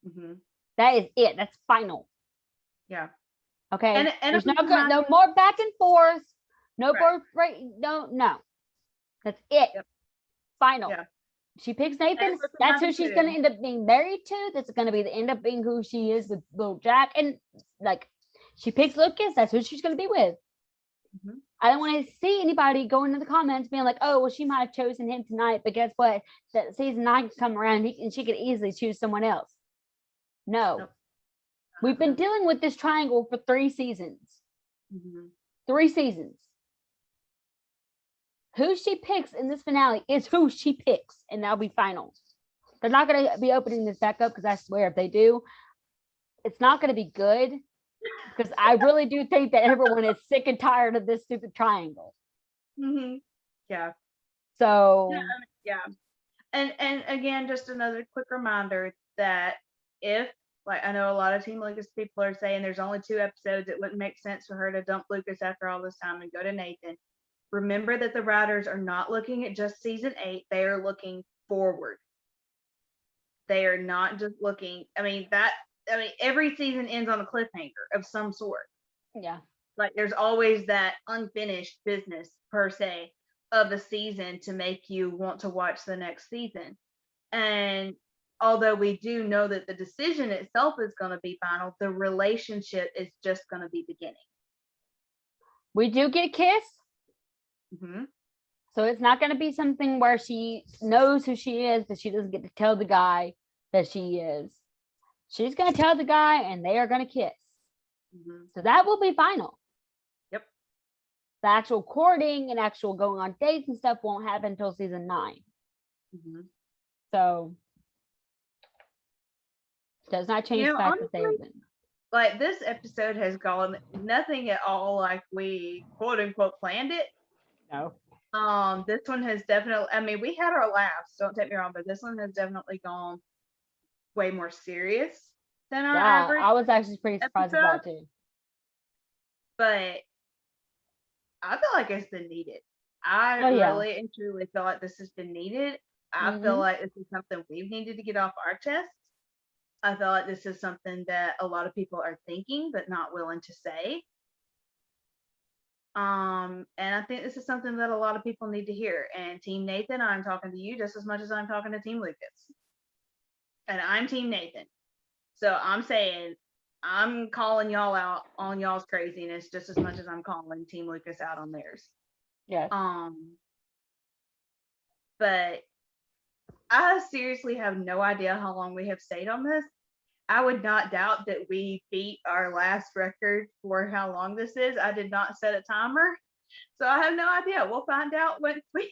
Mm-hmm. That is it. That's final. Yeah. Okay. And there's no more back and forth. No more no. That's it. Yep. Final. Yeah. She picks Nathan. That's who she's going to end up being married to. That's going to be the end up being who she is with little Jack. And like, She picks Lucas. That's who she's going to be with. Mhm. I don't want to see anybody go into the comments being like, oh, well, she might have chosen him tonight, but guess what? That season 9 can come around and she could easily choose someone else. No. Nope. We've been dealing with this triangle for 3 seasons. Mhm. 3 seasons. Who she picks in this finale is who she picks, and that'll be final. They're not going to be opening this back up because I swear if they do, it's not going to be good because I really do think that everyone is sick and tired of this stupid triangle. Mhm. Yeah. So Yeah. And again, just another quick reminder that if, like, I know a lot of Team Lucas people are saying there's only 2 episodes, it wouldn't make sense for her to dump Lucas after all this time and go to Nathan. Remember that the writers are not looking at just season 8, they are looking forward. They are not just looking, every season ends on a cliffhanger of some sort. yeah. Like there's always that unfinished business per se of a season to make you want to watch the next season. And although we do know that the decision itself is going to be final, the relationship is just going to be beginning. We do get a kiss. Mm-hmm. So it's not going to be something where she knows who she is, but she doesn't get to tell the guy that she is. She's going to tell the guy and they are going to kiss. Mm-hmm. So that will be final. Yep. The actual courting and actual going on dates and stuff won't happen until season 9. Mm-hmm. So does not change the fact that they honestly, been. Like this episode has gone nothing at all like we quote unquote planned it. No. This one has definitely, I mean, we had our laughs, don't take me wrong, but this one has definitely gone way more serious than our average. I was actually pretty surprised episode. with that too. But I feel like it's been needed. I really and truly feel like this has been needed. I feel like this is something we've needed to get off our chests. I feel like this is something that a lot of people are thinking but not willing to say. And I think this is something that a lot of people need to hear. And Team Nathan, I'm talking to you just as much as I'm talking to Team Lucas. And I'm Team Nathan. So I'm saying I'm calling y'all out on y'all's craziness just as much as I'm calling Team Lucas out on theirs. Yeah. But I seriously have no idea how long we have stayed on this. I would not doubt that we beat our last record for how long this is. I did not set a timer, so I have no idea. We'll find out when we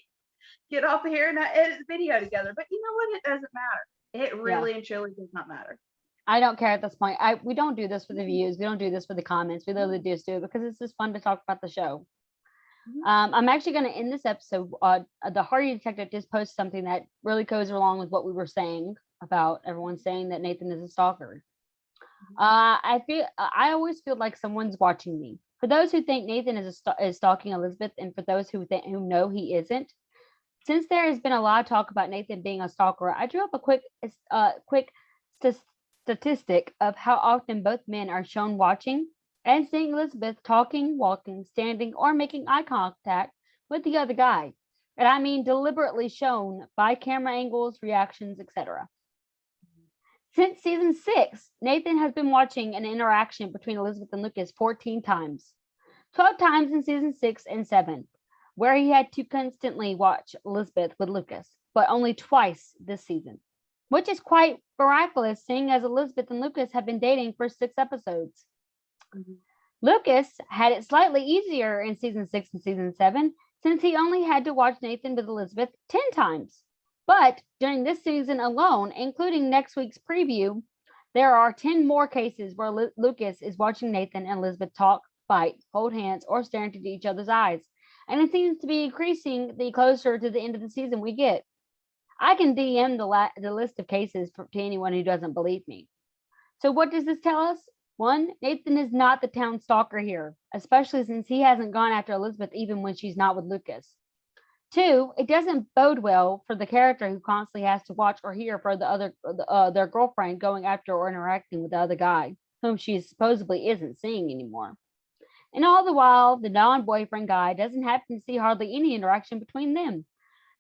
get off of here and I edit the video together. But you know what? It doesn't matter. It really and truly does not matter. I don't care at this point. We don't do this for the views. We don't do this for the comments. We literally just do it because it's just fun to talk about the show. I'm actually going to end this episode. The Heartie Detective just posted something that really goes along with what we were saying about everyone saying that Nathan is a stalker. I always feel like someone's watching me. For those who think Nathan is stalking Elizabeth, and for those who know he isn't, since there has been a lot of talk about Nathan being a stalker, I drew up a quick statistic of how often both men are shown watching and seeing Elizabeth talking, walking, standing, or making eye contact with the other guy. And I mean deliberately shown by camera angles, reactions, etc. Since season 6, Nathan has been watching an interaction between Elizabeth and Lucas 14 times. 12 times in season 6 and 7, where he had to constantly watch Elizabeth with Lucas, but only twice this season, which is quite miraculous seeing as Elizabeth and Lucas have been dating for 6 episodes. Lucas had it slightly easier in season 6 and season 7, since he only had to watch Nathan with Elizabeth 10 times. But during this season alone, including next week's preview, there are 10 more cases where Lucas is watching Nathan and Elizabeth talk, fight, hold hands, or stare into each other's eyes. And it seems to be increasing the closer to the end of the season we get. I can DM the list of cases to anyone who doesn't believe me. So what does this tell us? 1, Nathan is not the town stalker here, especially since he hasn't gone after Elizabeth even when she's not with Lucas. 2, it doesn't bode well for the character who constantly has to watch or hear for their girlfriend going after or interacting with the other guy, whom she supposedly isn't seeing anymore. And all the while, the non-boyfriend guy doesn't happen to see hardly any interaction between them.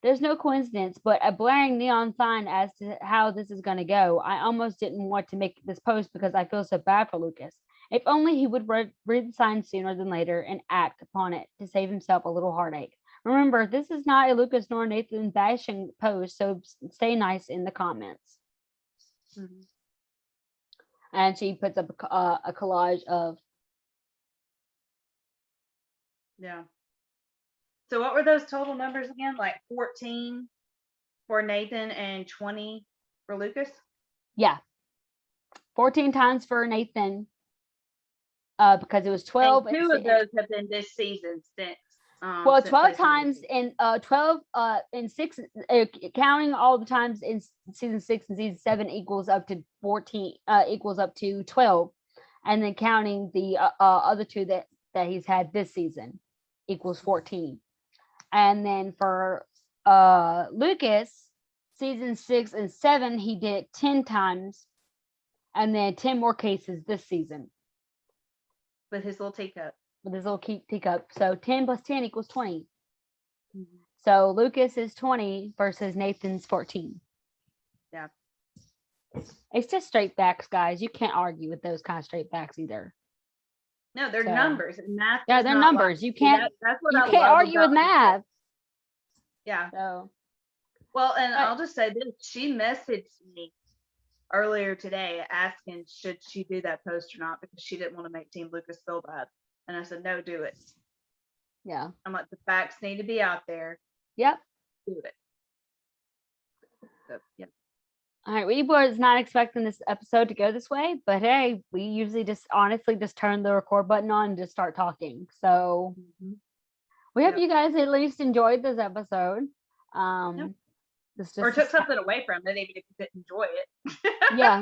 There's no coincidence, but a blaring neon sign as to how this is going to go. I almost didn't want to make this post because I feel so bad for Lucas. If only he would read the signs sooner than later and act upon it to save himself a little heartache. Remember, this is not a Lucas nor Nathan bashing post, so stay nice in the comments. Mhm. And she puts up a collage of. Yeah. So what were those total numbers again? Like 14 for Nathan and 20 for Lucas? Yeah. 14 times for Nathan. Because it was 12. And 2 of those have been this season since. Well, since 12 they started. times in 12 in 6, counting all the times in season 6 and season 7 equals up to 14, equals up to 12, and then counting the other 2 that he's had this season equals 14. And then for Lucas, season 6 and 7 he did 10 times, and then 10 more cases this season With his little teacup. with his little teacup. So 10 plus 10 equals 20. Mhm. So Lucas is 20 versus Nathan's 14. Yeah. It's just straight facts, guys. You can't argue with those kind of straight facts either. No, they're So- numbers. And math Yeah, does they're not numbers. lie. You can't That's what you I can't love argue with about math. Yeah. So Well, and But- I'll just say this. She messaged me earlier today asking should she do that post or not because she didn't want to make Team Lucas feel bad. And I said, no, do it. yeah. I'm like, the facts need to be out there. Yep. Do it. So, yeah. All right, we was not expecting this episode to go this way, but hey, we usually just honestly just turn the record button on and just start talking. So we hope Yep. you guys at least enjoyed this episode. Yep. This Or just took something away from it, even if you didn't enjoy it. Yeah.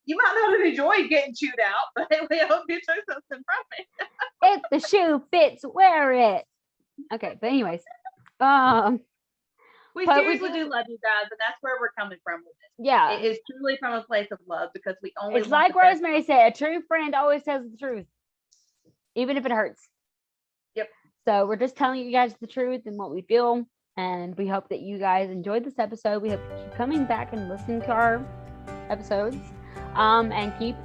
You might not have enjoyed getting chewed out, but we hope you took something from it. If the shoe fits, wear it. Okay, but anyways, We But we seriously do- do love you guys, and that's where we're coming from with this. yeah, It is truly from a place of love because we only it's want like the best. Rosemary said, a true friend always tells the truth, even if it hurts. Yep. So we're just telling you guys the truth and what we feel, and we hope that you guys enjoyed this episode. We hope you keep coming back and listening to our episodes, and keep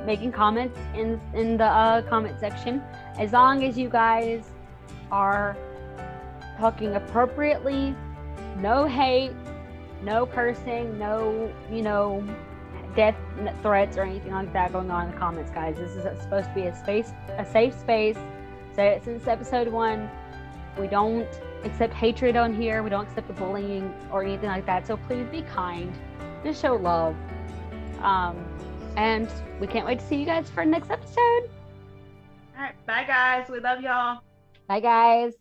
making comments in the comment section. As long as you guys are talking appropriately, no hate, no cursing, no death threats or anything like that going on in the comments, guys. This is supposed to be a safe space. Said it since episode 1. We don't accept hatred on here. We don't accept the bullying or anything like that. So please be kind. Just show love. And we can't wait to see you guys for the next episode. All right, bye guys. We love y'all. Bye, guys.